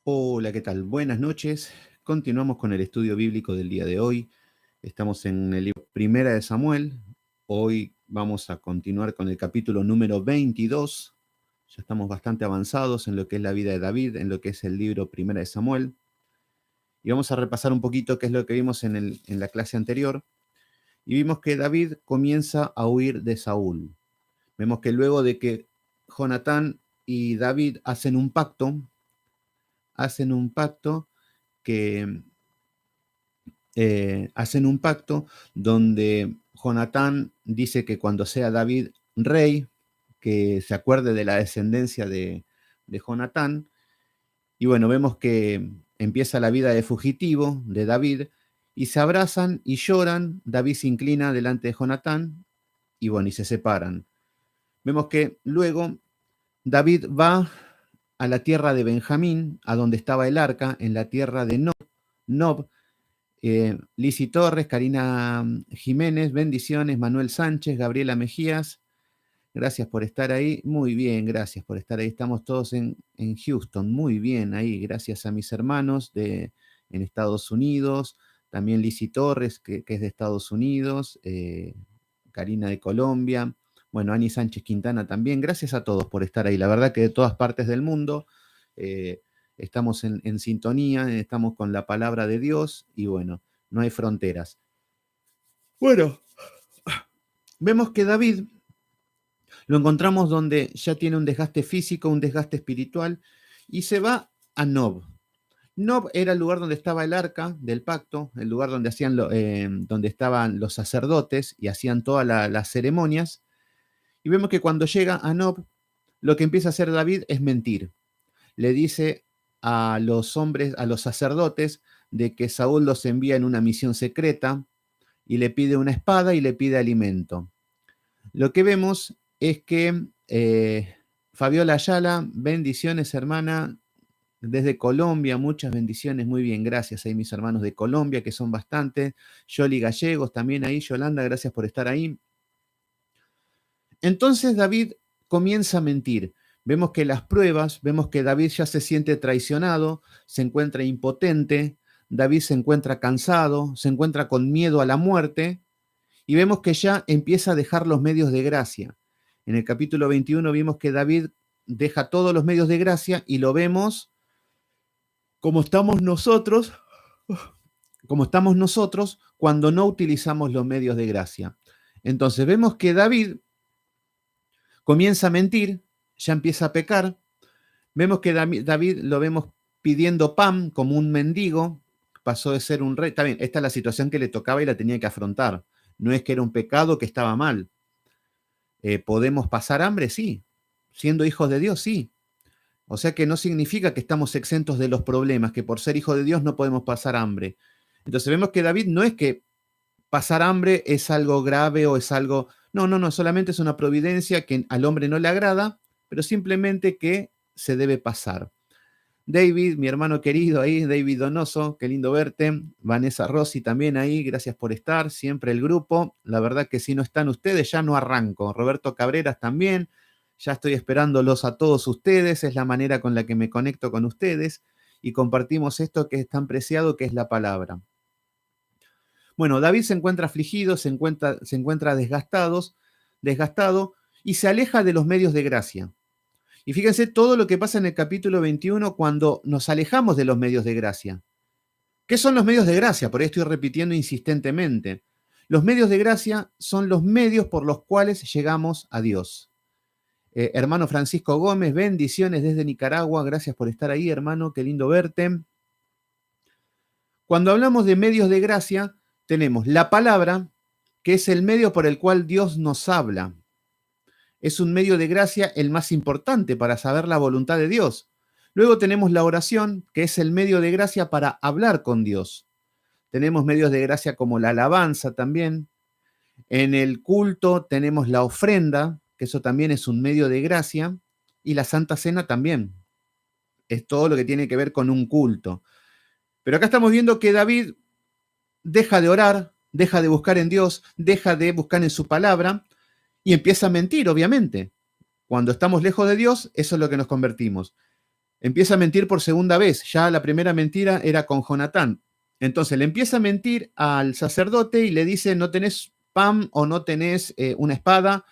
Hola, ¿qué tal? Buenas noches. Continuamos con el estudio bíblico del día de hoy. Estamos en el libro Primera de Samuel. Hoy vamos a continuar con el capítulo número 22. Ya estamos bastante avanzados en lo que es la vida de David, en lo que es el libro Primera de Samuel. Y vamos a repasar un poquito qué es lo que vimos en la clase anterior. Y vimos que David comienza a huir de Saúl. Vemos que luego de que Jonatán y David hacen un pacto que hacen un pacto donde Jonatán dice que cuando sea David rey, que se acuerde de la descendencia de Jonatán. Y bueno, vemos que empieza la vida de fugitivo de David y se abrazan y lloran. David se inclina delante de Jonatán y bueno, y se separan. Vemos que luego David va a la tierra de Benjamín, a donde estaba el arca, en la tierra de Nob. Lisi Torres, Karina Jiménez, bendiciones, Manuel Sánchez, Gabriela Mejías, gracias por estar ahí. Muy bien, gracias por estar ahí. Estamos todos en Houston, muy bien ahí. Gracias a mis hermanos en Estados Unidos, también Lisi Torres, que es de Estados Unidos, Karina de Colombia, bueno, Ani Sánchez Quintana también. Gracias a todos por estar ahí. La verdad que de todas partes del mundo estamos en sintonía, estamos con la palabra de Dios y bueno, no hay fronteras. Bueno, vemos que David lo encontramos donde ya tiene un desgaste físico, un desgaste espiritual, y se va a Nob. Nob era el lugar donde estaba el arca del pacto, el lugar donde, donde estaban los sacerdotes y hacían todas las ceremonias. Y vemos que cuando llega a Nob, lo que empieza a hacer David es mentir. Le dice a los hombres, a los sacerdotes, de que Saúl los envía en una misión secreta y le pide una espada y le pide alimento. Lo que vemos es que Fabiola Ayala, bendiciones hermana, desde Colombia, muchas bendiciones, muy bien, gracias ahí mis hermanos de Colombia, que son bastantes. Yoli Gallegos también ahí, Yolanda, gracias por estar ahí. Entonces David comienza a mentir. Vemos que las pruebas, vemos que David ya se siente traicionado, se encuentra impotente, David se encuentra cansado, se encuentra con miedo a la muerte, y vemos que ya empieza a dejar los medios de gracia. En el capítulo 21 vimos que David deja todos los medios de gracia y lo vemos como estamos nosotros, cuando no utilizamos los medios de gracia. Entonces vemos que David comienza a mentir, ya empieza a pecar. Vemos que David lo vemos pidiendo pan como un mendigo, pasó de ser un rey. Está bien, esta es la situación que le tocaba y la tenía que afrontar. No es que era un pecado, que estaba mal. ¿Podemos pasar hambre? Sí. Siendo hijos de Dios, sí. O sea que no significa que estamos exentos de los problemas, que por ser hijo de Dios no podemos pasar hambre. Entonces vemos que David no es que pasar hambre es algo grave o es algo... No, solamente es una providencia que al hombre no le agrada, pero simplemente que se debe pasar. David, mi hermano querido ahí, David Donoso, qué lindo verte. Vanessa Rossi también ahí, gracias por estar, siempre el grupo. La verdad que si no están ustedes ya no arranco. Roberto Cabreras también, ya estoy esperándolos a todos ustedes, es la manera con la que me conecto con ustedes y compartimos esto que es tan preciado, que es la palabra. Bueno, David se encuentra afligido, se encuentra desgastado y se aleja de los medios de gracia. Y fíjense todo lo que pasa en el capítulo 21 cuando nos alejamos de los medios de gracia. ¿Qué son los medios de gracia? Por ahí estoy repitiendo insistentemente. Los medios de gracia son los medios por los cuales llegamos a Dios. Hermano Francisco Gómez, bendiciones desde Nicaragua. Gracias por estar ahí, hermano. Qué lindo verte. Cuando hablamos de medios de gracia, tenemos la palabra, que es el medio por el cual Dios nos habla. Es un medio de gracia el más importante para saber la voluntad de Dios. Luego tenemos la oración, que es el medio de gracia para hablar con Dios. Tenemos medios de gracia como la alabanza también. En el culto tenemos la ofrenda, que eso también es un medio de gracia. Y la Santa Cena también. Es todo lo que tiene que ver con un culto. Pero acá estamos viendo que David deja de orar, deja de buscar en Dios, deja de buscar en su palabra y empieza a mentir, obviamente. Cuando estamos lejos de Dios, eso es lo que nos convertimos. empieza a mentir por segunda vez. Ya la primera mentira era con Jonatán. Entonces le empieza a mentir al sacerdote y le dice, no tenés pan o no tenés una espada,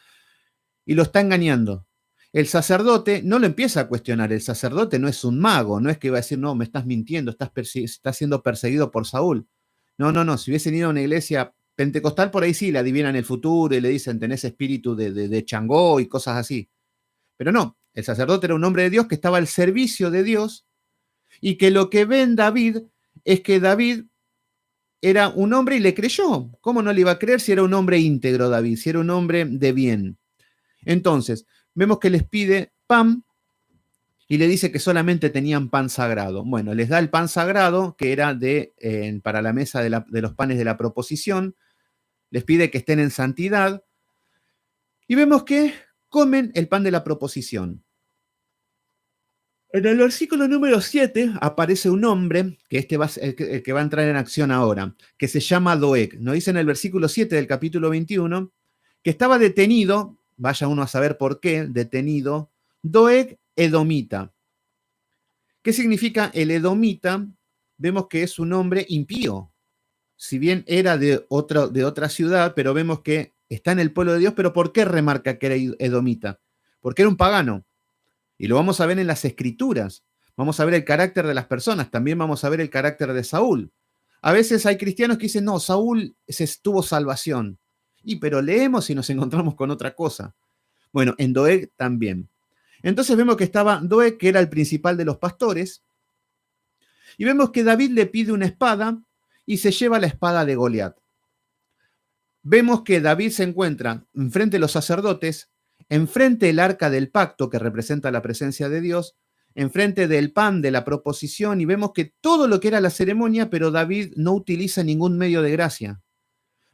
y lo está engañando. El sacerdote no lo empieza a cuestionar. El sacerdote no es un mago, no es que va a decir, no, me estás mintiendo, estás siendo perseguido por Saúl. No, no, no. Si hubiesen ido a una iglesia pentecostal, por ahí sí le adivinan el futuro y le dicen, tenés espíritu de Changó y cosas así. Pero no, el sacerdote era un hombre de Dios que estaba al servicio de Dios y que lo que ve en David es que David era un hombre y le creyó. ¿Cómo no le iba a creer si era un hombre íntegro David, si era un hombre de bien? Entonces, vemos que les pide pan y le dice que solamente tenían pan sagrado. Bueno, les da el pan sagrado, que era para la mesa de los panes de la proposición. Les pide que estén en santidad. Y vemos que comen el pan de la proposición. En el versículo número 7 aparece un hombre, que este va a ser el que va a entrar en acción ahora, que se llama Doeg. Nos dice en el versículo 7 del capítulo 21 que estaba detenido, vaya uno a saber por qué, detenido, Doeg edomita. ¿Qué significa el edomita? Vemos que es un hombre impío. Si bien era de otra ciudad, pero vemos que está en el pueblo de Dios, pero ¿por qué remarca que era edomita? Porque era un pagano. Y lo vamos a ver en las escrituras. Vamos a ver el carácter de las personas. También vamos a ver el carácter de Saúl. A veces hay cristianos que dicen, no, Saúl tuvo salvación. Pero leemos y nos encontramos con otra cosa. Bueno, en Doeg también. Entonces vemos que estaba Doeg, que era el principal de los pastores. Y vemos que David le pide una espada y se lleva la espada de Goliat. Vemos que David se encuentra enfrente de los sacerdotes, enfrente del arca del pacto, que representa la presencia de Dios, enfrente del pan de la proposición, y vemos que todo lo que era la ceremonia, pero David no utiliza ningún medio de gracia.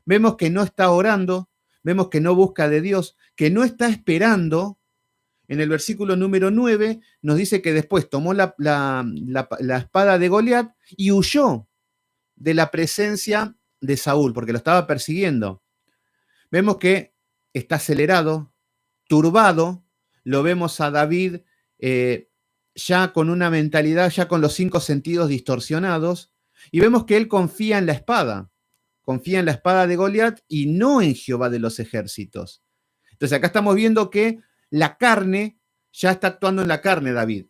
Vemos que no está orando, vemos que no busca de Dios, que no está esperando. En el versículo número 9 nos dice que después tomó la espada de Goliat y huyó de la presencia de Saúl, porque lo estaba persiguiendo. Vemos que está acelerado, turbado, lo vemos a David ya con una mentalidad, ya con los 5 sentidos distorsionados, y vemos que él confía en la espada de Goliat y no en Jehová de los ejércitos. Entonces acá estamos viendo que la carne ya está actuando en la carne David.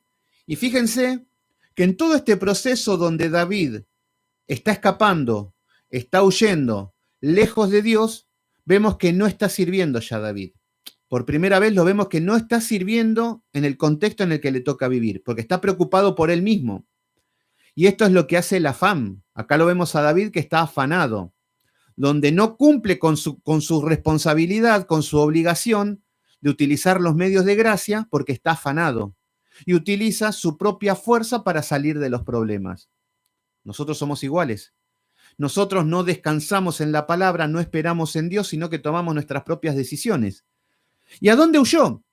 Y fíjense que en todo este proceso donde David está escapando, está huyendo, lejos de Dios, vemos que no está sirviendo ya David. Por primera vez lo vemos que no está sirviendo en el contexto en el que le toca vivir, porque está preocupado por él mismo. Y esto es lo que hace el afán. Acá lo vemos a David que está afanado, donde no cumple con su responsabilidad, con su obligación de utilizar los medios de gracia porque está afanado y utiliza su propia fuerza para salir de los problemas. Nosotros somos iguales. Nosotros no descansamos en la palabra, no esperamos en Dios, sino que tomamos nuestras propias decisiones. ¿Y a dónde huyó?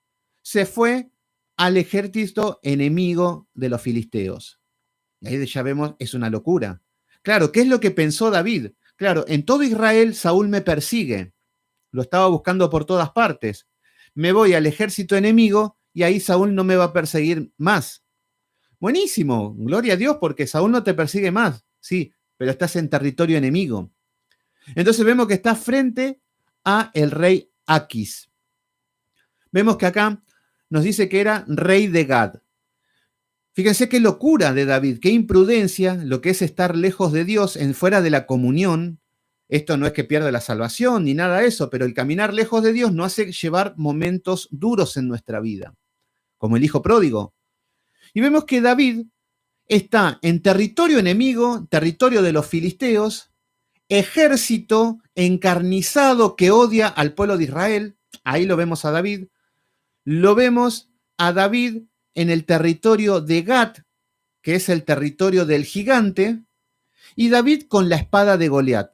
Se fue al ejército enemigo de los filisteos. Y ahí ya vemos, es una locura. Claro, ¿qué es lo que pensó David? Claro, en todo Israel Saúl me persigue. Lo estaba buscando por todas partes. Me voy al ejército enemigo y ahí Saúl no me va a perseguir más. Buenísimo, gloria a Dios porque Saúl no te persigue más. Sí, pero estás en territorio enemigo. Entonces vemos que está frente a el rey Aquis. Vemos que acá nos dice que era rey de Gad. Fíjense qué locura de David, qué imprudencia, lo que es estar lejos de Dios, fuera de la comunión. Esto no es que pierda la salvación ni nada de eso, pero el caminar lejos de Dios nos hace llevar momentos duros en nuestra vida, como el hijo pródigo. Y vemos que David está en territorio enemigo, territorio de los filisteos, ejército encarnizado que odia al pueblo de Israel. Ahí lo vemos a David. Lo vemos a David en el territorio de Gat, que es el territorio del gigante, y David con la espada de Goliat.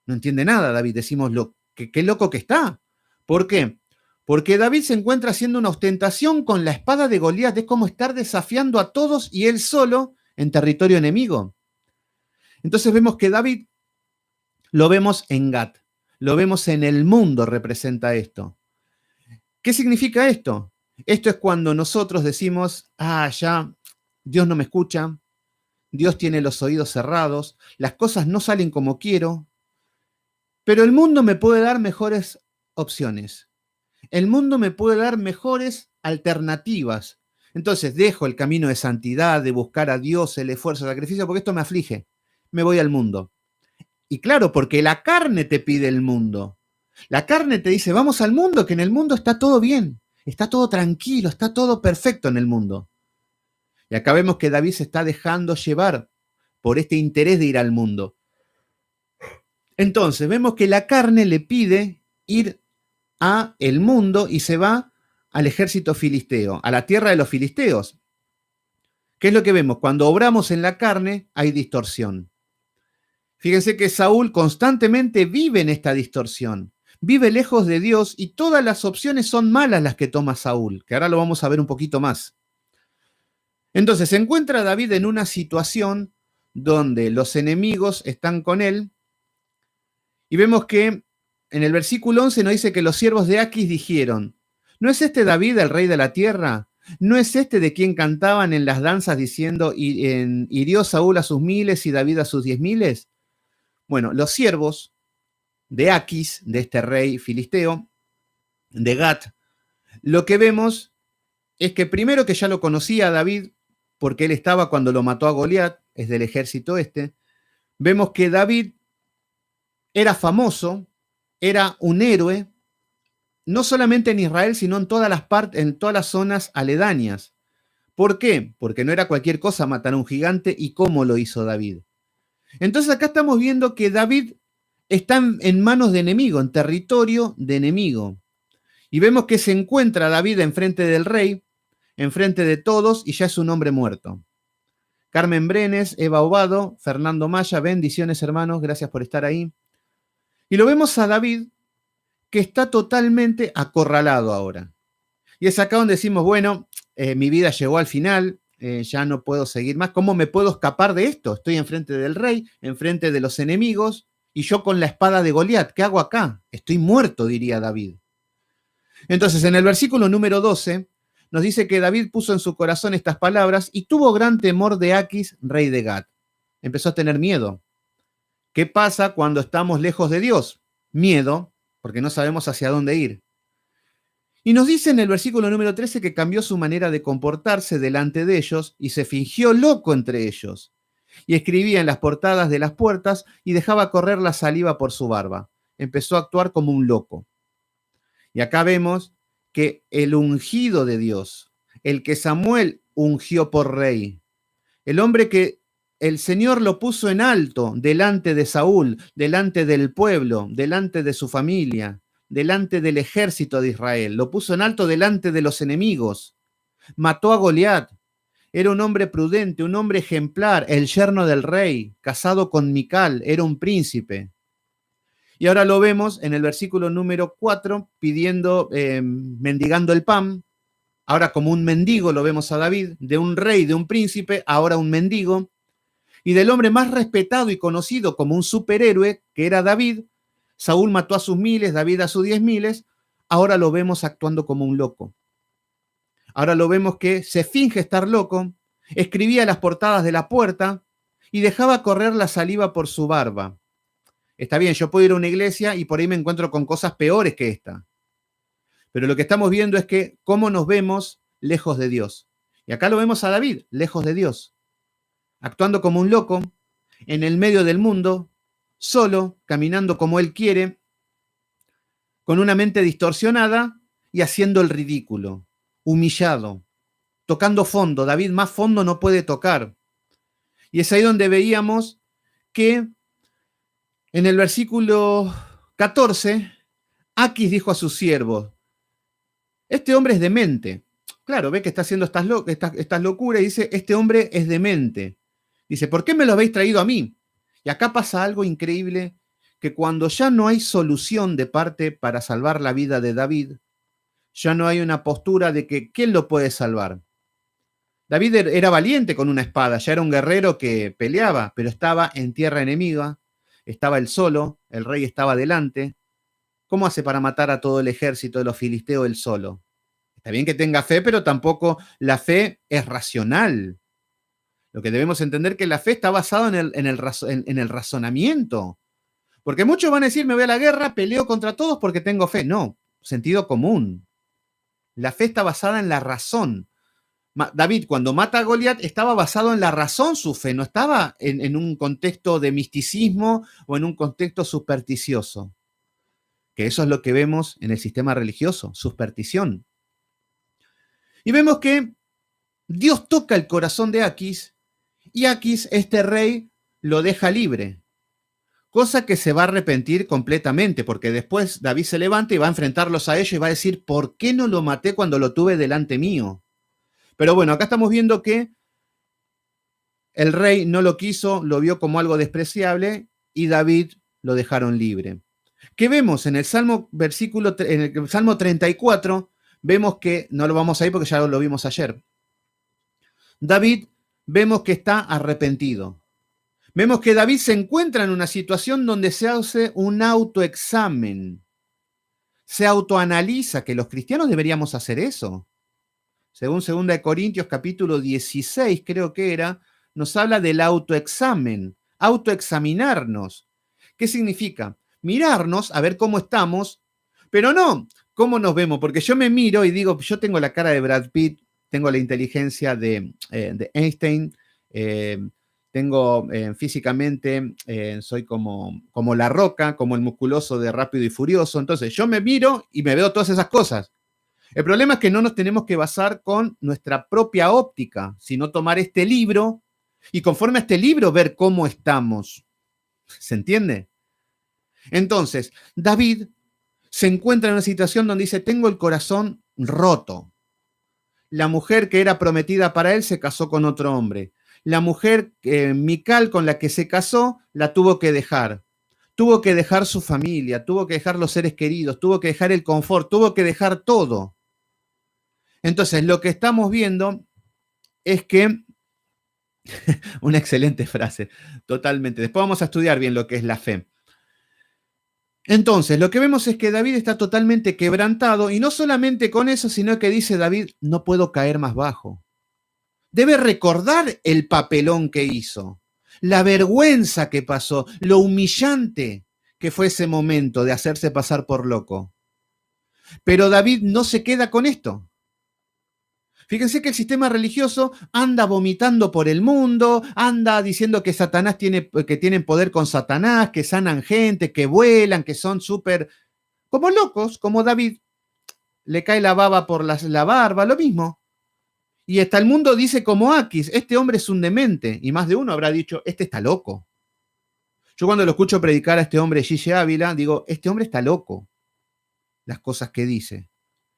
No entiende nada, David. Decimos, qué loco que está. ¿Por qué? Porque David se encuentra haciendo una ostentación con la espada de Goliat. Es como estar desafiando a todos y él solo en territorio enemigo. Entonces vemos que David lo vemos en Gat. Lo vemos en el mundo, representa esto. ¿Qué significa esto? Esto es cuando nosotros decimos, ya Dios no me escucha, Dios tiene los oídos cerrados, las cosas no salen como quiero, pero el mundo me puede dar mejores opciones. El mundo me puede dar mejores alternativas. Entonces dejo el camino de santidad, de buscar a Dios, el esfuerzo, el sacrificio, porque esto me aflige. Me voy al mundo. Y claro, porque la carne te pide el mundo. La carne te dice, vamos al mundo, que en el mundo está todo bien, está todo tranquilo, está todo perfecto en el mundo. Y acá vemos que David se está dejando llevar por este interés de ir al mundo. Entonces vemos que la carne le pide ir a el mundo y se va al ejército filisteo, a la tierra de los filisteos. ¿Qué es lo que vemos? Cuando obramos en la carne hay distorsión. Fíjense que Saúl constantemente vive en esta distorsión, vive lejos de Dios y todas las opciones son malas las que toma Saúl, que ahora lo vamos a ver un poquito más. Entonces se encuentra David en una situación donde los enemigos están con él y vemos que en el versículo 11 nos dice que los siervos de Aquis dijeron, ¿no es este David el rey de la tierra? ¿No es este de quien cantaban en las danzas diciendo, hirió Saúl a sus miles y David a sus 10,000? Bueno, los siervos de Aquis, de este rey filisteo, de Gat, lo que vemos es que primero que ya lo conocía a David, porque él estaba cuando lo mató a Goliat, es del ejército este, vemos que David era famoso, era un héroe, no solamente en Israel, sino en todas las zonas aledañas. ¿Por qué? Porque no era cualquier cosa matar a un gigante y cómo lo hizo David. Entonces acá estamos viendo que David está en manos de enemigo, en territorio de enemigo. Y vemos que se encuentra David enfrente del rey, enfrente de todos, y ya es un hombre muerto. Carmen Brenes, Eva Obado, Fernando Maya, bendiciones hermanos, gracias por estar ahí. Y lo vemos a David que está totalmente acorralado ahora. Y es acá donde decimos, bueno, mi vida llegó al final, ya no puedo seguir más. ¿Cómo me puedo escapar de esto? Estoy enfrente del rey, enfrente de los enemigos, y yo con la espada de Goliat, ¿qué hago acá? Estoy muerto, diría David. Entonces, en el versículo número 12, nos dice que David puso en su corazón estas palabras y tuvo gran temor de Aquis, rey de Gat. Empezó a tener miedo. ¿Qué pasa cuando estamos lejos de Dios? Miedo, porque no sabemos hacia dónde ir. Y nos dice en el versículo número 13 que cambió su manera de comportarse delante de ellos y se fingió loco entre ellos. Y escribía en las portadas de las puertas y dejaba correr la saliva por su barba. Empezó a actuar como un loco. Y acá vemos que el ungido de Dios, el que Samuel ungió por rey, el hombre que el Señor lo puso en alto delante de Saúl, delante del pueblo, delante de su familia, delante del ejército de Israel, lo puso en alto delante de los enemigos, mató a Goliat, era un hombre prudente, un hombre ejemplar, el yerno del rey, casado con Mical, era un príncipe. Y ahora lo vemos en el versículo número 4, pidiendo, mendigando el pan. Ahora como un mendigo lo vemos a David, de un rey, de un príncipe, ahora un mendigo. Y del hombre más respetado y conocido como un superhéroe, que era David, Saúl mató a sus miles, David a sus 10,000, ahora lo vemos actuando como un loco. Ahora lo vemos que se finge estar loco, escribía las portadas de la puerta y dejaba correr la saliva por su barba. Está bien, yo puedo ir a una iglesia y por ahí me encuentro con cosas peores que esta. Pero lo que estamos viendo es que cómo nos vemos lejos de Dios. Y acá lo vemos a David, lejos de Dios, actuando como un loco, en el medio del mundo, solo, caminando como él quiere, con una mente distorsionada y haciendo el ridículo, humillado, tocando fondo. David más fondo no puede tocar. Y es ahí donde veíamos que en el versículo 14, Aquis dijo a sus siervos, este hombre es demente. Claro, ve que está haciendo estas locuras y dice, este hombre es demente. Dice, ¿por qué me lo habéis traído a mí? Y acá pasa algo increíble, que cuando ya no hay solución de parte para salvar la vida de David, ya no hay una postura de que ¿quién lo puede salvar? David era valiente con una espada, ya era un guerrero que peleaba, pero estaba en tierra enemiga, estaba él solo, el rey estaba delante. ¿Cómo hace para matar a todo el ejército de los filisteos él solo? Está bien que tenga fe, pero tampoco la fe es racional. Lo que debemos entender es que la fe está basada en el razonamiento. Porque muchos van a decir, me voy a la guerra, peleo contra todos porque tengo fe. No, sentido común. La fe está basada en la razón. David, cuando mata a Goliat, estaba basado en la razón su fe, no estaba en un contexto de misticismo o en un contexto supersticioso. Que eso es lo que vemos en el sistema religioso, superstición. Y vemos que Dios toca el corazón de Aquis y Aquis, este rey, lo deja libre. Cosa que se va a arrepentir completamente, porque después David se levanta y va a enfrentarlos a ellos y va a decir, ¿por qué no lo maté cuando lo tuve delante mío? Pero bueno, acá estamos viendo que el rey no lo quiso, lo vio como algo despreciable y David lo dejaron libre. ¿Qué vemos en el Salmo en el Salmo 34? Vemos que, no lo vamos a ir porque ya lo vimos ayer. David vemos que está arrepentido. Vemos que David se encuentra en una situación donde se hace un autoexamen. Se autoanaliza, que los cristianos deberíamos hacer eso. Según 2 Corintios capítulo 16, creo que era, nos habla del autoexamen, autoexaminarnos. ¿Qué significa? Mirarnos, a ver cómo estamos, pero no cómo nos vemos, porque yo me miro y digo, yo tengo la cara de Brad Pitt, tengo la inteligencia de Einstein, tengo físicamente, soy como La Roca, como el musculoso de Rápido y Furioso, entonces yo me miro y me veo todas esas cosas. El problema es que no nos tenemos que basar con nuestra propia óptica, sino tomar este libro y conforme a este libro ver cómo estamos. ¿Se entiende? Entonces, David se encuentra en una situación donde dice, tengo el corazón roto. La mujer que era prometida para él se casó con otro hombre. La mujer, Mical, con la que se casó, la tuvo que dejar. Tuvo que dejar su familia, tuvo que dejar los seres queridos, tuvo que dejar el confort, tuvo que dejar todo. Entonces, lo que estamos viendo es que, una excelente frase, totalmente. Después vamos a estudiar bien lo que es la fe. Entonces, lo que vemos es que David está totalmente quebrantado y no solamente con eso, sino que dice David, no puedo caer más bajo. Debe recordar el papelón que hizo, la vergüenza que pasó, lo humillante que fue ese momento de hacerse pasar por loco. Pero David no se queda con esto. Fíjense que el sistema religioso anda vomitando por el mundo, anda diciendo que Satanás que tienen poder con Satanás, que sanan gente, que vuelan, que son súper, como locos, como David. Le cae la baba por la barba, lo mismo. Y hasta el mundo dice como Aquis, este hombre es un demente. Y más de uno habrá dicho, este está loco. Yo cuando lo escucho predicar a este hombre Gille Ávila, digo, este hombre está loco. Las cosas que dice.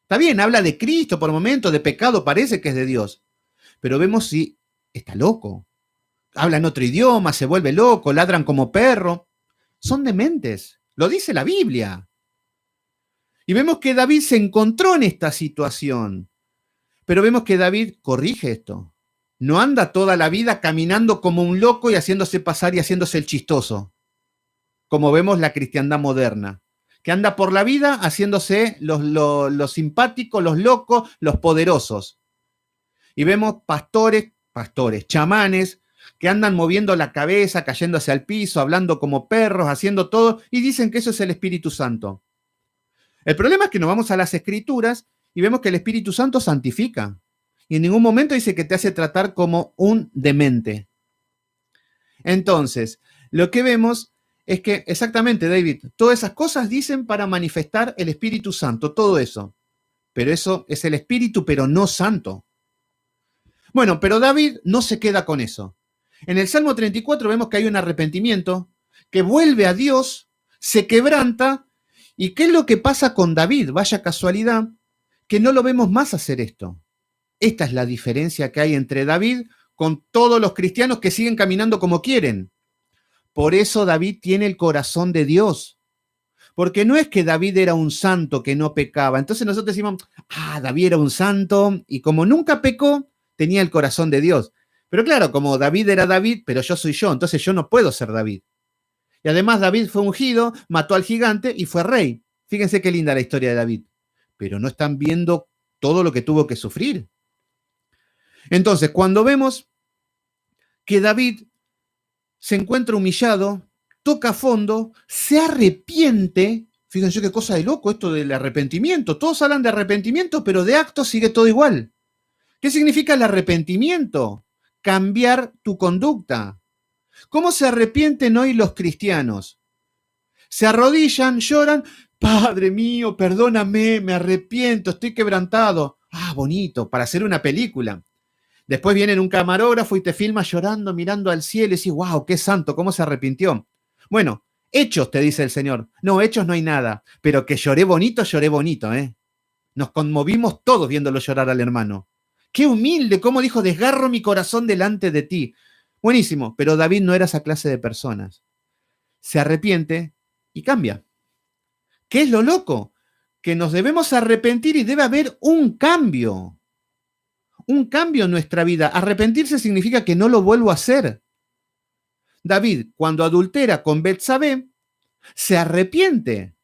Está bien, habla de Cristo por momentos, de pecado, parece que es de Dios. Pero vemos si está loco. Habla en otro idioma, se vuelve loco, ladran como perro. Son dementes. Lo dice la Biblia. Y vemos que David se encontró en esta situación. Pero vemos que David corrige esto. No anda toda la vida caminando como un loco y haciéndose pasar y haciéndose el chistoso. Como vemos la cristiandad moderna. Que anda por la vida haciéndose los simpáticos, los locos, los poderosos. Y vemos pastores, chamanes, que andan moviendo la cabeza, cayéndose al piso, hablando como perros, haciendo todo, y dicen que eso es el Espíritu Santo. El problema es que nos vamos a las Escrituras y vemos que el Espíritu Santo santifica. Y en ningún momento dice que te hace tratar como un demente. Entonces, lo que vemos es que exactamente, David, todas esas cosas dicen para manifestar el Espíritu Santo, todo eso. Pero eso es el Espíritu, pero no santo. Bueno, pero David no se queda con eso. En el Salmo 34 vemos que hay un arrepentimiento, que vuelve a Dios, se quebranta. ¿Y qué es lo que pasa con David? Vaya casualidad, que no lo vemos más hacer esto. Esta es la diferencia que hay entre David con todos los cristianos que siguen caminando como quieren. Por eso David tiene el corazón de Dios. Porque no es que David era un santo que no pecaba. Entonces nosotros decimos, David era un santo y como nunca pecó, tenía el corazón de Dios. Pero claro, como David era David, pero yo soy yo, entonces yo no puedo ser David. Y además David fue ungido, mató al gigante y fue rey. Fíjense qué linda la historia de David. Pero no están viendo todo lo que tuvo que sufrir. Entonces, cuando vemos que David se encuentra humillado, toca fondo, se arrepiente. Fíjense qué cosa de loco esto del arrepentimiento. Todos hablan de arrepentimiento, pero de acto sigue todo igual. ¿Qué significa el arrepentimiento? Cambiar tu conducta. ¿Cómo se arrepienten hoy los cristianos? Se arrodillan, lloran, Padre mío, perdóname, me arrepiento, estoy quebrantado. Ah, bonito, para hacer una película. Después viene un camarógrafo y te filma llorando, mirando al cielo y decís, wow, qué santo, cómo se arrepintió. Bueno, hechos, te dice el Señor. No, hechos no hay nada, pero que lloré bonito, ¿eh? Nos conmovimos todos viéndolo llorar al hermano. Qué humilde, cómo dijo, desgarro mi corazón delante de ti. Buenísimo, pero David no era esa clase de personas. Se arrepiente y cambia. ¿Qué es lo loco? Que nos debemos arrepentir y debe haber un cambio. Un cambio en nuestra vida. Arrepentirse significa que no lo vuelvo a hacer. David, cuando adultera con Betsabé, se arrepiente.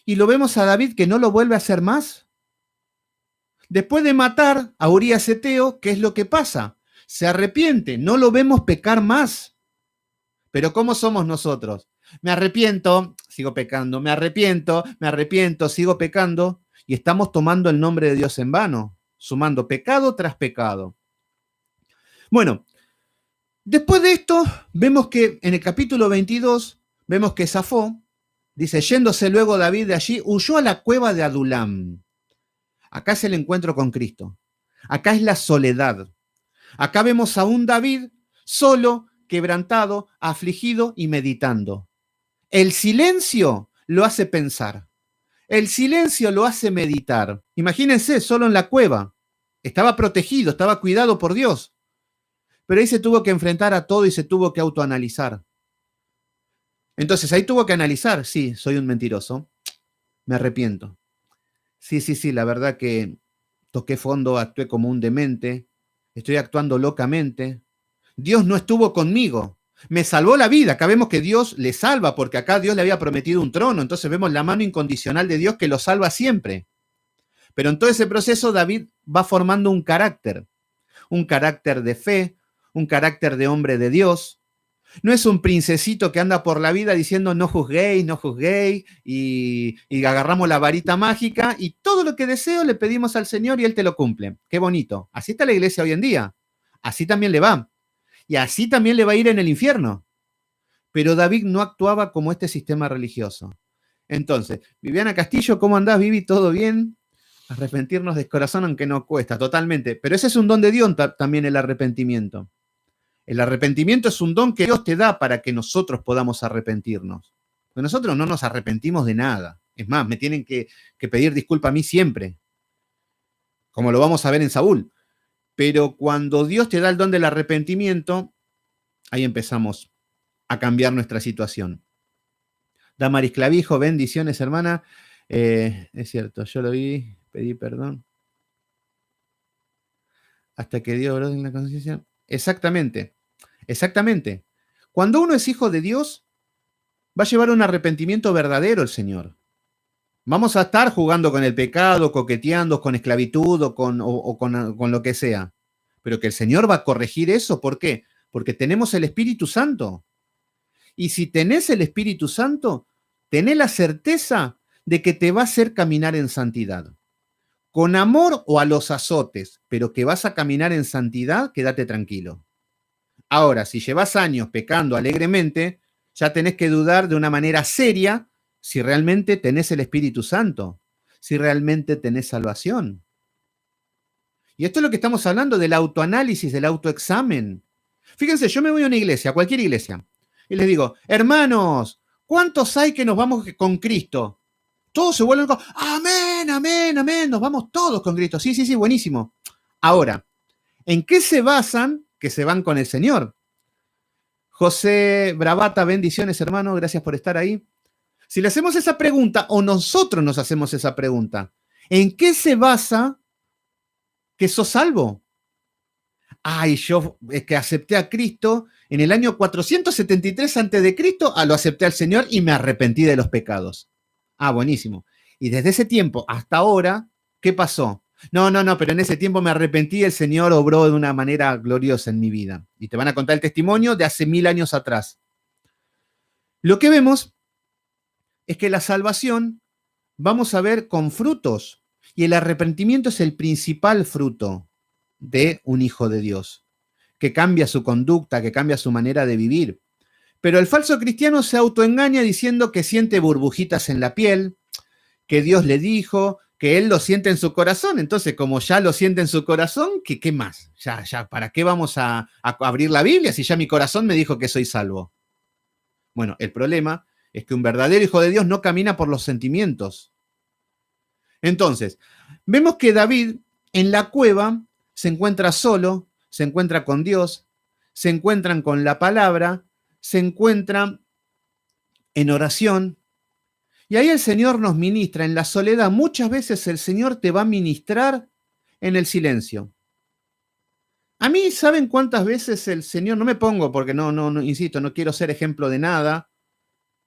Y lo vemos a David que no lo vuelve a hacer más. Después de matar a Urías Eteo, ¿qué es lo que pasa? Se arrepiente, no lo vemos pecar más. Pero ¿cómo somos nosotros? Me arrepiento, sigo pecando, me arrepiento, sigo pecando, y estamos tomando el nombre de Dios en vano, sumando pecado tras pecado. Bueno, después de esto, vemos que en el capítulo 22, vemos que Safó, dice, yéndose luego David de allí, huyó a la cueva de Adulam. Acá es el encuentro con Cristo. Acá es la soledad. Acá vemos a un David solo, quebrantado, afligido y meditando. El silencio lo hace pensar. El silencio lo hace meditar. Imagínense, solo en la cueva. Estaba protegido, estaba cuidado por Dios. Pero ahí se tuvo que enfrentar a todo y se tuvo que autoanalizar. Entonces ahí tuvo que analizar, sí, soy un mentiroso, me arrepiento. Sí, la verdad que toqué fondo, actué como un demente, estoy actuando locamente. Dios no estuvo conmigo, me salvó la vida. Acá vemos que Dios le salva, porque acá Dios le había prometido un trono, entonces vemos la mano incondicional de Dios que lo salva siempre. Pero en todo ese proceso David va formando un carácter de fe, un carácter de hombre de Dios. No es un princesito que anda por la vida diciendo no juzguéis, y agarramos la varita mágica y todo lo que deseo le pedimos al Señor y Él te lo cumple. Qué bonito. Así está la iglesia hoy en día. Así también le va. Y así también le va a ir en el infierno. Pero David no actuaba como este sistema religioso. Entonces, Viviana Castillo, ¿cómo andás, Vivi? ¿Todo bien? Arrepentirnos de corazón aunque no cuesta, totalmente. Pero ese es un don de Dios también, el arrepentimiento. El arrepentimiento es un don que Dios te da para que nosotros podamos arrepentirnos. Porque nosotros no nos arrepentimos de nada. Es más, me tienen que pedir disculpa a mí siempre, como lo vamos a ver en Saúl. Pero cuando Dios te da el don del arrepentimiento, ahí empezamos a cambiar nuestra situación. Damaris Clavijo, bendiciones, hermana. Es cierto, yo lo vi, pedí perdón. Hasta que Dios obró en la conciencia. Exactamente. Cuando uno es hijo de Dios, va a llevar un arrepentimiento verdadero el Señor. Vamos a estar jugando con el pecado, coqueteando con esclavitud o con lo que sea. Pero que el Señor va a corregir eso. ¿Por qué? Porque tenemos el Espíritu Santo. Y si tenés el Espíritu Santo, tenés la certeza de que te va a hacer caminar en santidad. Con amor o a los azotes, pero que vas a caminar en santidad, quédate tranquilo. Ahora, si llevas años pecando alegremente, ya tenés que dudar de una manera seria si realmente tenés el Espíritu Santo, si realmente tenés salvación. Y esto es lo que estamos hablando del autoanálisis, del autoexamen. Fíjense, yo me voy a una iglesia, a cualquier iglesia, y les digo, hermanos, ¿cuántos hay que nos vamos con Cristo? Todos se vuelven con, amén, amén, amén, nos vamos todos con Cristo. Sí, buenísimo. Ahora, ¿en qué se basan que se van con el Señor? José Bravata, bendiciones, hermano, gracias por estar ahí. Si le hacemos esa pregunta, o nosotros nos hacemos esa pregunta, ¿en qué se basa que sos salvo? Ay, yo es que acepté a Cristo en el año 473 a.C., lo acepté al Señor y me arrepentí de los pecados. Ah, buenísimo. Y desde ese tiempo hasta ahora, ¿qué pasó? No, pero en ese tiempo me arrepentí, el Señor obró de una manera gloriosa en mi vida. Y te van a contar el testimonio de hace 1000 años atrás. Lo que vemos es que la salvación vamos a ver con frutos. Y el arrepentimiento es el principal fruto de un hijo de Dios, que cambia su conducta, que cambia su manera de vivir. Pero el falso cristiano se autoengaña diciendo que siente burbujitas en la piel, que Dios le dijo, que él lo siente en su corazón. Entonces, como ya lo siente en su corazón, ¿qué más? Ya, ¿para qué vamos a abrir la Biblia si ya mi corazón me dijo que soy salvo? Bueno, el problema es que un verdadero hijo de Dios no camina por los sentimientos. Entonces, vemos que David en la cueva se encuentra solo, se encuentra con Dios, se encuentran con la palabra, se encuentran en oración. Y ahí el Señor nos ministra en la soledad. Muchas veces el Señor te va a ministrar en el silencio. A mí, ¿saben cuántas veces el Señor, no me pongo porque no, insisto, no quiero ser ejemplo de nada,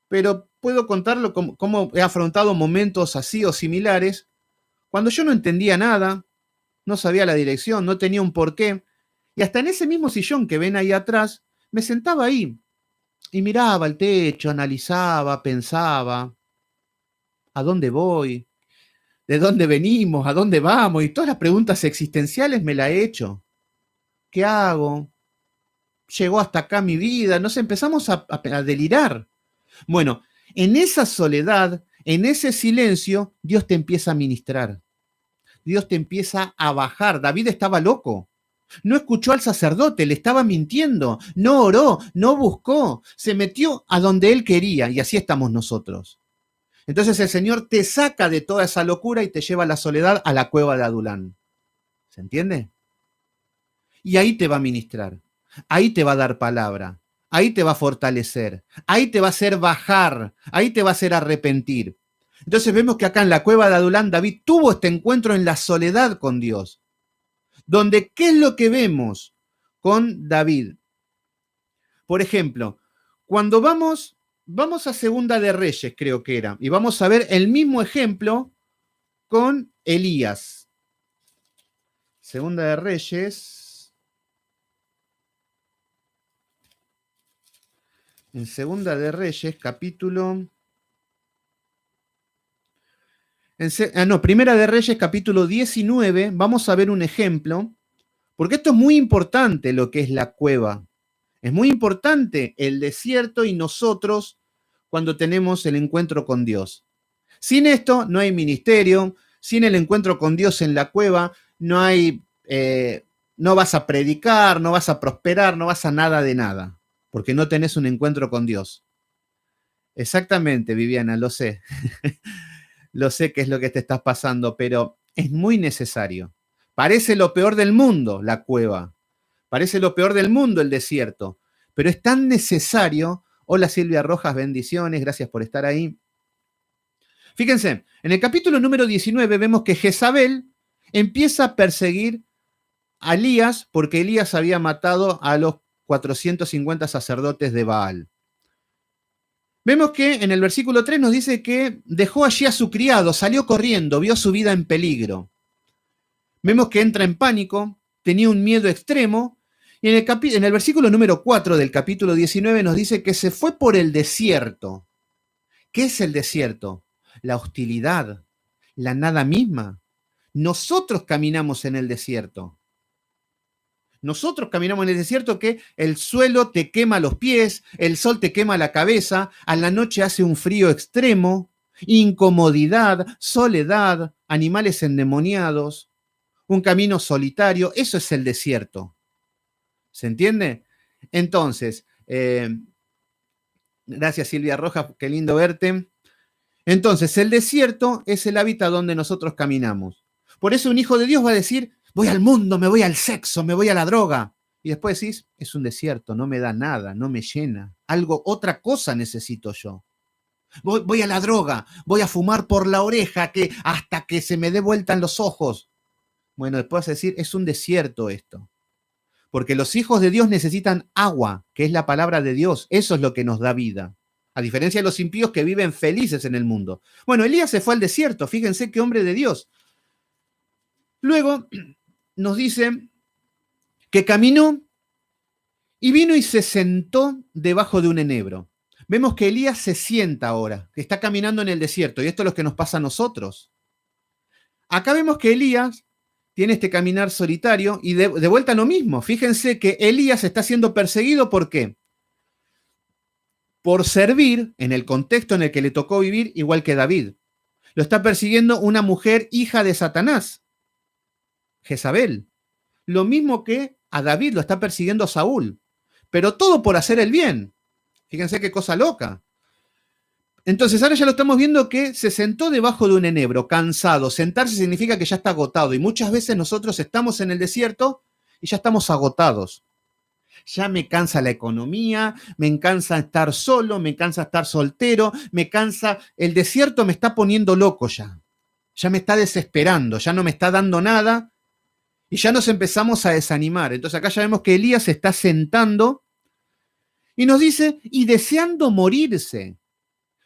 pero puedo contarlo cómo he afrontado momentos así o similares, cuando yo no entendía nada, no sabía la dirección, no tenía un porqué, y hasta en ese mismo sillón que ven ahí atrás, me sentaba ahí y miraba el techo, analizaba, pensaba, ¿a dónde voy? ¿De dónde venimos? ¿A dónde vamos? Y todas las preguntas existenciales me las he hecho. ¿Qué hago? ¿Llegó hasta acá mi vida? Nos empezamos a delirar. Bueno, en esa soledad, en ese silencio, Dios te empieza a ministrar. Dios te empieza a bajar. David estaba loco. No escuchó al sacerdote, le estaba mintiendo. No oró, no buscó. Se metió a donde él quería y así estamos nosotros. Entonces el Señor te saca de toda esa locura y te lleva a la soledad, a la cueva de Adulán. ¿Se entiende? Y ahí te va a ministrar. Ahí te va a dar palabra. Ahí te va a fortalecer. Ahí te va a hacer bajar. Ahí te va a hacer arrepentir. Entonces vemos que acá en la cueva de Adulán David tuvo este encuentro en la soledad con Dios. Donde, ¿qué es lo que vemos con David? Por ejemplo, cuando vamos a Segunda de Reyes, creo que era, y vamos a ver el mismo ejemplo con Elías. Segunda de Reyes. En Segunda de Reyes, capítulo... Primera de Reyes, capítulo 19, vamos a ver un ejemplo, porque esto es muy importante lo que es la cueva. Es muy importante el desierto y nosotros cuando tenemos el encuentro con Dios. Sin esto no hay ministerio, sin el encuentro con Dios en la cueva no hay, no vas a predicar, no vas a prosperar, no vas a nada de nada, porque no tenés un encuentro con Dios. Exactamente, Viviana, lo sé. Lo sé que es lo que te estás pasando, pero es muy necesario. Parece lo peor del mundo la cueva. Parece lo peor del mundo el desierto, pero es tan necesario. Hola Silvia Rojas, bendiciones, gracias por estar ahí. Fíjense, en el capítulo número 19 vemos que Jezabel empieza a perseguir a Elías porque Elías había matado a los 450 sacerdotes de Baal. Vemos que en el versículo 3 nos dice que dejó allí a su criado, salió corriendo, vio su vida en peligro. Vemos que entra en pánico, tenía un miedo extremo, y en el versículo número 4 del capítulo 19 nos dice que se fue por el desierto. ¿Qué es el desierto? La hostilidad, la nada misma. Nosotros caminamos en el desierto. Nosotros caminamos en el desierto que el suelo te quema los pies, el sol te quema la cabeza, a la noche hace un frío extremo, incomodidad, soledad, animales endemoniados, un camino solitario. Eso es el desierto. ¿Se entiende? Entonces, gracias Silvia Rojas, qué lindo verte. Entonces, el desierto es el hábitat donde nosotros caminamos. Por eso un hijo de Dios va a decir, voy al mundo, me voy al sexo, me voy a la droga. Y después decís, es un desierto, no me da nada, no me llena. Algo, otra cosa necesito yo. Voy a la droga, voy a fumar por la oreja hasta que se me dé vuelta en los ojos. Bueno, después vas a decir, es un desierto esto. Porque los hijos de Dios necesitan agua, que es la palabra de Dios. Eso es lo que nos da vida. A diferencia de los impíos que viven felices en el mundo. Bueno, Elías se fue al desierto. Fíjense qué hombre de Dios. Luego nos dice que caminó y vino y se sentó debajo de un enebro. Vemos que Elías se sienta ahora, que está caminando en el desierto, y esto es lo que nos pasa a nosotros. Acá vemos que Elías tiene este caminar solitario y de vuelta lo mismo. Fíjense que Elías está siendo perseguido, ¿por qué? Por servir en el contexto en el que le tocó vivir, igual que David. Lo está persiguiendo una mujer hija de Satanás, Jezabel. Lo mismo que a David lo está persiguiendo Saúl. Pero todo por hacer el bien. Fíjense qué cosa loca. Entonces ahora ya lo estamos viendo que se sentó debajo de un enebro, cansado. Sentarse significa que ya está agotado. Y muchas veces nosotros estamos en el desierto y ya estamos agotados. Ya me cansa la economía, me cansa estar solo, me cansa estar soltero, me cansa, el desierto me está poniendo loco ya. Ya me está desesperando, ya no me está dando nada y ya nos empezamos a desanimar. Entonces acá ya vemos que Elías se está sentando y nos dice, y deseando morirse.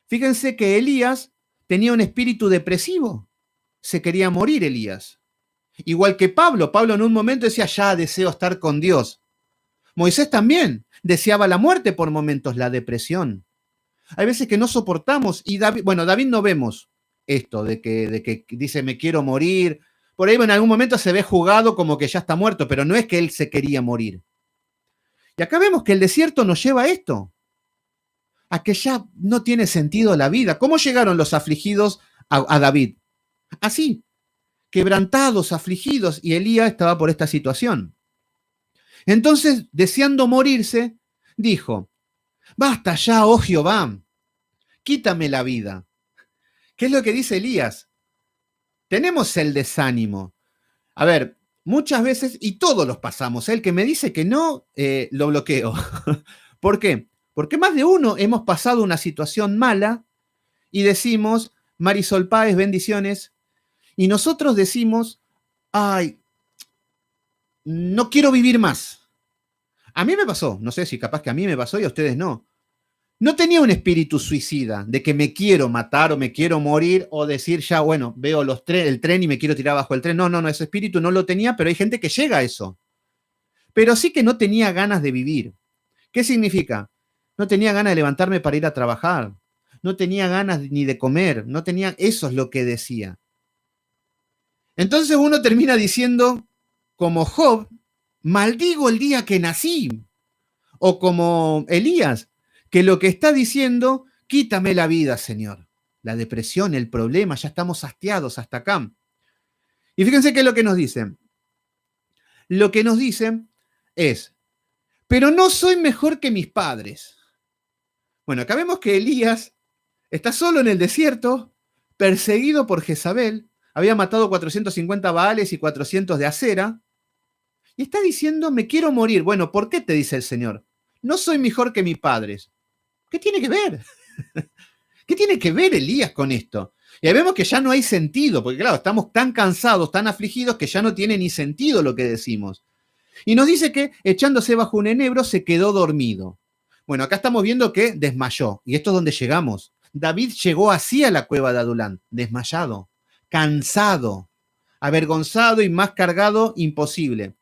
Fíjense que Elías tenía un espíritu depresivo. Se quería morir Elías. Igual que Pablo. Pablo en un momento decía, ya deseo estar con Dios. Moisés también deseaba la muerte por momentos, la depresión. Hay veces que no soportamos y David, bueno, David no vemos esto de que dice me quiero morir. Por ahí en algún momento se ve jugado como que ya está muerto, pero no es que él se quería morir. Y acá vemos que el desierto nos lleva a esto, a que ya no tiene sentido la vida. ¿Cómo llegaron los afligidos a David? Así, quebrantados, afligidos, y Elías estaba por esta situación. Entonces, deseando morirse, dijo, basta ya, oh Jehová, quítame la vida. ¿Qué es lo que dice Elías? Tenemos el desánimo. A ver, muchas veces, y todos los pasamos, el que me dice que no, lo bloqueo. ¿Por qué? Porque más de uno hemos pasado una situación mala y decimos, Marisol Páez, bendiciones, y nosotros decimos, ay, no quiero vivir más. A mí me pasó, no sé si capaz que a mí me pasó y a ustedes no. No tenía un espíritu suicida de que me quiero matar o me quiero morir o decir ya, bueno, veo el tren y me quiero tirar bajo el tren. No, ese espíritu no lo tenía, pero hay gente que llega a eso. Pero sí que no tenía ganas de vivir. ¿Qué significa? No tenía ganas de levantarme para ir a trabajar. No tenía ganas ni de comer. No tenía, eso es lo que decía. Entonces uno termina diciendo, como Job, maldigo el día que nací. O como Elías, que lo que está diciendo, quítame la vida, Señor. La depresión, el problema, ya estamos hastiados hasta acá. Y fíjense qué es lo que nos dicen. Lo que nos dicen es, pero no soy mejor que mis padres. Bueno, acá vemos que Elías está solo en el desierto, perseguido por Jezabel, había matado 450 Baales y 400 de Acera, y está diciendo, me quiero morir. Bueno, ¿por qué te dice el Señor? No soy mejor que mis padres. ¿Qué tiene que ver? ¿Qué tiene que ver Elías con esto? Y ahí vemos que ya no hay sentido, porque claro, estamos tan cansados, tan afligidos, que ya no tiene ni sentido lo que decimos. Y nos dice que echándose bajo un enebro se quedó dormido. Bueno, acá estamos viendo que desmayó, y esto es donde llegamos. David llegó así a la cueva de Adulán, desmayado, cansado, avergonzado y más cargado, imposible.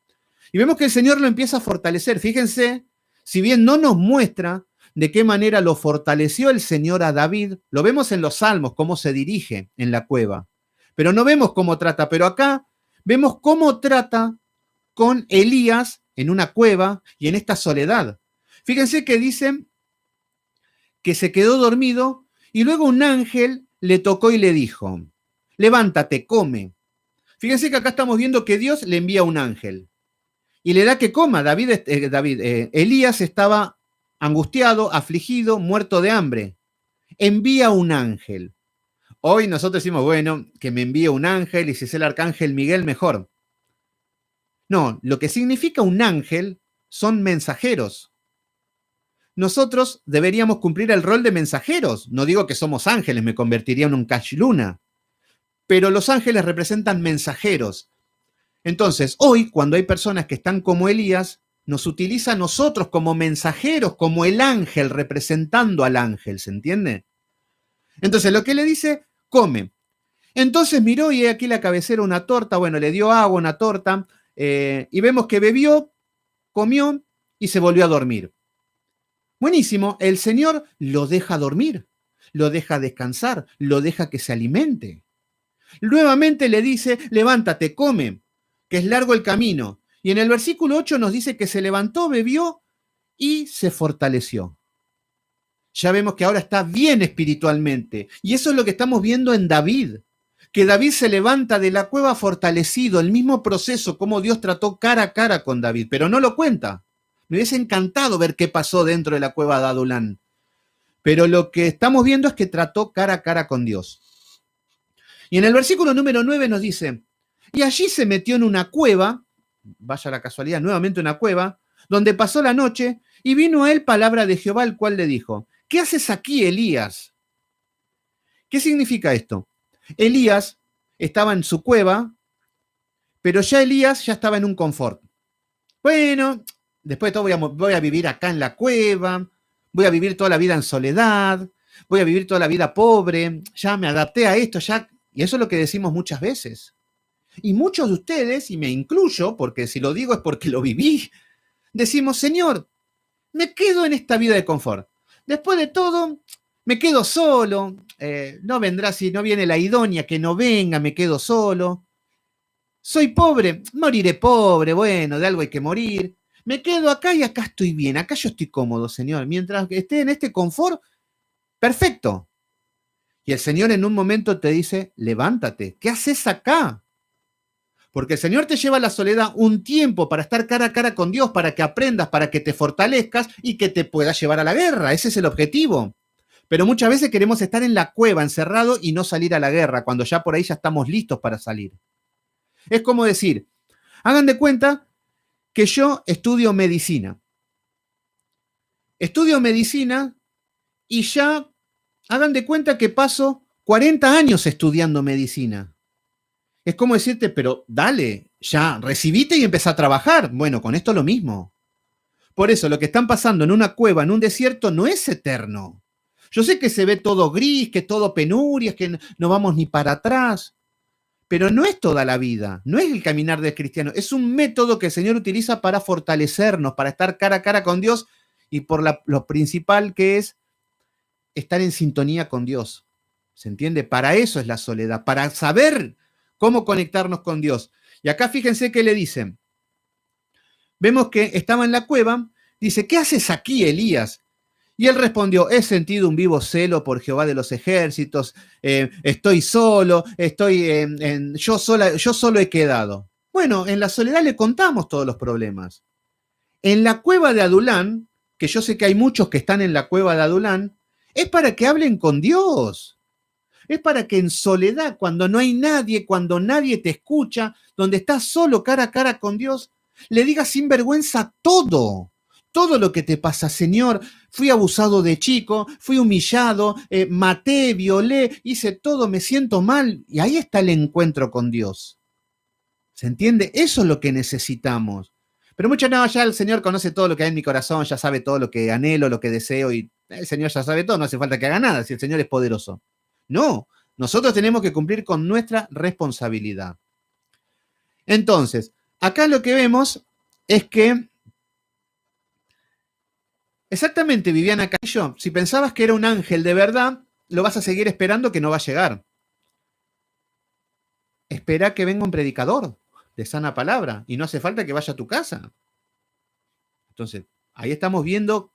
Y vemos que el Señor lo empieza a fortalecer. Fíjense, si bien no nos muestra de qué manera lo fortaleció el Señor a David, lo vemos en los Salmos, cómo se dirige en la cueva, pero no vemos cómo trata, pero acá vemos cómo trata con Elías en una cueva y en esta soledad. Fíjense que dicen que se quedó dormido y luego un ángel le tocó y le dijo, levántate, come. Fíjense que acá estamos viendo que Dios le envía un ángel y le da que coma. Elías estaba angustiado, afligido, muerto de hambre. Envía un ángel. Hoy nosotros decimos, bueno, que me envíe un ángel y si es el arcángel Miguel, mejor. No, lo que significa un ángel son mensajeros. Nosotros deberíamos cumplir el rol de mensajeros. No digo que somos ángeles, me convertiría en un cash luna. Pero los ángeles representan mensajeros. Entonces, hoy, cuando hay personas que están como Elías, nos utiliza a nosotros como mensajeros, como el ángel representando al ángel, ¿se entiende? Entonces, lo que le dice, come. Entonces miró y aquí la cabecera una torta, bueno, le dio agua, una torta, y vemos que bebió, comió y se volvió a dormir. Buenísimo, el Señor lo deja dormir, lo deja descansar, lo deja que se alimente. Nuevamente le dice, levántate, come, que es largo el camino. Y en el versículo 8 nos dice que se levantó, bebió y se fortaleció. Ya vemos que ahora está bien espiritualmente. Y eso es lo que estamos viendo en David, que David se levanta de la cueva fortalecido, el mismo proceso, como Dios trató cara a cara con David, pero no lo cuenta. Me hubiese encantado ver qué pasó dentro de la cueva de Adulán. Pero lo que estamos viendo es que trató cara a cara con Dios. Y en el versículo número 9 nos dice, y allí se metió en una cueva, vaya la casualidad, nuevamente una cueva, donde pasó la noche, y vino a él palabra de Jehová, el cual le dijo, ¿qué haces aquí, Elías? ¿Qué significa esto? Elías estaba en su cueva, pero ya Elías ya estaba en un confort. Bueno, después de todo voy a vivir acá en la cueva, voy a vivir toda la vida en soledad, voy a vivir toda la vida pobre, ya me adapté a esto, ya. Y eso es lo que decimos muchas veces. Y muchos de ustedes, y me incluyo, porque si lo digo es porque lo viví, decimos, Señor, me quedo en esta vida de confort. Después de todo, me quedo solo, no vendrá si no viene la idónea, que no venga, me quedo solo. Soy pobre, moriré pobre, bueno, de algo hay que morir. Me quedo acá y acá estoy bien, acá yo estoy cómodo, Señor. Mientras esté en este confort, perfecto. Y el Señor en un momento te dice, levántate, ¿qué haces acá? Porque el Señor te lleva a la soledad un tiempo para estar cara a cara con Dios, para que aprendas, para que te fortalezcas y que te puedas llevar a la guerra. Ese es el objetivo. Pero muchas veces queremos estar en la cueva, encerrado y no salir a la guerra, cuando ya por ahí ya estamos listos para salir. Es como decir, hagan de cuenta que yo estudio medicina. Estudio medicina y ya hagan de cuenta que paso 40 años estudiando medicina. Es como decirte, pero dale, ya recibite y empezá a trabajar. Bueno, con esto lo mismo. Por eso, lo que están pasando en una cueva, en un desierto, no es eterno. Yo sé que se ve todo gris, que todo penurias, que no vamos ni para atrás, pero no es toda la vida, no es el caminar del cristiano, es un método que el Señor utiliza para fortalecernos, para estar cara a cara con Dios y por lo principal que es estar en sintonía con Dios. ¿Se entiende? Para eso es la soledad, para saber cómo conectarnos con Dios. Y acá fíjense que le dicen, vemos que estaba en la cueva, dice, ¿qué haces aquí, Elías? Y él respondió, he sentido un vivo celo por Jehová de los ejércitos, estoy solo, yo solo he quedado. Bueno, en la soledad le contamos todos los problemas. En la cueva de Adulán, que yo sé que hay muchos que están en la cueva de Adulán, es para que hablen con Dios. Es para que en soledad, cuando no hay nadie, cuando nadie te escucha, donde estás solo cara a cara con Dios, le digas sin vergüenza todo. Todo lo que te pasa, Señor, fui abusado de chico, fui humillado, maté, violé, hice todo, me siento mal. Y ahí está el encuentro con Dios. ¿Se entiende? Eso es lo que necesitamos. Pero muchas no, ya el Señor conoce todo lo que hay en mi corazón, ya sabe todo lo que anhelo, lo que deseo, y el Señor ya sabe todo, no hace falta que haga nada, si el Señor es poderoso. No, nosotros tenemos que cumplir con nuestra responsabilidad. Entonces, acá lo que vemos es que exactamente, Viviana Carrillo, si pensabas que era un ángel de verdad, lo vas a seguir esperando que no va a llegar. Espera que venga un predicador de sana palabra y no hace falta que vaya a tu casa. Entonces, ahí estamos viendo,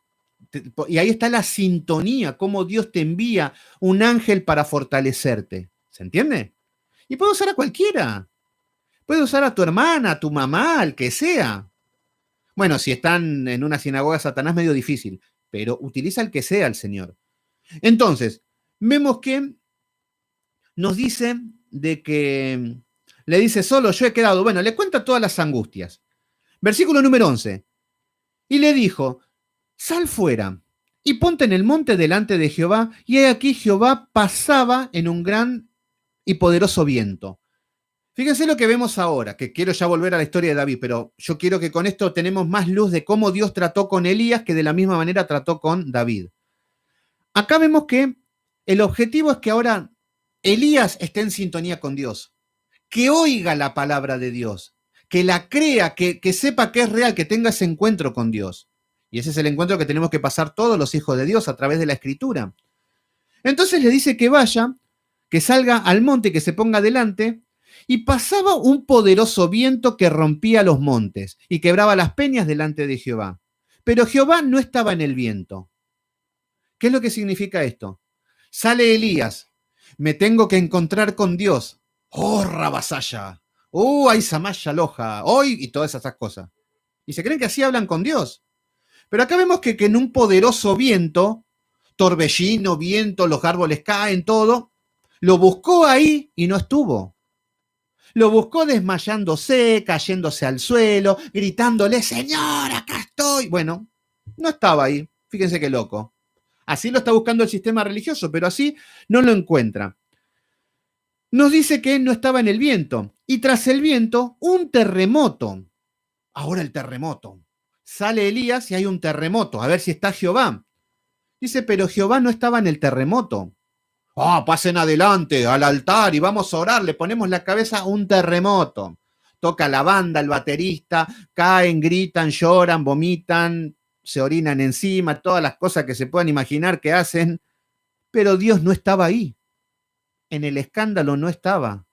y ahí está la sintonía, cómo Dios te envía un ángel para fortalecerte. ¿Se entiende? Y puede usar a cualquiera. Puede usar a tu hermana, a tu mamá, al que sea. Bueno, si están en una sinagoga Satanás, medio difícil, pero utiliza el que sea el Señor. Entonces, vemos que nos dice de que le dice, solo yo he quedado. Bueno, le cuenta todas las angustias. Versículo número 11. Y le dijo, sal fuera y ponte en el monte delante de Jehová. Y he aquí Jehová pasaba en un gran y poderoso viento. Fíjense lo que vemos ahora, que quiero ya volver a la historia de David, pero yo quiero que con esto tenemos más luz de cómo Dios trató con Elías que de la misma manera trató con David. Acá vemos que el objetivo es que ahora Elías esté en sintonía con Dios, que oiga la palabra de Dios, que la crea, que sepa que es real, que tenga ese encuentro con Dios. Y ese es el encuentro que tenemos que pasar todos los hijos de Dios a través de la Escritura. Entonces le dice que vaya, que salga al monte, que se ponga delante, y pasaba un poderoso viento que rompía los montes y quebraba las peñas delante de Jehová. Pero Jehová no estaba en el viento. ¿Qué es lo que significa esto? Sale Elías, me tengo que encontrar con Dios. ¡Oh, Rabasaya! ¡Oh, ay, Samaya Loja! ¡Hoy! Y todas esas cosas. Y se creen que así hablan con Dios. Pero acá vemos que en un poderoso viento, torbellino, viento, los árboles caen, todo, lo buscó ahí y no estuvo. Lo buscó desmayándose, cayéndose al suelo, gritándole, Señor, acá estoy. Bueno, no estaba ahí. Fíjense qué loco. Así lo está buscando el sistema religioso, pero así no lo encuentra. Nos dice que no estaba en el viento. Y tras el viento, un terremoto. Ahora el terremoto. Sale Elías y hay un terremoto. A ver si está Jehová. Dice, pero Jehová no estaba en el terremoto. Pasen adelante al altar y vamos a orar. Le ponemos la cabeza a un terremoto. Toca la banda, el baterista, caen, gritan, lloran, vomitan, se orinan encima, todas las cosas que se puedan imaginar que hacen. Pero Dios no estaba ahí. En el escándalo no estaba.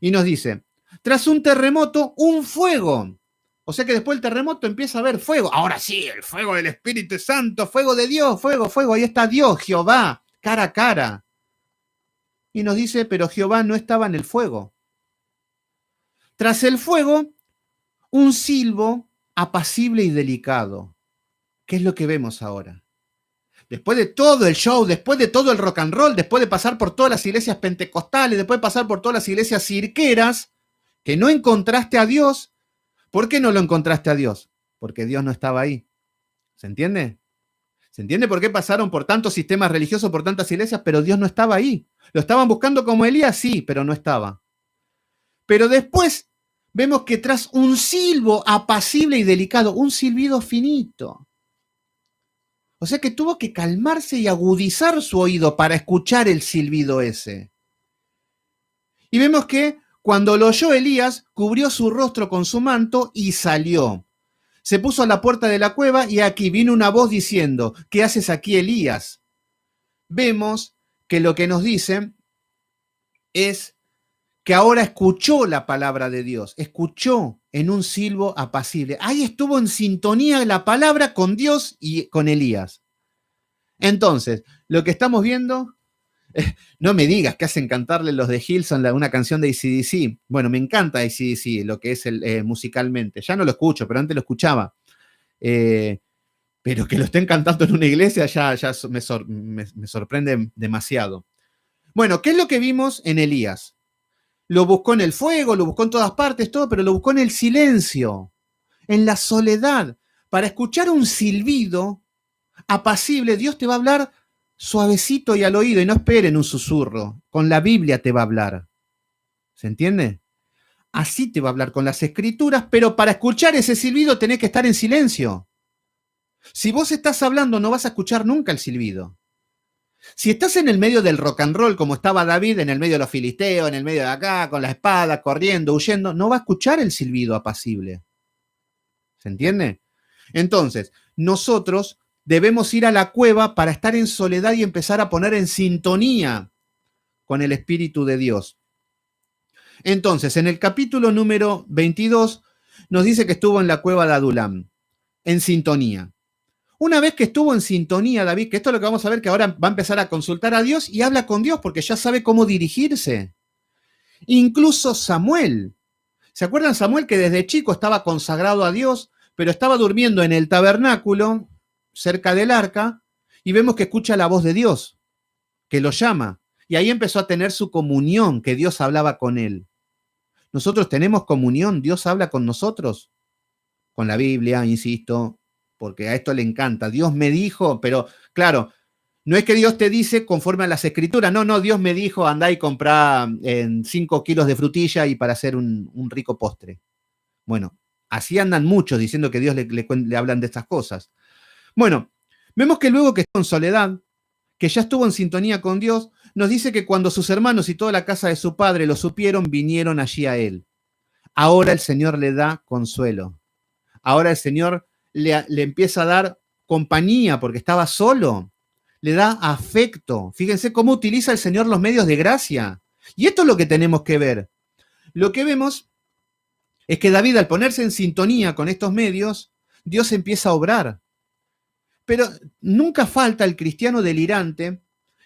Y nos dice, tras un terremoto, un fuego. O sea que después del terremoto empieza a haber fuego. Ahora sí, el fuego del Espíritu Santo, fuego de Dios, fuego, fuego. Ahí está Dios, Jehová, cara a cara. Y nos dice, pero Jehová no estaba en el fuego. Tras el fuego, un silbo apacible y delicado. ¿Qué es lo que vemos ahora? Después de todo el show, después de todo el rock and roll, después de pasar por todas las iglesias pentecostales, después de pasar por todas las iglesias cirqueras, que no encontraste a Dios, ¿por qué no lo encontraste a Dios? Porque Dios no estaba ahí. ¿Se entiende? ¿Se entiende por qué pasaron por tantos sistemas religiosos, por tantas iglesias, pero Dios no estaba ahí? ¿Lo estaban buscando como Elías? Sí, pero no estaba. Pero después vemos que tras un silbo apacible y delicado, un silbido finito. O sea que tuvo que calmarse y agudizar su oído para escuchar el silbido ese. Y vemos que cuando lo oyó Elías, cubrió su rostro con su manto y salió. Se puso a la puerta de la cueva y aquí vino una voz diciendo, ¿qué haces aquí, Elías? Vemos que lo que nos dice es que ahora escuchó la palabra de Dios, escuchó en un silbo apacible. Ahí estuvo en sintonía la palabra con Dios y con Elías. Entonces, lo que estamos viendo, no me digas que hacen cantarle los de Hillsong una canción de AC/DC. Bueno, me encanta AC/DC, lo que es musicalmente. Ya no lo escucho, pero antes lo escuchaba. Pero que lo estén cantando en una iglesia ya me sorprende demasiado. Bueno, ¿qué es lo que vimos en Elías? Lo buscó en el fuego, lo buscó en todas partes, todo, pero lo buscó en el silencio, en la soledad. Para escuchar un silbido apacible, Dios te va a hablar suavecito y al oído, y no esperen un susurro. Con la Biblia te va a hablar. ¿Se entiende? Así te va a hablar con las escrituras, pero para escuchar ese silbido tenés que estar en silencio. Si vos estás hablando, no vas a escuchar nunca el silbido. Si estás en el medio del rock and roll, como estaba David, en el medio de los filisteos, en el medio de acá, con la espada, corriendo, huyendo, no va a escuchar el silbido apacible. ¿Se entiende? Entonces, nosotros debemos ir a la cueva para estar en soledad y empezar a poner en sintonía con el Espíritu de Dios. Entonces, en el capítulo número 22, nos dice que estuvo en la cueva de Adulam, en sintonía. Una vez que estuvo en sintonía, David, que esto es lo que vamos a ver, que ahora va a empezar a consultar a Dios y habla con Dios porque ya sabe cómo dirigirse. Incluso Samuel. ¿Se acuerdan Samuel que desde chico estaba consagrado a Dios, pero estaba durmiendo en el tabernáculo, cerca del arca, y vemos que escucha la voz de Dios, que lo llama. Y ahí empezó a tener su comunión, que Dios hablaba con él. Nosotros tenemos comunión, Dios habla con nosotros, con la Biblia, insisto, porque a esto le encanta. Dios me dijo, pero claro, no es que Dios te dice conforme a las escrituras, no, Dios me dijo, andá y comprá 5 kilos de frutilla y para hacer un rico postre. Bueno, así andan muchos diciendo que Dios le hablan de estas cosas. Bueno, vemos que luego que estuvo en soledad, que ya estuvo en sintonía con Dios, nos dice que cuando sus hermanos y toda la casa de su padre lo supieron, vinieron allí a él. Ahora el Señor le da consuelo. Ahora el Señor le empieza a dar compañía porque estaba solo. Le da afecto. Fíjense cómo utiliza el Señor los medios de gracia. Y esto es lo que tenemos que ver. Lo que vemos es que David, al ponerse en sintonía con estos medios, Dios empieza a obrar. Pero nunca falta el cristiano delirante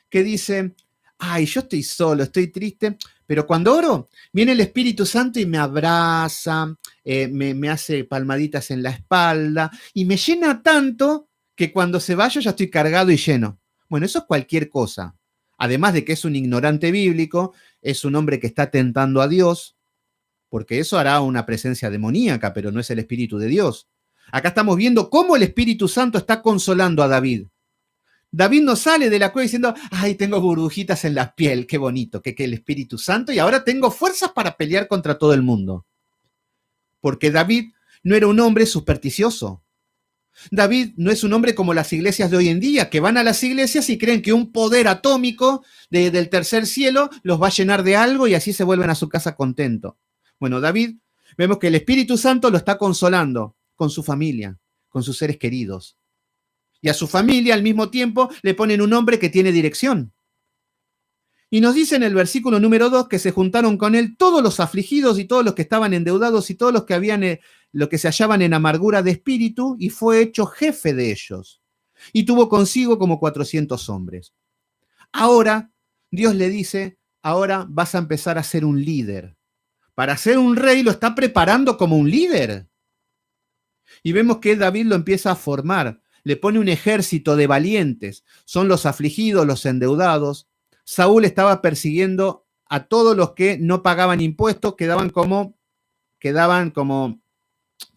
que dice, ay, yo estoy solo, estoy triste, pero cuando oro, viene el Espíritu Santo y me abraza, me hace palmaditas en la espalda y me llena tanto que cuando se va yo ya estoy cargado y lleno. Bueno, eso es cualquier cosa. Además de que es un ignorante bíblico, es un hombre que está tentando a Dios, porque eso hará una presencia demoníaca, pero no es el Espíritu de Dios. Acá estamos viendo cómo el Espíritu Santo está consolando a David. David no sale de la cueva diciendo, ay, tengo burbujitas en la piel, qué bonito, que el Espíritu Santo, y ahora tengo fuerzas para pelear contra todo el mundo. Porque David no era un hombre supersticioso. David no es un hombre como las iglesias de hoy en día, que van a las iglesias y creen que un poder atómico del tercer cielo los va a llenar de algo y así se vuelven a su casa contentos. Bueno, David, vemos que el Espíritu Santo lo está consolando con su familia, con sus seres queridos. Y a su familia al mismo tiempo le ponen un nombre que tiene dirección. Y nos dice en el versículo número 2 que se juntaron con él todos los afligidos y todos los que estaban endeudados y todos los que se hallaban en amargura de espíritu, y fue hecho jefe de ellos. Y tuvo consigo como 400 hombres. Ahora Dios le dice, ahora vas a empezar a ser un líder. Para ser un rey lo está preparando como un líder. Y vemos que David lo empieza a formar. Le pone un ejército de valientes. Son los afligidos, los endeudados. Saúl estaba persiguiendo a todos los que no pagaban impuestos, quedaban como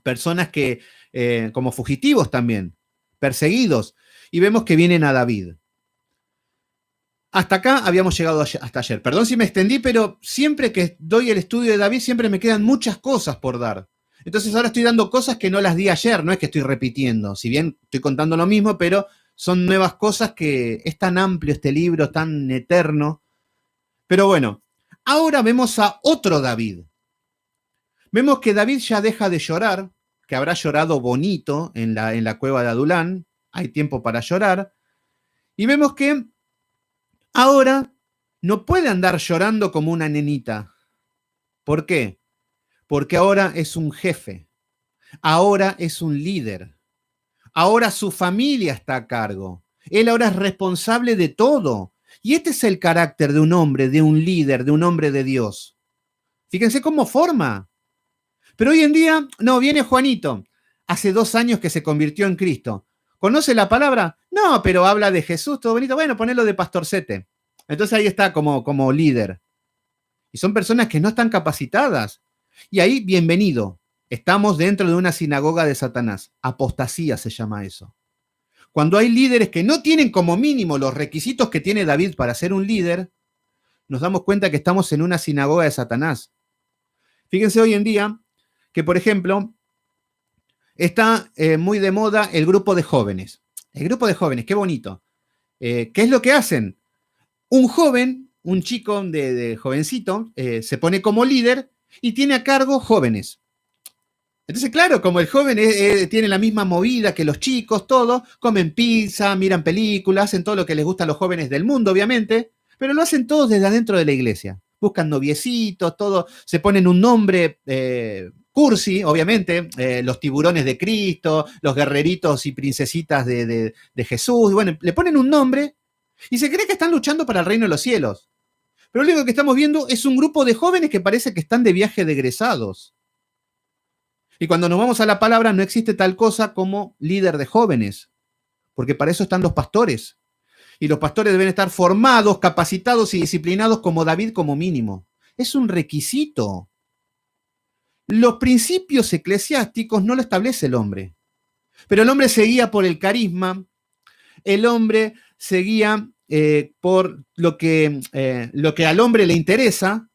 personas que, como fugitivos también, perseguidos. Y vemos que vienen a David. Hasta acá habíamos llegado hasta ayer. Perdón si me extendí, pero siempre que doy el estudio de David, siempre me quedan muchas cosas por dar. Entonces ahora estoy dando cosas que no las di ayer, no es que estoy repitiendo, si bien estoy contando lo mismo, pero son nuevas cosas que es tan amplio este libro, tan eterno. Pero bueno, ahora vemos a otro David. Vemos que David ya deja de llorar, que habrá llorado bonito en la cueva de Adulán, hay tiempo para llorar, y vemos que ahora no puede andar llorando como una nenita. ¿Por qué? Porque ahora es un jefe, ahora es un líder, ahora su familia está a cargo, él ahora es responsable de todo. Y este es el carácter de un hombre, de un líder, de un hombre de Dios. Fíjense cómo forma. Pero hoy en día, no, viene Juanito, hace 2 años que se convirtió en Cristo. ¿Conoce la palabra? No, pero habla de Jesús, todo bonito. Bueno, ponelo de pastorcete. Entonces ahí está como líder. Y son personas que no están capacitadas. Y ahí, bienvenido. Estamos dentro de una sinagoga de Satanás. Apostasía se llama eso. Cuando hay líderes que no tienen como mínimo los requisitos que tiene David para ser un líder, nos damos cuenta que estamos en una sinagoga de Satanás. Fíjense hoy en día que, por ejemplo, está muy de moda el grupo de jóvenes. El grupo de jóvenes, qué bonito. ¿Qué es lo que hacen? Un joven, un chico de jovencito, se pone como líder y tiene a cargo jóvenes. Entonces, claro, como el joven tiene la misma movida que los chicos, todos, comen pizza, miran películas, hacen todo lo que les gusta a los jóvenes del mundo, obviamente, pero lo hacen todos desde adentro de la iglesia. Buscan noviecitos, todo, se ponen un nombre cursi, obviamente, los tiburones de Cristo, los guerreritos y princesitas de Jesús, bueno, le ponen un nombre y se cree que están luchando para el reino de los cielos. Pero lo único que estamos viendo es un grupo de jóvenes que parece que están de viaje de egresados. Y cuando nos vamos a la palabra, no existe tal cosa como líder de jóvenes, porque para eso están los pastores. Y los pastores deben estar formados, capacitados y disciplinados como David como mínimo. Es un requisito. Los principios eclesiásticos no lo establece el hombre, pero el hombre se guía por el carisma, el hombre se guía por lo que al hombre le interesa,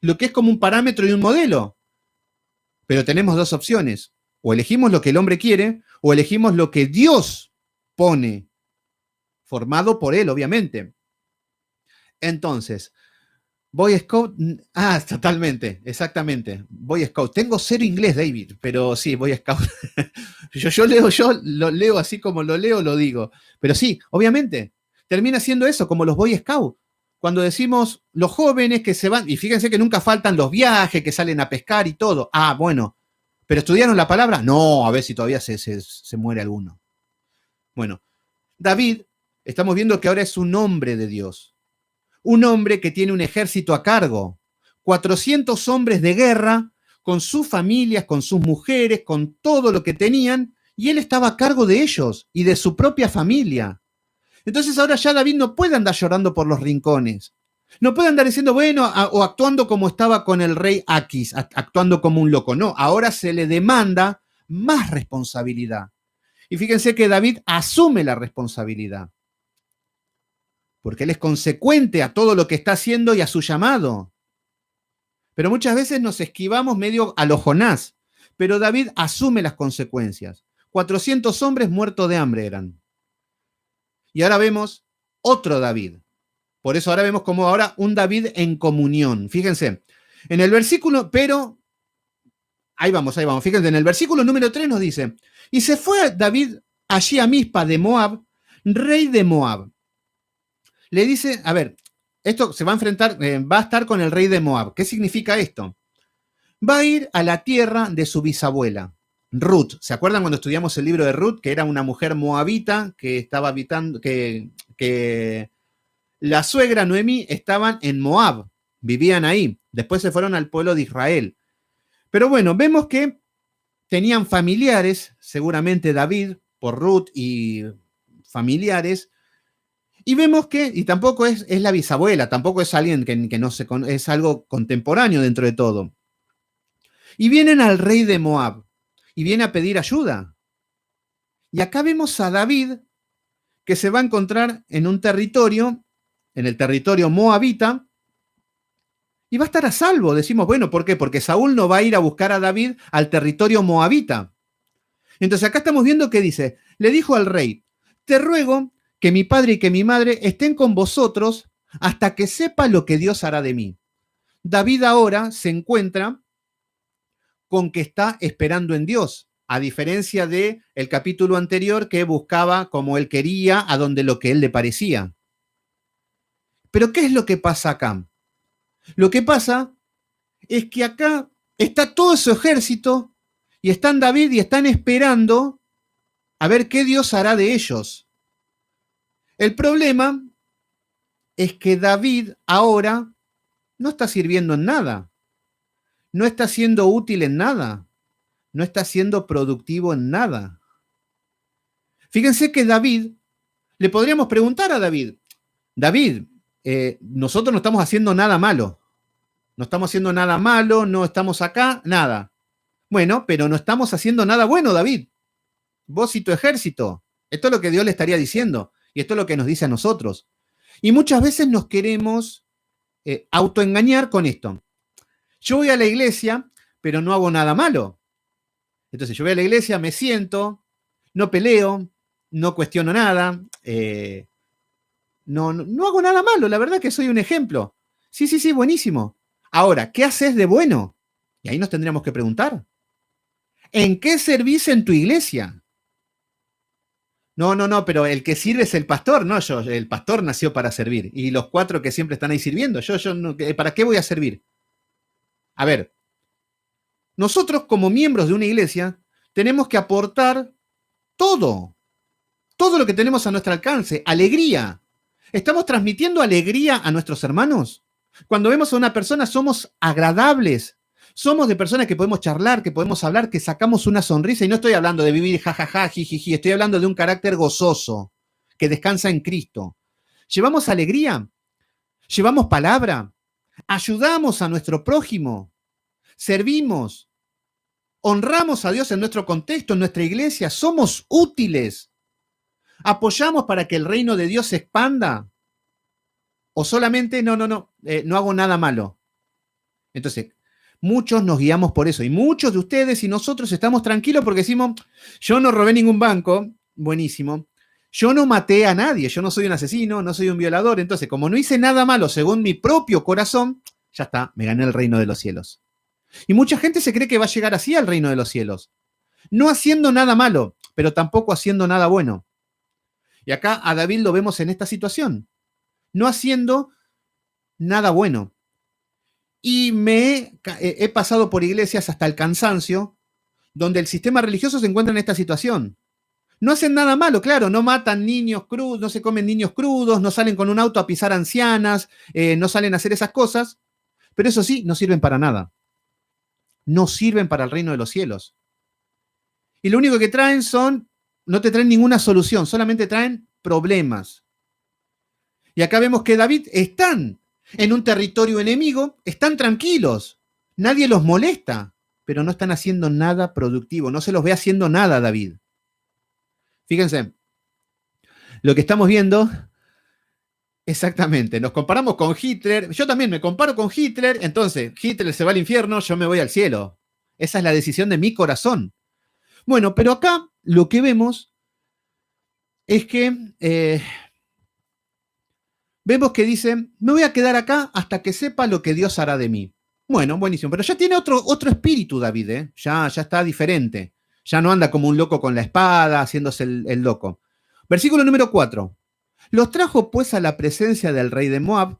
lo que es como un parámetro y un modelo. Pero tenemos 2 opciones. O elegimos lo que el hombre quiere, o elegimos lo que Dios pone, formado por él, obviamente. Entonces, Boy Scout, totalmente, exactamente. Boy Scout. Tengo cero inglés, David, pero sí, Boy Scout. yo lo leo así como lo leo, lo digo. Pero sí, obviamente, termina siendo eso, como los Boy Scout. Cuando decimos los jóvenes que se van, y fíjense que nunca faltan los viajes, que salen a pescar y todo. Ah, bueno, ¿pero estudiaron la palabra? No, a ver si todavía se muere alguno. Bueno, David, estamos viendo que ahora es un hombre de Dios. Un hombre que tiene un ejército a cargo, 400 hombres de guerra, con sus familias, con sus mujeres, con todo lo que tenían, y él estaba a cargo de ellos y de su propia familia. Entonces ahora ya David no puede andar llorando por los rincones. No puede andar diciendo, bueno, o actuando como estaba con el rey Aquis, actuando como un loco. No, ahora se le demanda más responsabilidad. Y fíjense que David asume la responsabilidad, porque él es consecuente a todo lo que está haciendo y a su llamado. Pero muchas veces nos esquivamos medio a lo Jonás, pero David asume las consecuencias. 400 hombres muertos de hambre eran. Y ahora vemos otro David. Por eso ahora vemos como ahora un David en comunión. Fíjense, en el versículo, pero ahí vamos. Fíjense, en el versículo número 3 nos dice, y se fue David allí a Mispa de Moab, rey de Moab. Le dice, a ver, esto se va a enfrentar, va a estar con el rey de Moab. ¿Qué significa esto? Va a ir a la tierra de su bisabuela, Ruth. ¿Se acuerdan cuando estudiamos el libro de Ruth, que era una mujer moabita que estaba habitando, que la suegra Noemí estaban en Moab, vivían ahí. Después se fueron al pueblo de Israel. Pero bueno, vemos que tenían familiares, seguramente David, por Ruth y familiares, y vemos que, y tampoco es la bisabuela, tampoco es alguien que no se conoce, es algo contemporáneo dentro de todo. Y vienen al rey de Moab, y viene a pedir ayuda. Y acá vemos a David, que se va a encontrar en un territorio, en el territorio moabita, y va a estar a salvo. Decimos, bueno, ¿por qué? Porque Saúl no va a ir a buscar a David al territorio moabita. Entonces acá estamos viendo que dice, le dijo al rey, te ruego que mi padre y que mi madre estén con vosotros hasta que sepa lo que Dios hará de mí. David ahora se encuentra con que está esperando en Dios, a diferencia de el capítulo anterior que buscaba como él quería, a donde lo que él le parecía. Pero ¿qué es lo que pasa acá? Lo que pasa es que acá está todo su ejército y están David y están esperando a ver qué Dios hará de ellos. El problema es que David ahora no está sirviendo en nada, no está siendo útil en nada, no está siendo productivo en nada. Fíjense que David, le podríamos preguntar a David, David, nosotros no estamos haciendo nada malo, no estamos haciendo nada malo, no estamos acá, nada. Bueno, pero no estamos haciendo nada bueno, David. Vos y tu ejército. Esto es lo que Dios le estaría diciendo. Y esto es lo que nos dice a nosotros. Y muchas veces nos queremos autoengañar con esto. Yo voy a la iglesia, pero no hago nada malo. Entonces yo voy a la iglesia, me siento, no peleo, no cuestiono nada, no hago nada malo. La verdad que soy un ejemplo. Sí, buenísimo. Ahora, ¿qué haces de bueno? Y ahí nos tendríamos que preguntar. ¿En qué servís en tu iglesia? No, pero el que sirve es el pastor, no yo. El pastor nació para servir. Y los 4 que siempre están ahí sirviendo, yo no, ¿para qué voy a servir? A ver, nosotros como miembros de una iglesia tenemos que aportar todo, todo lo que tenemos a nuestro alcance, alegría. ¿Estamos transmitiendo alegría a nuestros hermanos? Cuando vemos a una persona somos agradables, somos de personas que podemos charlar, que podemos hablar, que sacamos una sonrisa, y no estoy hablando de vivir jajaja, jijiji, estoy hablando de un carácter gozoso, que descansa en Cristo. ¿Llevamos alegría? ¿Llevamos palabra? ¿Ayudamos a nuestro prójimo? ¿Servimos? ¿Honramos a Dios en nuestro contexto, en nuestra iglesia? ¿Somos útiles? ¿Apoyamos para que el reino de Dios se expanda? ¿O solamente no hago nada malo? Entonces, muchos nos guiamos por eso. Y muchos de ustedes y nosotros estamos tranquilos porque decimos, yo no robé ningún banco, buenísimo. Yo no maté a nadie, yo no soy un asesino, no soy un violador, entonces como no hice nada malo según mi propio corazón, ya está, me gané el reino de los cielos. Y mucha gente se cree que va a llegar así al reino de los cielos, no haciendo nada malo, pero tampoco haciendo nada bueno. Y acá a David lo vemos en esta situación, no haciendo nada bueno. Y he pasado por iglesias hasta el cansancio, donde el sistema religioso se encuentra en esta situación. No hacen nada malo, claro, no matan niños crudos, no se comen niños crudos, no salen con un auto a pisar ancianas, no salen a hacer esas cosas, pero eso sí, no sirven para nada. No sirven para el reino de los cielos. Y lo único que traen no te traen ninguna solución, solamente traen problemas. Y acá vemos que David están en un territorio enemigo, están tranquilos, nadie los molesta, pero no están haciendo nada productivo, no se los ve haciendo nada, David. Fíjense, lo que estamos viendo, exactamente, nos comparamos con Hitler, yo también me comparo con Hitler, entonces Hitler se va al infierno, yo me voy al cielo. Esa es la decisión de mi corazón. Bueno, pero acá lo que vemos es que vemos que dice, me voy a quedar acá hasta que sepa lo que Dios hará de mí. Bueno, buenísimo, pero ya tiene otro espíritu David, ¿eh? Ya está diferente. Ya no anda como un loco con la espada, haciéndose el loco. Versículo número 4. Los trajo pues a la presencia del rey de Moab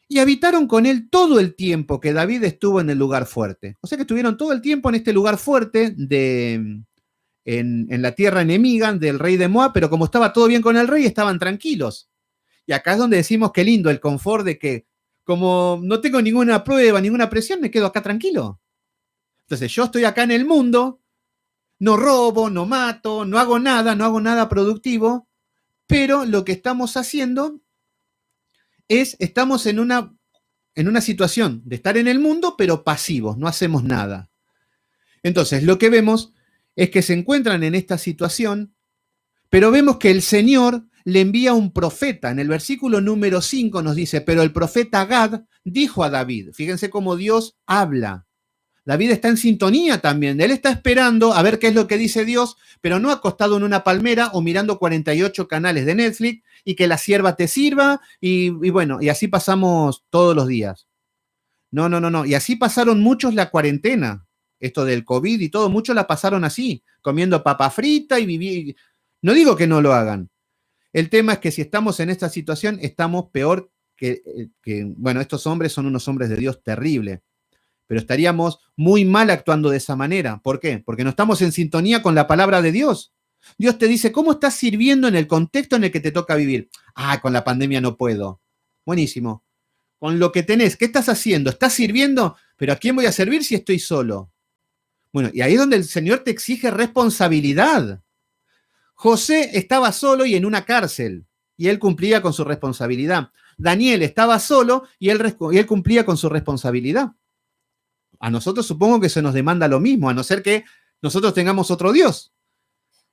y habitaron con él todo el tiempo que David estuvo en el lugar fuerte. O sea que estuvieron todo el tiempo en este lugar fuerte en la tierra enemiga del rey de Moab, pero como estaba todo bien con el rey, estaban tranquilos. Y acá es donde decimos que lindo el confort de que como no tengo ninguna prueba, ninguna presión, me quedo acá tranquilo. Entonces yo estoy acá en el mundo, no robo, no mato, no hago nada productivo, pero lo que estamos haciendo estamos en una situación de estar en el mundo, pero pasivos, no hacemos nada. Entonces lo que vemos es que se encuentran en esta situación, pero vemos que el Señor le envía un profeta. En el versículo número 5 nos dice, pero el profeta Gad dijo a David, fíjense cómo Dios habla. David está en sintonía también, él está esperando a ver qué es lo que dice Dios, pero no acostado en una palmera o mirando 48 canales de Netflix y que la sierva te sirva y bueno, y así pasamos todos los días. No, y así pasaron muchos la cuarentena, esto del COVID y todo, muchos la pasaron así, comiendo papa frita y vivir. No digo que no lo hagan. El tema es que si estamos en esta situación, estamos peor bueno, estos hombres son unos hombres de Dios terribles, pero estaríamos muy mal actuando de esa manera. ¿Por qué? Porque no estamos en sintonía con la palabra de Dios. Dios te dice, ¿cómo estás sirviendo en el contexto en el que te toca vivir? Ah, con la pandemia no puedo. Buenísimo. Con lo que tenés, ¿qué estás haciendo? ¿Estás sirviendo? ¿Pero a quién voy a servir si estoy solo? Bueno, y ahí es donde el Señor te exige responsabilidad. José estaba solo y en una cárcel, y él cumplía con su responsabilidad. Daniel estaba solo y él cumplía con su responsabilidad. A nosotros supongo que se nos demanda lo mismo, a no ser que nosotros tengamos otro Dios.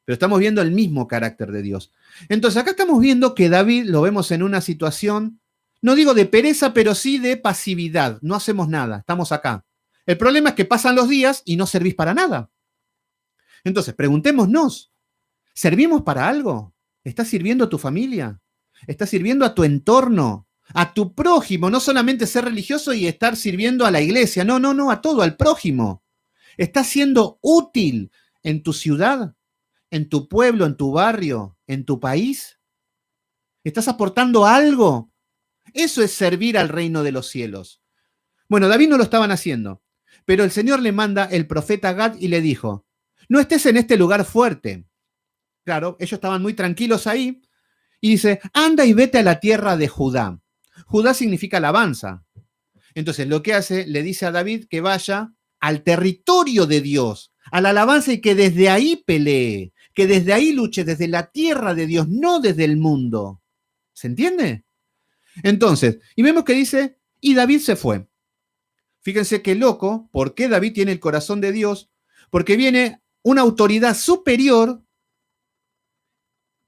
Pero estamos viendo el mismo carácter de Dios. Entonces acá estamos viendo que David lo vemos en una situación, no digo de pereza, pero sí de pasividad. No hacemos nada, estamos acá. El problema es que pasan los días y no servís para nada. Entonces, preguntémonos, ¿servimos para algo? ¿Estás sirviendo a tu familia? ¿Estás sirviendo a tu entorno? A tu prójimo, no solamente ser religioso y estar sirviendo a la iglesia, no, a todo, al prójimo. ¿Estás siendo útil en tu ciudad, en tu pueblo, en tu barrio, en tu país? ¿Estás aportando algo? Eso es servir al reino de los cielos. Bueno, David no lo estaban haciendo, pero el Señor le manda el profeta Gad y le dijo, no estés en este lugar fuerte. Claro, ellos estaban muy tranquilos ahí y dice, anda y vete a la tierra de Judá. Judá significa alabanza. Entonces, lo que hace, le dice a David que vaya al territorio de Dios, a la alabanza y que desde ahí pelee, que desde ahí luche, desde la tierra de Dios, no desde el mundo. ¿Se entiende? Entonces, y vemos que dice, y David se fue. Fíjense qué loco, ¿por qué David tiene el corazón de Dios? Porque viene una autoridad superior,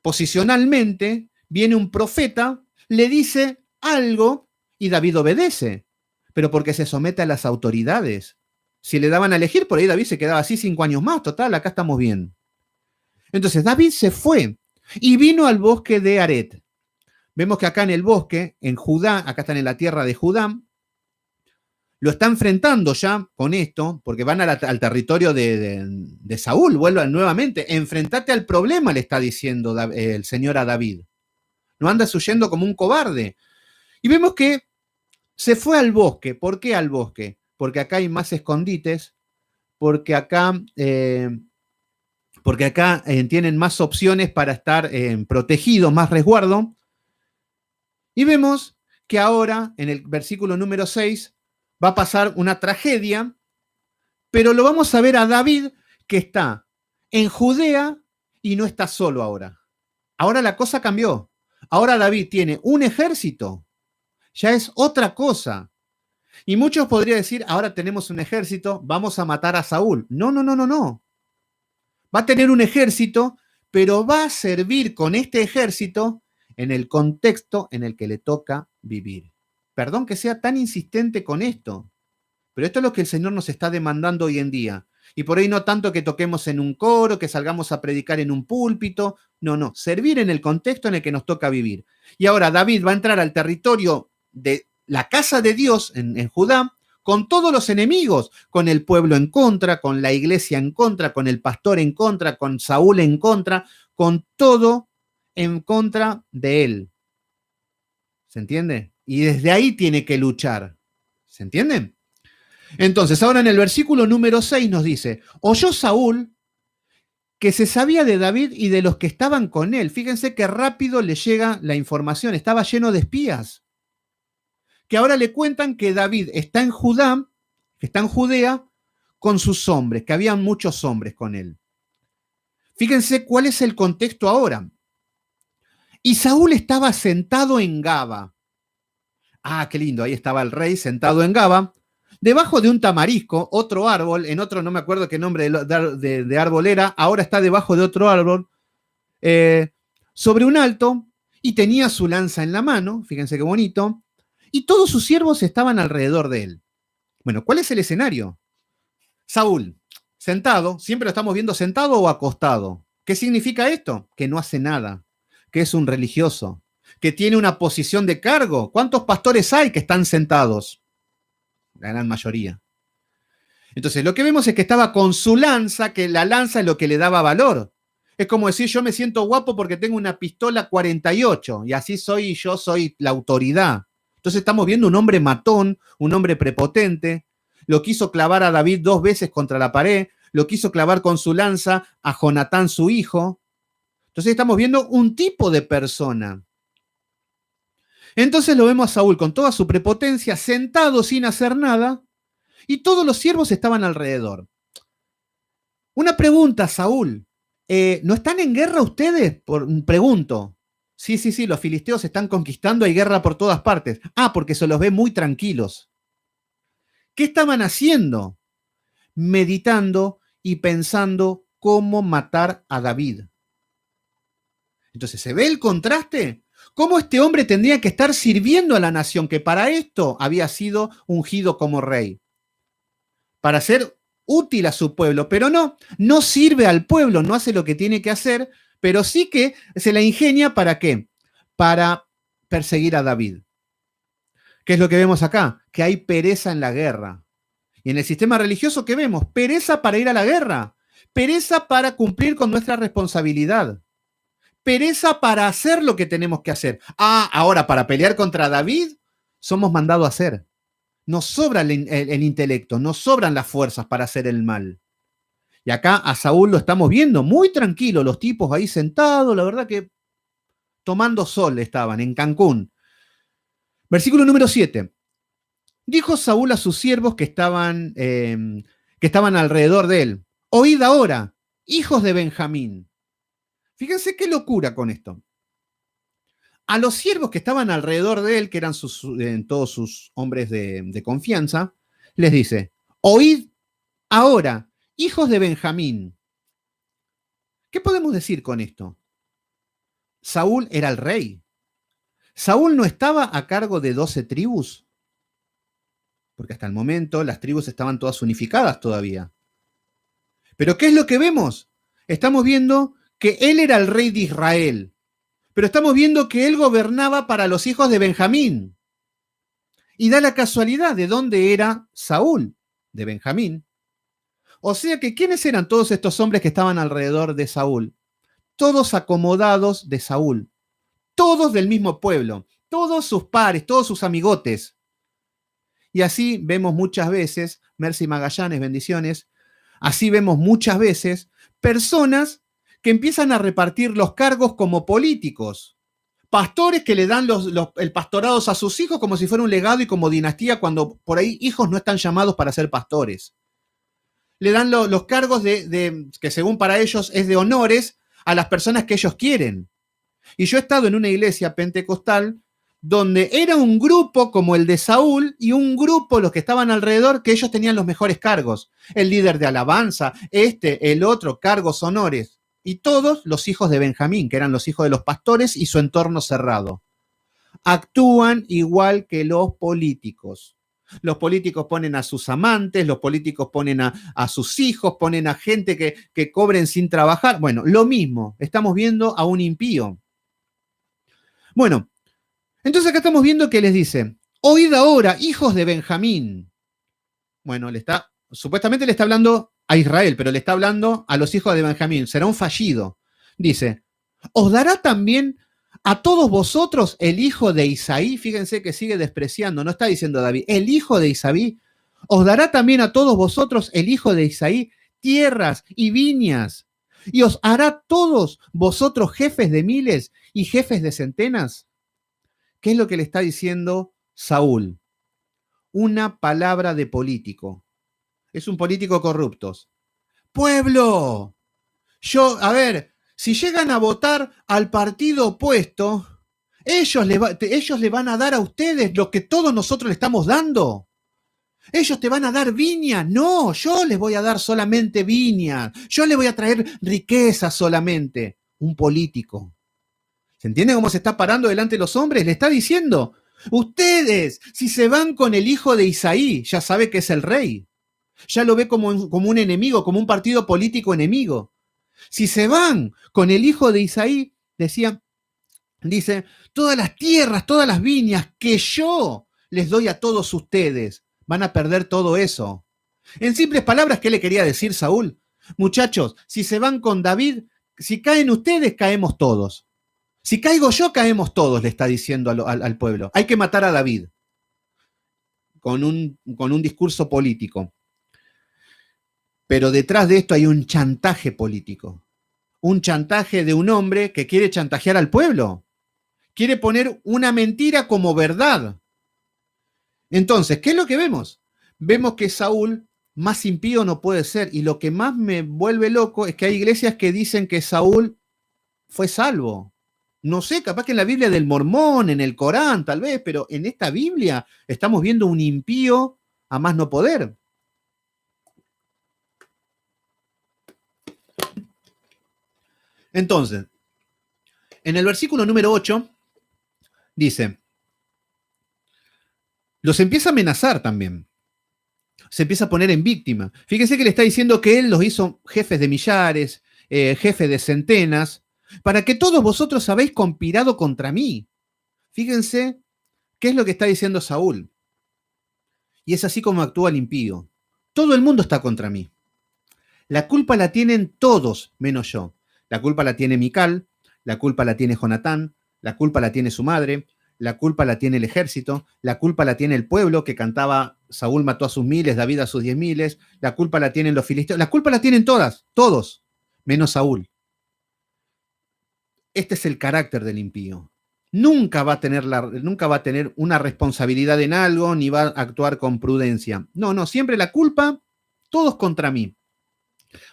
posicionalmente, viene un profeta, le dice algo y David obedece, pero porque se somete a las autoridades. Si le daban a elegir, por ahí David se quedaba así 5 años más, total, acá estamos bien. Entonces David se fue, y vino al bosque de Aret. Vemos que acá en el bosque, en Judá, acá están en la tierra de Judá, lo está enfrentando ya con esto, porque van al territorio de Saúl, vuelvan nuevamente, enfrentate al problema, le está diciendo el Señor a David. No andas huyendo como un cobarde. Y vemos que se fue al bosque. ¿Por qué al bosque? Porque acá hay más escondites, porque acá tienen más opciones para estar protegidos, más resguardo. Y vemos que ahora, en el versículo número 6, va a pasar una tragedia, pero lo vamos a ver a David que está en Judea y no está solo ahora. Ahora la cosa cambió. Ahora David tiene un ejército. Ya es otra cosa. Y muchos podrían decir, ahora tenemos un ejército, vamos a matar a Saúl. No, no, no, no, no. Va a tener un ejército, pero va a servir con este ejército en el contexto en el que le toca vivir. Perdón que sea tan insistente con esto, pero esto es lo que el Señor nos está demandando hoy en día. Y por ahí no tanto que toquemos en un coro, que salgamos a predicar en un púlpito. No, no, servir en el contexto en el que nos toca vivir. Y ahora David va a entrar al territorio de la casa de Dios en Judá con todos los enemigos, con el pueblo en contra, con la iglesia en contra, con el pastor en contra, con Saúl en contra, con todo en contra de él. ¿Se entiende? Y desde ahí tiene que luchar. ¿Se entiende? Entonces, ahora en el versículo número 6 nos dice, oyó Saúl que se sabía de David y de los que estaban con él. Fíjense qué rápido le llega la información, estaba lleno de espías. Que ahora le cuentan que David está en Judá, que está en Judea, con sus hombres, que había muchos hombres con él. Fíjense cuál es el contexto ahora. Y Saúl estaba sentado en Gaba. Ah, qué lindo, ahí estaba el rey sentado en Gaba, debajo de un tamarisco, otro árbol, en otro no me acuerdo qué nombre de árbol era, ahora está debajo de otro árbol, sobre un alto, y tenía su lanza en la mano, fíjense qué bonito, y todos sus siervos estaban alrededor de él. Bueno, ¿cuál es el escenario? Saúl, sentado, siempre lo estamos viendo sentado o acostado. ¿Qué significa esto? Que no hace nada, que es un religioso, que tiene una posición de cargo. ¿Cuántos pastores hay que están sentados? La gran mayoría. Entonces, lo que vemos es que estaba con su lanza, que la lanza es lo que le daba valor. Es como decir, yo me siento guapo porque tengo una pistola 48 y así soy, yo soy la autoridad. Entonces estamos viendo un hombre matón, un hombre prepotente. Lo quiso clavar a David 2 veces contra la pared, lo quiso clavar con su lanza a Jonatán, su hijo. Entonces estamos viendo un tipo de persona. Entonces lo vemos a Saúl con toda su prepotencia, sentado sin hacer nada, y todos los siervos estaban alrededor. Una pregunta, Saúl. ¿No están en guerra ustedes? Pregunto. Sí, sí, sí, los filisteos se están conquistando, hay guerra por todas partes. Ah, porque se los ve muy tranquilos. ¿Qué estaban haciendo? Meditando y pensando cómo matar a David. Entonces, ¿se ve el contraste? ¿Cómo este hombre tendría que estar sirviendo a la nación que para esto había sido ungido como rey? Para ser útil a su pueblo, pero no sirve al pueblo, no hace lo que tiene que hacer, pero sí que se la ingenia ¿para qué? Para perseguir a David. ¿Qué es lo que vemos acá? Que hay pereza en la guerra. Y en el sistema religioso, ¿qué vemos? Pereza para ir a la guerra, pereza para cumplir con nuestra responsabilidad, pereza para hacer lo que tenemos que hacer. Ah, ahora para pelear contra David, somos mandados a hacer. Nos sobra el intelecto, nos sobran las fuerzas para hacer el mal. Y acá a Saúl lo estamos viendo muy tranquilo, los tipos ahí sentados, la verdad que tomando sol estaban en Cancún. Versículo número 7. Dijo Saúl a sus siervos que estaban alrededor de él: oíd ahora, hijos de Benjamín. Fíjense qué locura con esto. A los siervos que estaban alrededor de él, que eran todos sus hombres de confianza, les dice: oíd ahora, hijos de Benjamín. ¿Qué podemos decir con esto? Saúl era el rey. Saúl no estaba a cargo de 12 tribus, porque hasta el momento las tribus estaban todas unificadas todavía. Pero ¿qué es lo que vemos? Estamos viendo que él era el rey de Israel, pero estamos viendo que él gobernaba para los hijos de Benjamín. Y da la casualidad de dónde era Saúl, de Benjamín. O sea que, ¿quiénes eran todos estos hombres que estaban alrededor de Saúl? Todos acomodados de Saúl, todos del mismo pueblo, todos sus pares, todos sus amigotes. Y así vemos muchas veces, Mercy Magallanes, bendiciones, así vemos muchas veces personas que empiezan a repartir los cargos como políticos. Pastores que le dan el pastorado a sus hijos como si fuera un legado y como dinastía, cuando por ahí hijos no están llamados para ser pastores. Le dan los cargos que según para ellos es de honores a las personas que ellos quieren. Y yo he estado en una iglesia pentecostal donde era un grupo como el de Saúl y un grupo, los que estaban alrededor, que ellos tenían los mejores cargos. El líder de alabanza, el otro, cargos, honores. Y todos los hijos de Benjamín, que eran los hijos de los pastores y su entorno cerrado. Actúan igual que los políticos. Los políticos ponen a sus amantes, los políticos ponen a sus hijos, ponen a gente que cobren sin trabajar. Bueno, lo mismo, estamos viendo a un impío. Bueno, entonces acá estamos viendo que les dice, oíd ahora, hijos de Benjamín. Bueno, supuestamente le está hablando a Israel, pero le está hablando a los hijos de Benjamín. Será un fallido. Dice, ¿os dará también a todos vosotros el hijo de Isaí? Fíjense que sigue despreciando, no está diciendo David, el hijo de Isaí. ¿Os dará también a todos vosotros el hijo de Isaí tierras y viñas? ¿Y os hará todos vosotros jefes de miles y jefes de centenas? ¿Qué es lo que le está diciendo Saúl? Una palabra de político. Es un político corrupto. Pueblo, si llegan a votar al partido opuesto, ellos le van a dar a ustedes lo que todos nosotros le estamos dando. Ellos te van a dar viña. No, yo les voy a dar solamente viña. Yo les voy a traer riqueza solamente. Un político. ¿Se entiende cómo se está parando delante de los hombres? Le está diciendo, ustedes, si se van con el hijo de Isaí, ya sabe que es el rey. Ya lo ve como un enemigo, como un partido político enemigo. Si se van con el hijo de Isaí, dice, todas las tierras, todas las viñas que yo les doy a todos ustedes, van a perder todo eso. En simples palabras, ¿qué le quería decir Saúl? Muchachos, si se van con David, si caen ustedes, caemos todos. Si caigo yo, caemos todos, le está diciendo al pueblo. Hay que matar a David. Con un discurso político. Pero detrás de esto hay un chantaje político. Un chantaje de un hombre que quiere chantajear al pueblo. Quiere poner una mentira como verdad. Entonces, ¿qué es lo que vemos? Vemos que Saúl más impío no puede ser. Y lo que más me vuelve loco es que hay iglesias que dicen que Saúl fue salvo. No sé, capaz que en la Biblia del Mormón, en el Corán tal vez, pero en esta Biblia estamos viendo un impío a más no poder. Entonces, en el versículo número 8 dice, los empieza a amenazar también. Se empieza a poner en víctima. Fíjense que le está diciendo que él los hizo jefes de millares, jefes de centenas, para que todos vosotros habéis conspirado contra mí. Fíjense qué es lo que está diciendo Saúl. Y es así como actúa el impío. Todo el mundo está contra mí. La culpa la tienen todos, menos yo. La culpa la tiene Mical, la culpa la tiene Jonatán, la culpa la tiene su madre, la culpa la tiene el ejército, la culpa la tiene el pueblo que cantaba Saúl mató a sus miles, David a sus 10.000, la culpa la tienen los filisteos, la culpa la tienen todos, menos Saúl. Este es el carácter del impío. Nunca va a tener una responsabilidad en algo, ni va a actuar con prudencia. No, siempre la culpa, todos contra mí.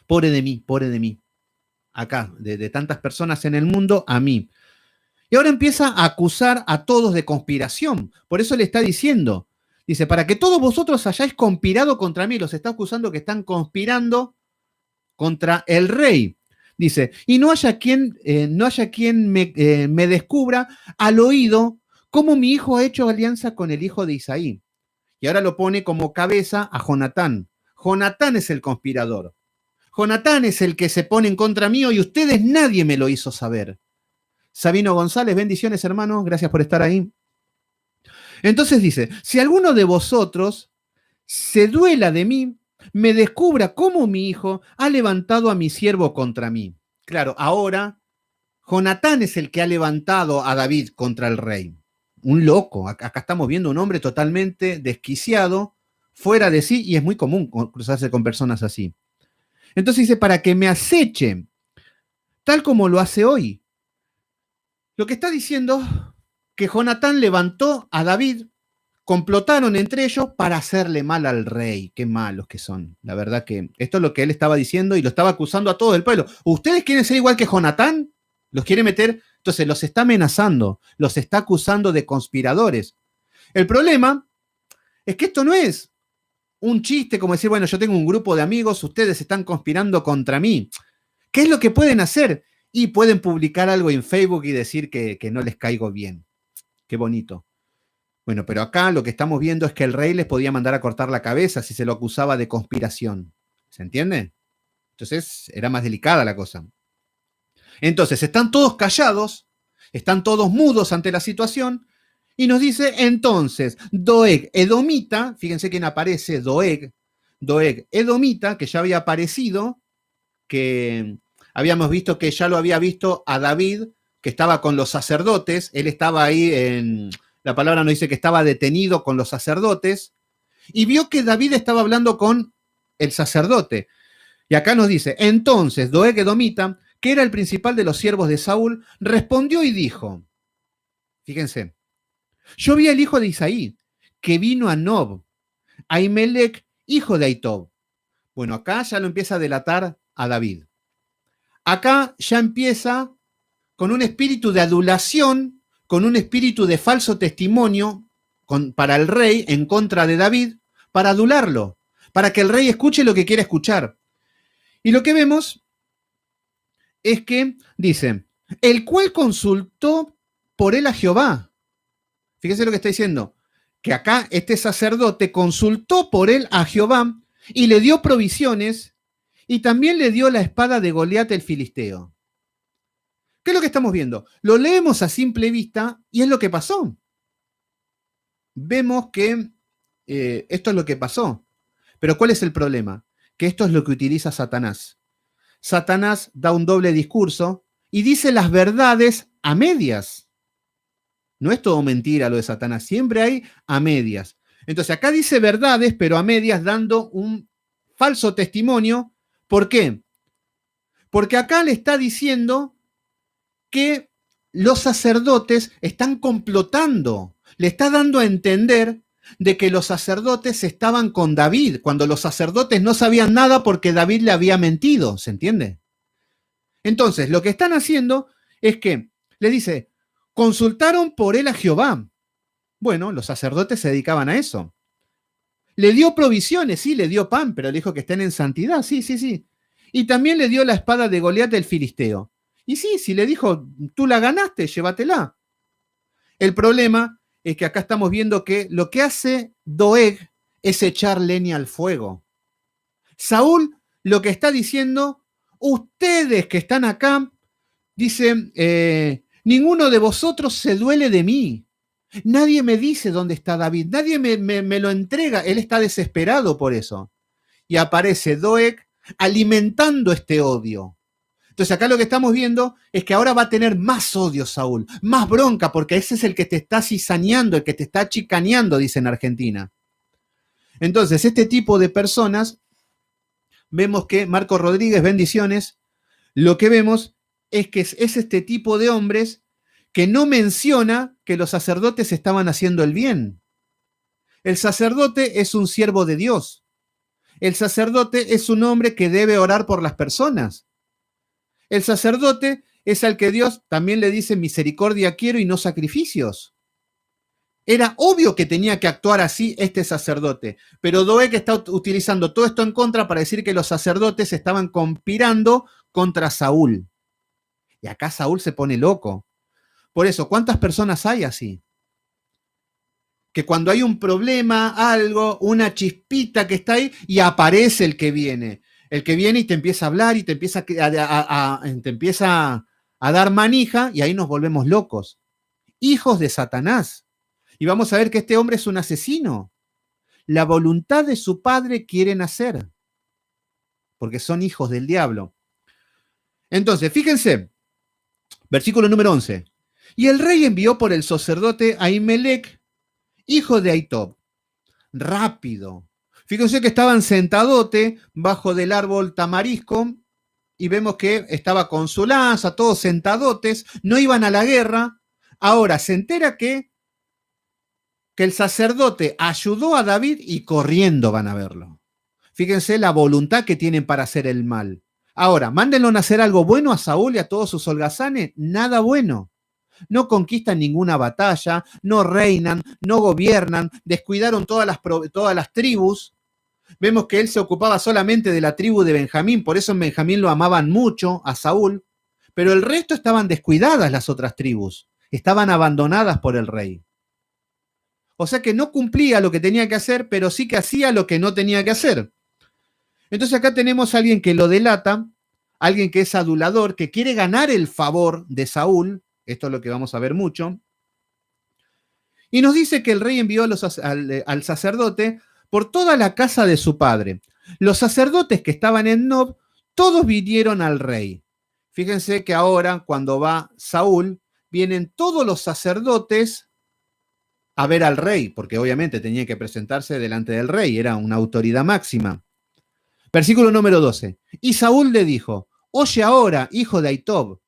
Pobre de mí. Acá, de tantas personas en el mundo, a mí. Y ahora empieza a acusar a todos de conspiración. Por eso le está diciendo, dice, para que todos vosotros hayáis conspirado contra mí, los está acusando que están conspirando contra el rey. Dice, y no haya quien me descubra al oído cómo mi hijo ha hecho alianza con el hijo de Isaí. Y ahora lo pone como cabeza a Jonatán. Jonatán es el conspirador. Jonatán es el que se pone en contra mío y ustedes nadie me lo hizo saber. Sabino González, bendiciones hermano, gracias por estar ahí. Entonces dice, si alguno de vosotros se duela de mí, me descubra cómo mi hijo ha levantado a mi siervo contra mí. Claro, ahora Jonatán es el que ha levantado a David contra el rey. Un loco. Acá estamos viendo un hombre totalmente desquiciado, fuera de sí, y es muy común cruzarse con personas así. Entonces dice, para que me aceche, tal como lo hace hoy. Lo que está diciendo que Jonatán levantó a David, complotaron entre ellos para hacerle mal al rey. Qué malos que son. La verdad que esto es lo que él estaba diciendo y lo estaba acusando a todo el pueblo. ¿Ustedes quieren ser igual que Jonatán? Los quiere meter, entonces los está amenazando, los está acusando de conspiradores. El problema es que esto no es un chiste como decir, bueno, yo tengo un grupo de amigos, ustedes están conspirando contra mí. ¿Qué es lo que pueden hacer? Y pueden publicar algo en Facebook y decir que no les caigo bien. Qué bonito. Bueno, pero acá lo que estamos viendo es que el rey les podía mandar a cortar la cabeza si se lo acusaba de conspiración. ¿Se entiende? Entonces era más delicada la cosa. Entonces están todos callados, están todos mudos ante la situación y nos dice entonces Doeg Edomita, fíjense quién aparece, Doeg Edomita, que ya había aparecido, que habíamos visto que ya lo había visto a David, que estaba con los sacerdotes, él estaba ahí la palabra nos dice que estaba detenido con los sacerdotes, y vio que David estaba hablando con el sacerdote. Y acá nos dice, entonces Doeg Edomita, que era el principal de los siervos de Saúl, respondió y dijo, fíjense, yo vi al hijo de Isaí, que vino a Nob, a Ahimelech, hijo de Ahitob. Bueno, acá ya lo empieza a delatar a David. Acá ya empieza con un espíritu de adulación, con un espíritu de falso testimonio para el rey en contra de David, para adularlo, para que el rey escuche lo que quiere escuchar. Y lo que vemos es que dice, el cual consultó por él a Jehová. Fíjese lo que está diciendo, que acá este sacerdote consultó por él a Jehová y le dio provisiones y también le dio la espada de Goliat el filisteo. ¿Qué es lo que estamos viendo? Lo leemos a simple vista y es lo que pasó. Vemos que esto es lo que pasó. Pero ¿cuál es el problema? Que esto es lo que utiliza Satanás. Satanás da un doble discurso y dice las verdades a medias. No es todo mentira lo de Satanás, siempre hay a medias. Entonces acá dice verdades, pero a medias dando un falso testimonio. ¿Por qué? Porque acá le está diciendo que los sacerdotes están complotando. Le está dando a entender de que los sacerdotes estaban con David, cuando los sacerdotes no sabían nada porque David le había mentido, ¿se entiende? Entonces, lo que están haciendo es que le dice, consultaron por él a Jehová. Bueno, los sacerdotes se dedicaban a eso. Le dio provisiones, sí, le dio pan, pero le dijo que estén en santidad, sí, sí, sí. Y también le dio la espada de Goliat del filisteo. Y sí, si le dijo, tú la ganaste, llévatela. El problema es que acá estamos viendo que lo que hace Doeg es echar leña al fuego. Saúl lo que está diciendo, ustedes que están acá, dicen, ninguno de vosotros se duele de mí. Nadie me dice dónde está David, nadie me lo entrega, él está desesperado por eso. Y aparece Doeg alimentando este odio. Entonces acá lo que estamos viendo es que ahora va a tener más odio Saúl, más bronca, porque ese es el que te está cizañando, el que te está chicaneando, dice en Argentina. Entonces este tipo de personas, vemos que Marco Rodríguez, bendiciones, lo que vemos es que es este tipo de hombres que no menciona que los sacerdotes estaban haciendo el bien. El sacerdote es un siervo de Dios. El sacerdote es un hombre que debe orar por las personas. El sacerdote es al que Dios también le dice misericordia quiero y no sacrificios. Era obvio que tenía que actuar así este sacerdote, pero Doeg está utilizando todo esto en contra para decir que los sacerdotes estaban conspirando contra Saúl. Y acá Saúl se pone loco. Por eso, ¿cuántas personas hay así? Que cuando hay un problema, algo, una chispita que está ahí y aparece el que viene. El que viene y te empieza a hablar y te empieza te empieza a dar manija y ahí nos volvemos locos. Hijos de Satanás. Y vamos a ver que este hombre es un asesino. La voluntad de su padre quieren hacer, porque son hijos del diablo. Entonces, fíjense, versículo número 11. Y el rey envió por el sacerdote Ahimelech, hijo de Ahitob. Rápido. Fíjense que estaban sentadote bajo del árbol tamarisco y vemos que estaba con su lanza, todos sentadotes, no iban a la guerra. Ahora se entera que el sacerdote ayudó a David y corriendo van a verlo. Fíjense la voluntad que tienen para hacer el mal. Ahora, mándenlo a hacer algo bueno a Saúl y a todos sus holgazanes, nada bueno. No conquistan ninguna batalla, no reinan, no gobiernan, descuidaron todas las tribus. Vemos que él se ocupaba solamente de la tribu de Benjamín, por eso en Benjamín lo amaban mucho a Saúl, pero el resto estaban descuidadas las otras tribus, estaban abandonadas por el rey. O sea que no cumplía lo que tenía que hacer, pero sí que hacía lo que no tenía que hacer. Entonces acá tenemos a alguien que lo delata, alguien que es adulador, que quiere ganar el favor de Saúl. Esto es lo que vamos a ver mucho. Y nos dice que el rey envió al sacerdote por toda la casa de su padre. Los sacerdotes que estaban en Nob, todos vinieron al rey. Fíjense que ahora, cuando va Saúl, vienen todos los sacerdotes a ver al rey, porque obviamente tenía que presentarse delante del rey, era una autoridad máxima. Versículo número 12. Y Saúl le dijo, oye ahora, hijo de Ahitob.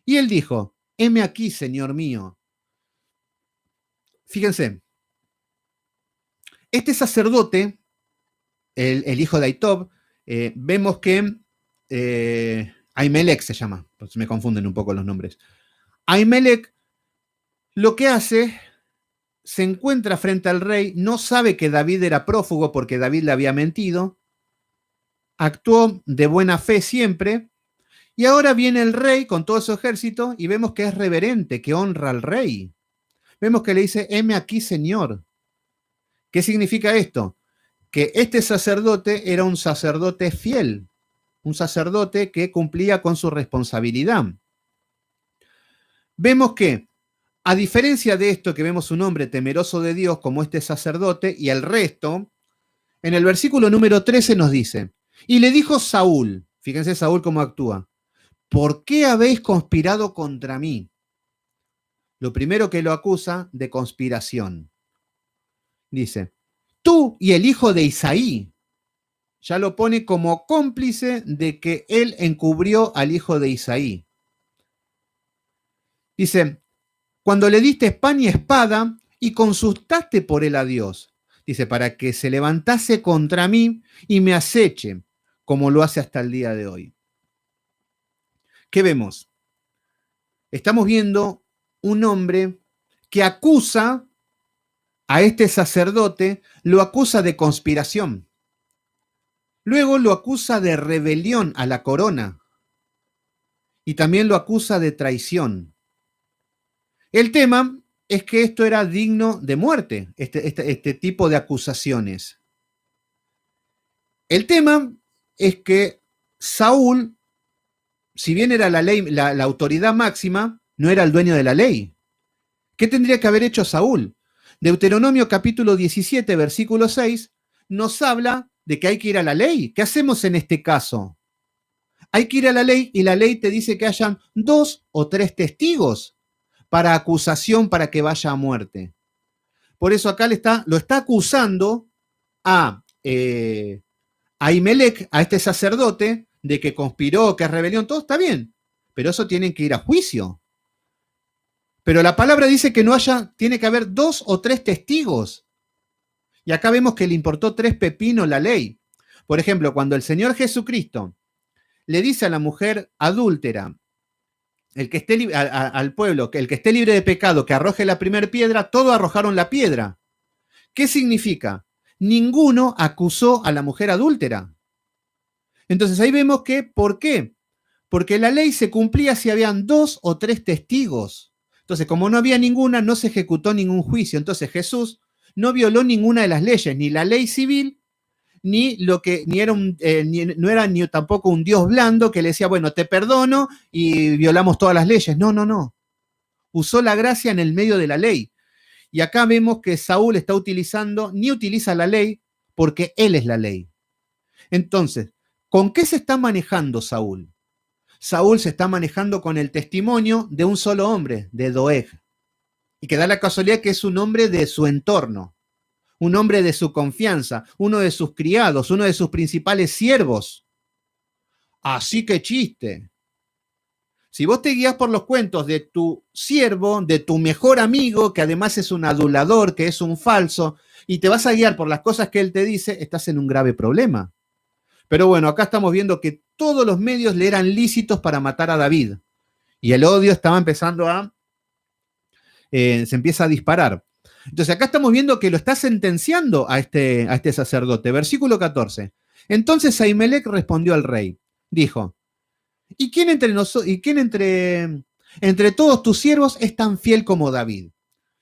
Y él dijo, heme aquí, señor mío. Fíjense, este sacerdote, el hijo de Ahitob, vemos que Ahimelech se llama, pues me confunden un poco los nombres. Ahimelech lo que hace, se encuentra frente al rey, no sabe que David era prófugo porque David le había mentido, actuó de buena fe siempre, y ahora viene el rey con todo su ejército y vemos que es reverente, que honra al rey. Vemos que le dice, heme aquí, señor. ¿Qué significa esto? Que este sacerdote era un sacerdote fiel, un sacerdote que cumplía con su responsabilidad. Vemos que, a diferencia de esto que vemos un hombre temeroso de Dios como este sacerdote y el resto, en el versículo número 13 nos dice, y le dijo Saúl, fíjense Saúl cómo actúa, ¿por qué habéis conspirado contra mí? Lo primero que lo acusa de conspiración. Dice, tú y el hijo de Isaí. Ya lo pone como cómplice de que él encubrió al hijo de Isaí. Dice, cuando le diste pan y espada y consultaste por él a Dios. Dice, para que se levantase contra mí y me aceche, como lo hace hasta el día de hoy. ¿Qué vemos? Estamos viendo un hombre que acusa a este sacerdote, lo acusa de conspiración. Luego lo acusa de rebelión a la corona. Y también lo acusa de traición. El tema es que esto era digno de muerte, este tipo de acusaciones. El tema es que Saúl, si bien era la ley, la autoridad máxima, no era el dueño de la ley. ¿Qué tendría que haber hecho Saúl? Deuteronomio capítulo 17, versículo 6, nos habla de que hay que ir a la ley. ¿Qué hacemos en este caso? Hay que ir a la ley y la ley te dice que hayan 2 o 3 testigos para acusación para que vaya a muerte. Por eso acá lo está acusando a Ahimelech, a este sacerdote, de que conspiró, que es rebelión, todo está bien, pero eso tienen que ir a juicio. Pero la palabra dice que tiene que haber 2 o 3 testigos. Y acá vemos que le importó 3 pepinos la ley. Por ejemplo, cuando el Señor Jesucristo le dice a la mujer adúltera, el que esté al pueblo, que el que esté libre de pecado, que arroje la primera piedra, todos arrojaron la piedra. ¿Qué significa? Ninguno acusó a la mujer adúltera. Entonces ahí vemos que, ¿por qué? Porque la ley se cumplía si habían 2 o 3 testigos. Entonces, como no había ninguna, no se ejecutó ningún juicio. Entonces Jesús no violó ninguna de las leyes, ni la ley civil, no era ni tampoco un Dios blando que le decía, bueno, te perdono y violamos todas las leyes. No, no, no. Usó la gracia en el medio de la ley. Y acá vemos que Saúl ni utiliza la ley, porque él es la ley. Entonces, ¿con qué se está manejando Saúl? Saúl se está manejando con el testimonio de un solo hombre, de Doeg, y que da la casualidad que es un hombre de su entorno, un hombre de su confianza, uno de sus criados, uno de sus principales siervos. Así que chiste. Si vos te guías por los cuentos de tu siervo, de tu mejor amigo, que además es un adulador, que es un falso, y te vas a guiar por las cosas que él te dice, estás en un grave problema. Pero bueno, acá estamos viendo que todos los medios le eran lícitos para matar a David. Y el odio estaba empezando se empieza a disparar. Entonces acá estamos viendo que lo está sentenciando a este sacerdote. Versículo 14. Entonces Ahimelech respondió al rey. Dijo, ¿y quién entre todos tus siervos es tan fiel como David?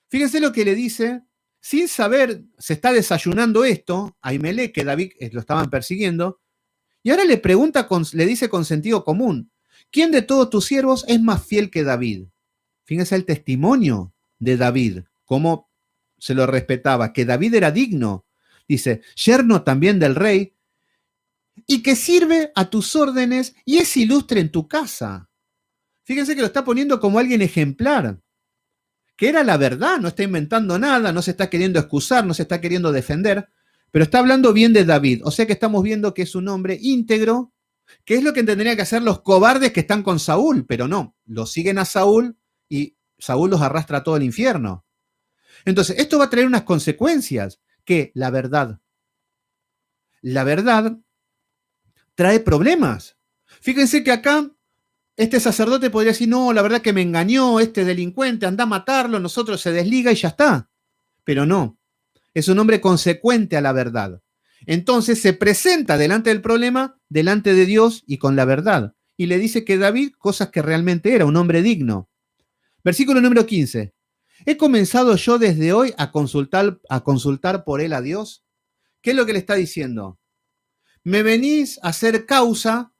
Fíjense lo que le dice, sin saber, se está desayunando esto, Ahimelech, que David lo estaban persiguiendo, y ahora le pregunta, le dice con sentido común, ¿quién de todos tus siervos es más fiel que David? Fíjense el testimonio de David, cómo se lo respetaba, que David era digno. Dice, yerno también del rey, y que sirve a tus órdenes y es ilustre en tu casa. Fíjense que lo está poniendo como alguien ejemplar, que era la verdad, no está inventando nada, no se está queriendo excusar, no se está queriendo defender, pero está hablando bien de David. O sea que estamos viendo que es un hombre íntegro, que es lo que tendrían que hacer los cobardes que están con Saúl, pero no, lo siguen a Saúl y Saúl los arrastra a todo el infierno. Entonces, esto va a traer unas consecuencias, que la verdad trae problemas. Fíjense que acá este sacerdote podría decir, no, la verdad que me engañó este delincuente, anda a matarlo, nosotros se desliga y ya está. Pero no, es un hombre consecuente a la verdad. Entonces se presenta delante del problema, delante de Dios y con la verdad. Y le dice que David, cosas que realmente era, un hombre digno. Versículo número 15. ¿He comenzado yo desde hoy a consultar por él a Dios? ¿Qué es lo que le está diciendo? Me venís a hacer causa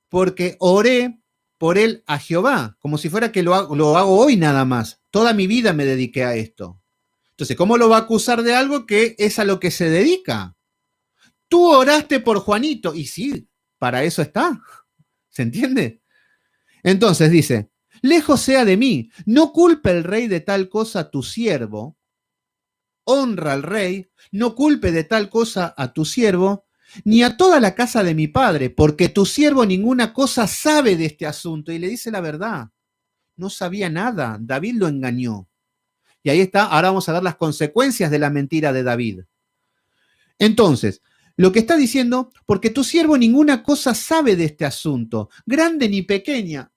porque oré por él a Jehová, como si fuera que lo hago hoy nada más. Toda mi vida me dediqué a esto. Entonces, ¿cómo lo va a acusar de algo que es a lo que se dedica? Tú oraste por Juanito. Y sí, para eso está. ¿Se entiende? Entonces dice, lejos sea de mí, no culpe el rey de tal cosa a tu siervo, honra al rey, no culpe de tal cosa a tu siervo, ni a toda la casa de mi padre, porque tu siervo ninguna cosa sabe de este asunto. Y le dice la verdad, no sabía nada, David lo engañó. Y ahí está, ahora vamos a ver las consecuencias de la mentira de David. Entonces, lo que está diciendo, porque tu siervo ninguna cosa sabe de este asunto, grande ni pequeña.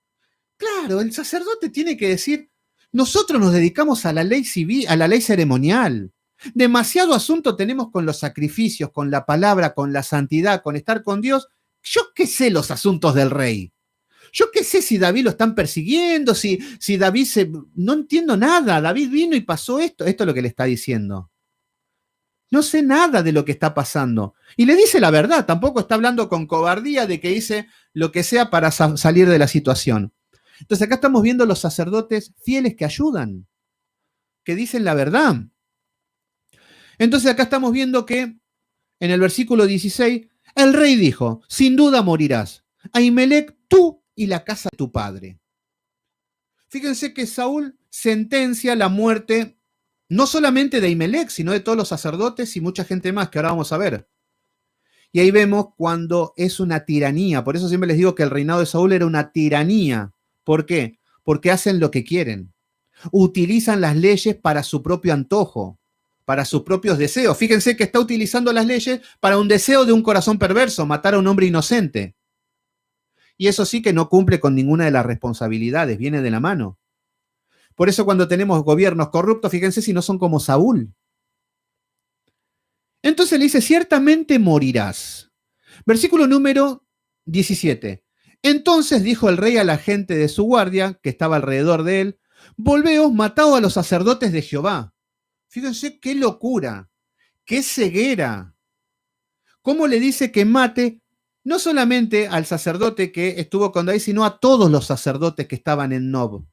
Claro, el sacerdote tiene que decir, nosotros nos dedicamos a la ley civil, a la ley ceremonial. Demasiado asunto tenemos con los sacrificios, con la palabra, con la santidad, con estar con Dios. Yo qué sé los asuntos del rey. Yo qué sé si David lo están persiguiendo, si David no entiendo nada. David vino y pasó esto. Esto es lo que le está diciendo. No sé nada de lo que está pasando. Y le dice la verdad, tampoco está hablando con cobardía de que hice lo que sea para salir de la situación. Entonces acá estamos viendo los sacerdotes fieles que ayudan, que dicen la verdad. Entonces acá estamos viendo que en el versículo 16, el rey dijo, sin duda morirás, Ahimelech, tú y la casa de tu padre. Fíjense que Saúl sentencia la muerte no solamente de Ahimelech, sino de todos los sacerdotes y mucha gente más que ahora vamos a ver. Y ahí vemos cuando es una tiranía. Por eso siempre les digo que el reinado de Saúl era una tiranía. ¿Por qué? Porque hacen lo que quieren. Utilizan las leyes para su propio antojo, para sus propios deseos. Fíjense que está utilizando las leyes para un deseo de un corazón perverso, matar a un hombre inocente. Y eso sí que no cumple con ninguna de las responsabilidades, viene de la mano. Por eso cuando tenemos gobiernos corruptos, fíjense si no son como Saúl. Entonces le dice, ciertamente morirás. Versículo número 17. Entonces dijo el rey a la gente de su guardia, que estaba alrededor de él, volveos, mataos a los sacerdotes de Jehová. Fíjense qué locura, qué ceguera. ¿Cómo le dice que mate no solamente al sacerdote que estuvo con David, sino a todos los sacerdotes que estaban en Nob?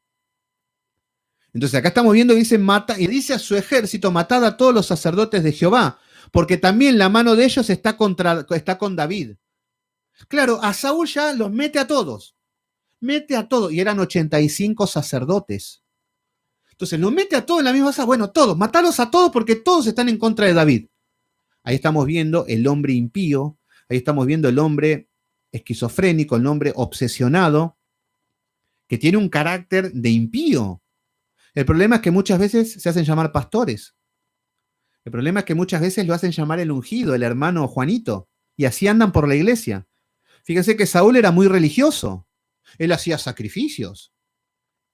Entonces acá estamos viendo, dice, mata, y dice a su ejército, matad a todos los sacerdotes de Jehová, porque también la mano de ellos está con David. Claro, a Saúl ya los mete a todos, y eran 85 sacerdotes. Entonces los mete a todos en la misma sala, bueno, todos, matalos a todos porque todos están en contra de David. Ahí estamos viendo el hombre impío, ahí estamos viendo el hombre esquizofrénico, el hombre obsesionado, que tiene un carácter de impío. El problema es que muchas veces se hacen llamar pastores. El problema es que muchas veces lo hacen llamar el ungido, el hermano Juanito, y así andan por la iglesia. Fíjense que Saúl era muy religioso. Él hacía sacrificios.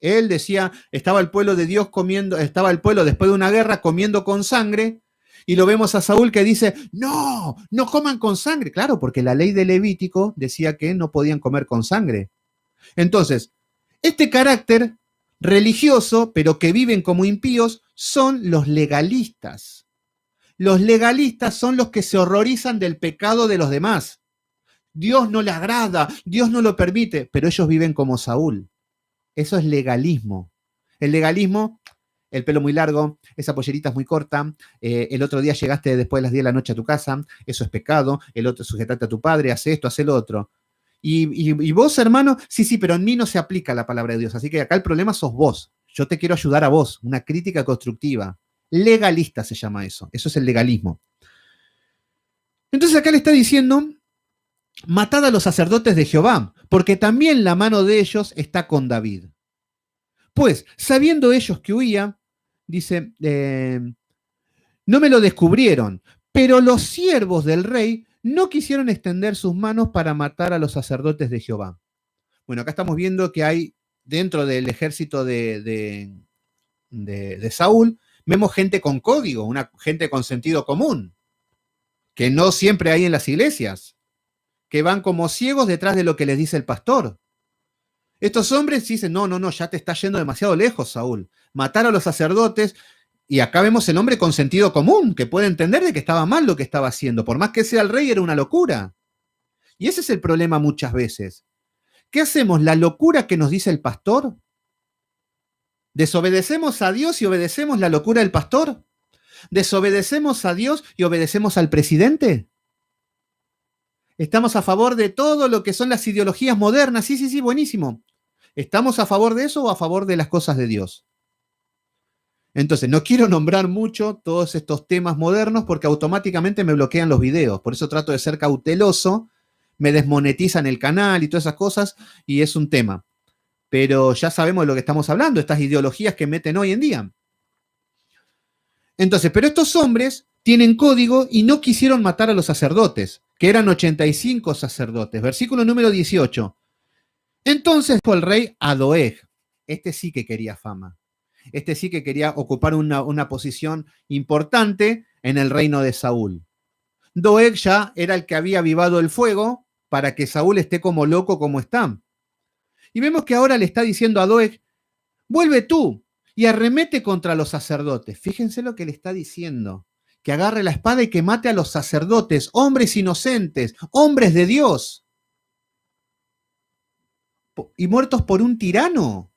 Él decía, estaba el pueblo de Dios comiendo, estaba el pueblo después de una guerra comiendo con sangre, y lo vemos a Saúl que dice, no, no coman con sangre. Claro, porque la ley de Levítico decía que no podían comer con sangre. Entonces, este carácter religioso, pero que viven como impíos, son los legalistas. Los legalistas son los que se horrorizan del pecado de los demás. Dios no le agrada, Dios no lo permite, pero ellos viven como Saúl. Eso es legalismo. El legalismo, el pelo muy largo, esa pollerita es muy corta, el otro día llegaste después de las 10 de la noche a tu casa, eso es pecado, el otro sujetate a tu padre, hace esto, hace lo otro. Y vos, hermano, sí, pero en mí no se aplica la palabra de Dios, así que acá el problema sos vos. Yo te quiero ayudar a vos, una crítica constructiva. Legalista se llama eso es el legalismo. Entonces acá le está diciendo, matad a los sacerdotes de Jehová, porque también la mano de ellos está con David. Pues, sabiendo ellos que huía, dice, no me lo descubrieron, pero los siervos del rey no quisieron extender sus manos para matar a los sacerdotes de Jehová. Bueno, acá estamos viendo que hay dentro del ejército de Saúl, vemos gente con código, gente con sentido común, que no siempre hay en las iglesias, que van como ciegos detrás de lo que les dice el pastor. Estos hombres dicen, no, ya te está yendo demasiado lejos, Saúl. Matar a los sacerdotes, y acá vemos el hombre con sentido común, que puede entender de que estaba mal lo que estaba haciendo. Por más que sea el rey, era una locura. Y ese es el problema muchas veces. ¿Qué hacemos? ¿La locura que nos dice el pastor? ¿Desobedecemos a Dios y obedecemos la locura del pastor? ¿Desobedecemos a Dios y obedecemos al presidente? ¿Estamos a favor de todo lo que son las ideologías modernas? Sí, buenísimo. ¿Estamos a favor de eso o a favor de las cosas de Dios? Entonces, no quiero nombrar mucho todos estos temas modernos porque automáticamente me bloquean los videos. Por eso trato de ser cauteloso. Me desmonetizan el canal y todas esas cosas y es un tema. Pero ya sabemos de lo que estamos hablando, estas ideologías que meten hoy en día. Entonces, pero estos hombres tienen código y no quisieron matar a los sacerdotes, que eran 85 sacerdotes. Versículo número 18. Entonces fue el rey a Doeg. Este sí que quería fama. Este sí que quería ocupar una posición importante en el reino de Saúl. Doeg ya era el que había avivado el fuego para que Saúl esté como loco como está. Y vemos que ahora le está diciendo a Doeg, vuelve tú y arremete contra los sacerdotes. Fíjense lo que le está diciendo, que agarre la espada y que mate a los sacerdotes, hombres inocentes, hombres de Dios, y muertos por un tirano.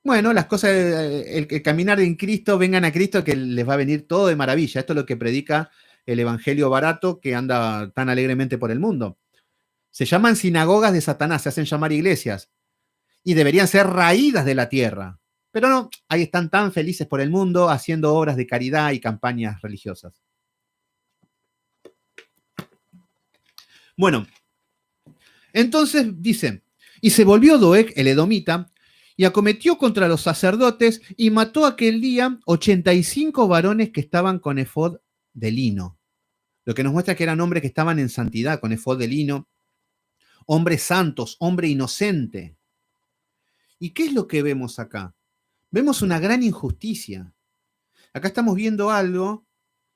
Bueno, las cosas, el caminar en Cristo, vengan a Cristo, que les va a venir todo de maravilla. Esto es lo que predica el evangelio barato que anda tan alegremente por el mundo. Se llaman sinagogas de Satanás, se hacen llamar iglesias, y deberían ser raídas de la tierra. Pero no, ahí están tan felices por el mundo haciendo obras de caridad y campañas religiosas. Bueno, entonces dice, y se volvió Doeg el edomita y acometió contra los sacerdotes y mató aquel día 85 varones que estaban con efod de lino. Lo que nos muestra que eran hombres que estaban en santidad, con efod de lino, hombres santos, hombre inocente. ¿Y qué es lo que vemos acá? Vemos una gran injusticia. Acá estamos viendo algo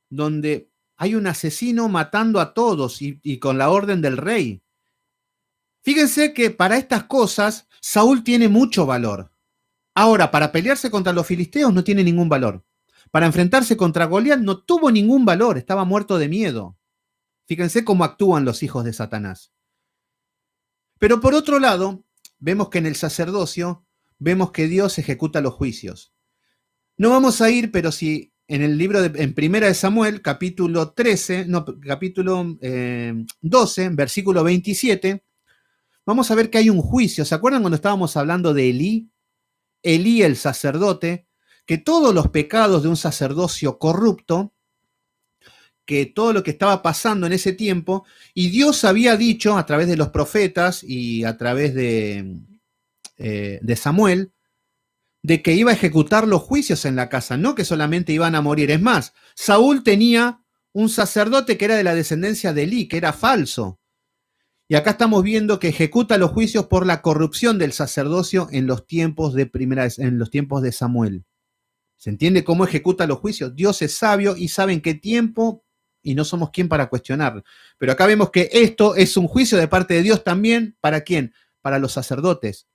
donde hay un asesino matando a todos y con la orden del rey. Fíjense que para estas cosas Saúl tiene mucho valor. Ahora, para pelearse contra los filisteos no tiene ningún valor. Para enfrentarse contra Goliat no tuvo ningún valor, estaba muerto de miedo. Fíjense cómo actúan los hijos de Satanás. Pero por otro lado, vemos que en el sacerdocio, vemos que Dios ejecuta los juicios. No vamos a ir, pero si en el libro, en Primera de Samuel, capítulo 12, versículo 27, vamos a ver que hay un juicio. ¿Se acuerdan cuando estábamos hablando de Elí? Elí, el sacerdote, que todos los pecados de un sacerdocio corrupto, que todo lo que estaba pasando en ese tiempo, y Dios había dicho a través de los profetas y a través de Samuel, de que iba a ejecutar los juicios en la casa, no que solamente iban a morir. Es más, Saúl tenía un sacerdote que era de la descendencia de Elí, que era falso. Y acá estamos viendo que ejecuta los juicios por la corrupción del sacerdocio en los tiempos de Samuel. ¿Se entiende cómo ejecuta los juicios? Dios es sabio y sabe en qué tiempo, y no somos quien para cuestionar. Pero acá vemos que esto es un juicio de parte de Dios también. ¿Para quién? Para los sacerdotes.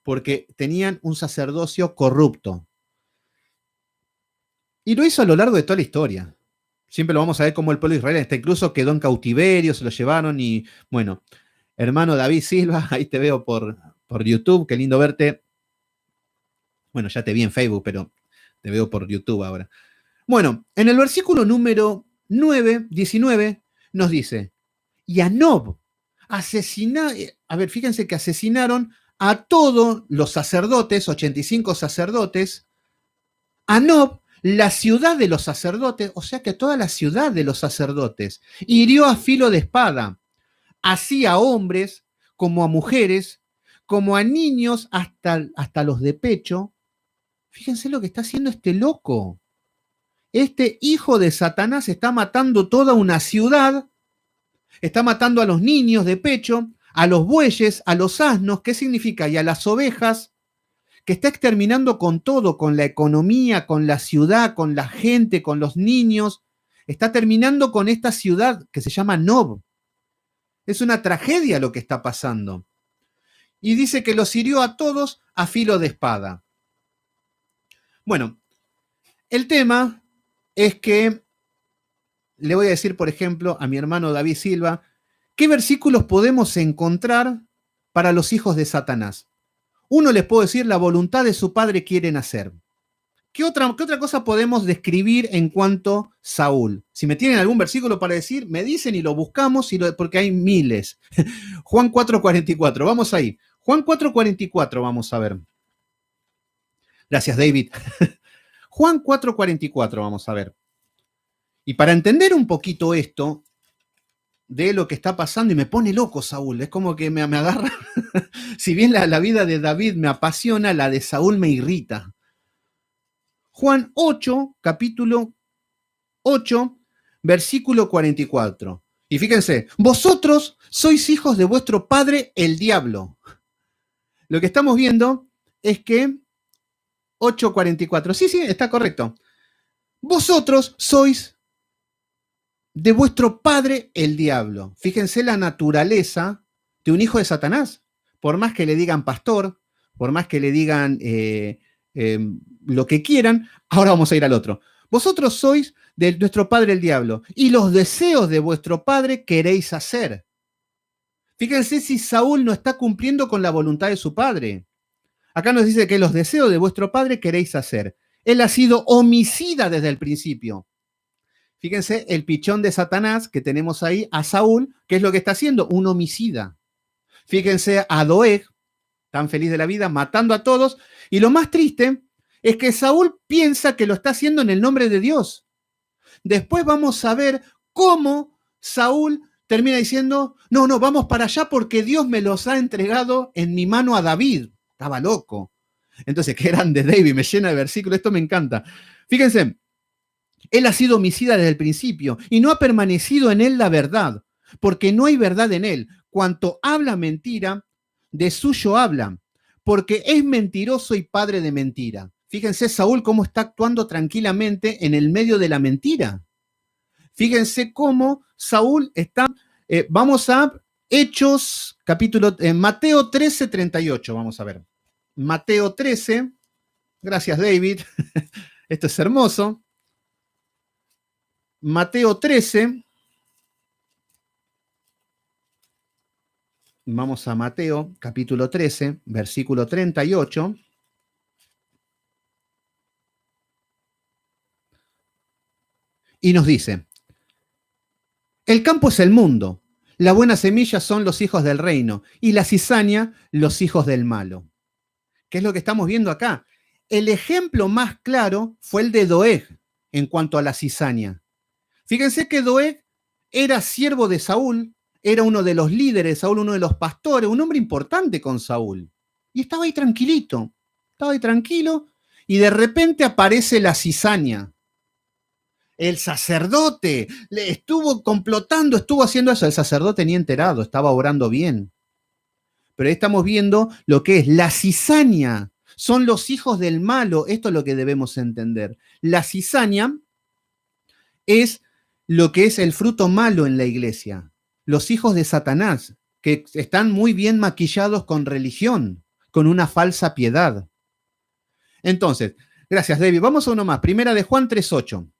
Porque tenían un sacerdocio corrupto. Y lo hizo a lo largo de toda la historia. Siempre lo vamos a ver como el pueblo de Israel, hasta incluso quedó en cautiverio, se lo llevaron y, bueno, hermano David Silva, ahí te veo por YouTube, qué lindo verte. Bueno, ya te vi en Facebook, pero te veo por YouTube ahora. Bueno, en el versículo número 19, nos dice, y a Nob fíjense que asesinaron a todos los sacerdotes, 85 sacerdotes, a Nob, la ciudad de los sacerdotes, o sea que toda la ciudad de los sacerdotes, hirió a filo de espada, así a hombres como a mujeres, como a niños hasta los de pecho. Fíjense lo que está haciendo este loco. Este hijo de Satanás está matando toda una ciudad, está matando a los niños de pecho, a los bueyes, a los asnos, ¿qué significa? Y a las ovejas, que está exterminando con todo, con la economía, con la ciudad, con la gente, con los niños. Está terminando con esta ciudad que se llama Nob. Es una tragedia lo que está pasando. Y dice que los hirió a todos a filo de espada. Bueno, el tema es que le voy a decir, por ejemplo, a mi hermano David Silva, ¿qué versículos podemos encontrar para los hijos de Satanás? Uno les puedo decir, la voluntad de su padre quieren hacer. ¿Qué otra cosa podemos describir en cuanto a Saúl? Si me tienen algún versículo para decir, me dicen y lo buscamos, porque hay miles. Juan 4:44, vamos ahí. Juan 4:44, vamos a ver. Gracias, David. Juan 4:44, vamos a ver. Y para entender un poquito esto de lo que está pasando, y me pone loco Saúl, es como que me agarra. Si bien la vida de David me apasiona, la de Saúl me irrita. Juan 8, capítulo 8, versículo 44. Y fíjense, vosotros sois hijos de vuestro padre el diablo. Lo que estamos viendo es que 8:44, sí, está correcto. Vosotros sois de vuestro padre el diablo. Fíjense la naturaleza de un hijo de Satanás. Por más que le digan pastor, por más que le digan lo que quieran, ahora vamos a ir al otro. Vosotros sois de nuestro padre el diablo, y los deseos de vuestro padre queréis hacer. Fíjense si Saúl no está cumpliendo con la voluntad de su padre. Acá nos dice que los deseos de vuestro padre queréis hacer. Él ha sido homicida desde el principio. Fíjense el pichón de Satanás que tenemos ahí a Saúl, ¿qué es lo que está haciendo? Un homicida. Fíjense a Doeg, tan feliz de la vida, matando a todos. Y lo más triste es que Saúl piensa que lo está haciendo en el nombre de Dios. Después vamos a ver cómo Saúl termina diciendo, no, vamos para allá porque Dios me los ha entregado en mi mano a David. Estaba loco. Entonces, qué grande David, me llena de versículos, esto me encanta. Fíjense, él ha sido homicida desde el principio y no ha permanecido en él la verdad, porque no hay verdad en él. Cuanto habla mentira, de suyo habla, porque es mentiroso y padre de mentira. Fíjense Saúl cómo está actuando tranquilamente en el medio de la mentira. Fíjense cómo Saúl está, vamos a Hechos, capítulo, Mateo 13:38, vamos a ver. Mateo 13, gracias David, esto es hermoso. Mateo 13, vamos a Mateo, capítulo 13, versículo 38. Y nos dice, el campo es el mundo, la buena semilla son los hijos del reino y la cizaña los hijos del malo. ¿Qué es lo que estamos viendo acá? El ejemplo más claro fue el de Doeg en cuanto a la cizaña. Fíjense que Doeg era siervo de Saúl, era uno de los líderes de Saúl, uno de los pastores, un hombre importante con Saúl. Y estaba ahí tranquilito, estaba ahí tranquilo, y de repente aparece la cizaña. El sacerdote le estuvo complotando, estuvo haciendo eso. El sacerdote ni enterado, estaba orando bien. Pero ahí estamos viendo lo que es la cizaña. Son los hijos del malo. Esto es lo que debemos entender. La cizaña es lo que es el fruto malo en la iglesia. Los hijos de Satanás, que están muy bien maquillados con religión, con una falsa piedad. Entonces, gracias, David. Vamos a uno más. Primera de Juan 3:8.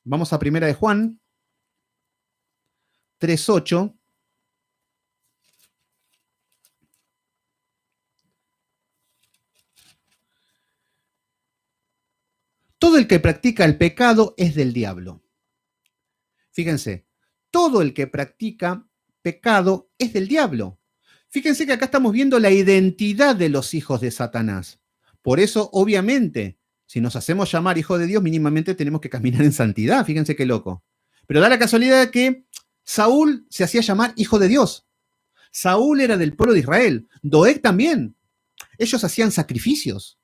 Vamos a Primera de Juan 3:8. Todo el que practica el pecado es del diablo. Fíjense, todo el que practica pecado es del diablo. Fíjense que acá estamos viendo la identidad de los hijos de Satanás. Por eso, obviamente, si nos hacemos llamar hijos de Dios, mínimamente tenemos que caminar en santidad. Fíjense qué loco. Pero da la casualidad de que Saúl se hacía llamar hijo de Dios. Saúl era del pueblo de Israel. Doeg también. Ellos hacían sacrificios.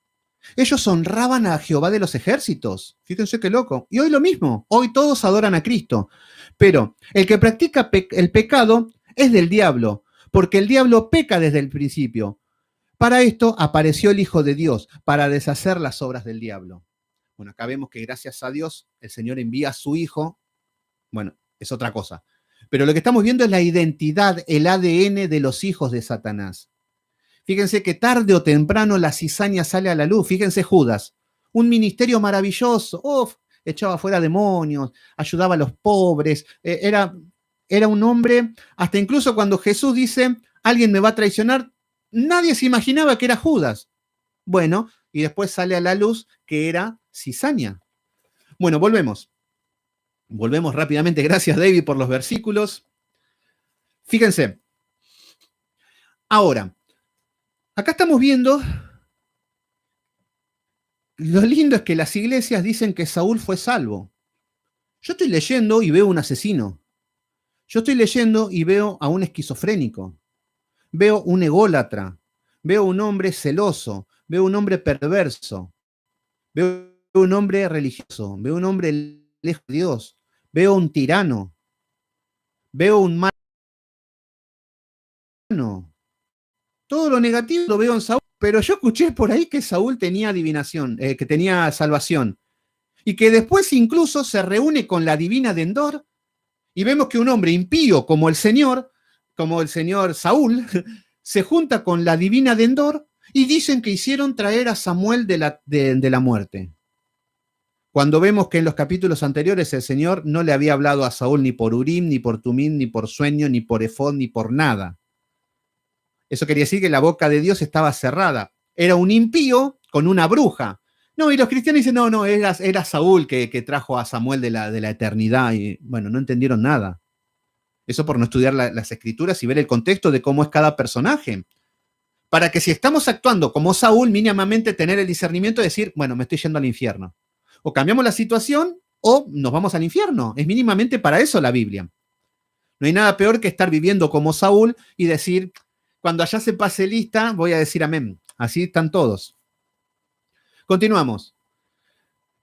Ellos honraban a Jehová de los ejércitos. Fíjense qué loco. Y hoy lo mismo. Hoy todos adoran a Cristo. Pero el que practica el pecado es del diablo, porque el diablo peca desde el principio. Para esto apareció el Hijo de Dios, para deshacer las obras del diablo. Bueno, acá vemos que gracias a Dios el Señor envía a su Hijo. Bueno, es otra cosa. Pero lo que estamos viendo es la identidad, el ADN de los hijos de Satanás. Fíjense que tarde o temprano la cizaña sale a la luz. Fíjense Judas, un ministerio maravilloso. Echaba fuera demonios, ayudaba a los pobres. Era un hombre, hasta incluso cuando Jesús dice, alguien me va a traicionar, nadie se imaginaba que era Judas. Bueno, y después sale a la luz que era cizaña. Bueno, volvemos. Volvemos rápidamente. Gracias, David, por los versículos. Fíjense. Ahora, acá estamos viendo, lo lindo es que las iglesias dicen que Saúl fue salvo. Yo estoy leyendo y veo un asesino. Yo estoy leyendo y veo a un esquizofrénico. Veo un ególatra. Veo un hombre celoso. Veo un hombre perverso. Veo un hombre religioso. Veo un hombre lejos de Dios. Veo un tirano. Veo un malo. Todo lo negativo lo veo en Saúl. Pero yo escuché por ahí que Saúl tenía adivinación, que tenía salvación. Y que después incluso se reúne con la divina de Endor y vemos que un hombre impío como el señor Saúl, se junta con la divina de Endor y dicen que hicieron traer a Samuel de la muerte. Cuando vemos que en los capítulos anteriores el Señor no le había hablado a Saúl ni por Urim, ni por Tumim, ni por sueño, ni por efod, ni por nada. Eso quería decir que la boca de Dios estaba cerrada. Era un impío con una bruja. No, y los cristianos dicen, no, era Saúl que trajo a Samuel de la eternidad. Y bueno, no entendieron nada. Eso por no estudiar las escrituras y ver el contexto de cómo es cada personaje. Para que si estamos actuando como Saúl, mínimamente tener el discernimiento de decir, bueno, me estoy yendo al infierno. O cambiamos la situación o nos vamos al infierno. Es mínimamente para eso la Biblia. No hay nada peor que estar viviendo como Saúl y decir, cuando allá se pase lista, voy a decir amén. Así están todos. Continuamos.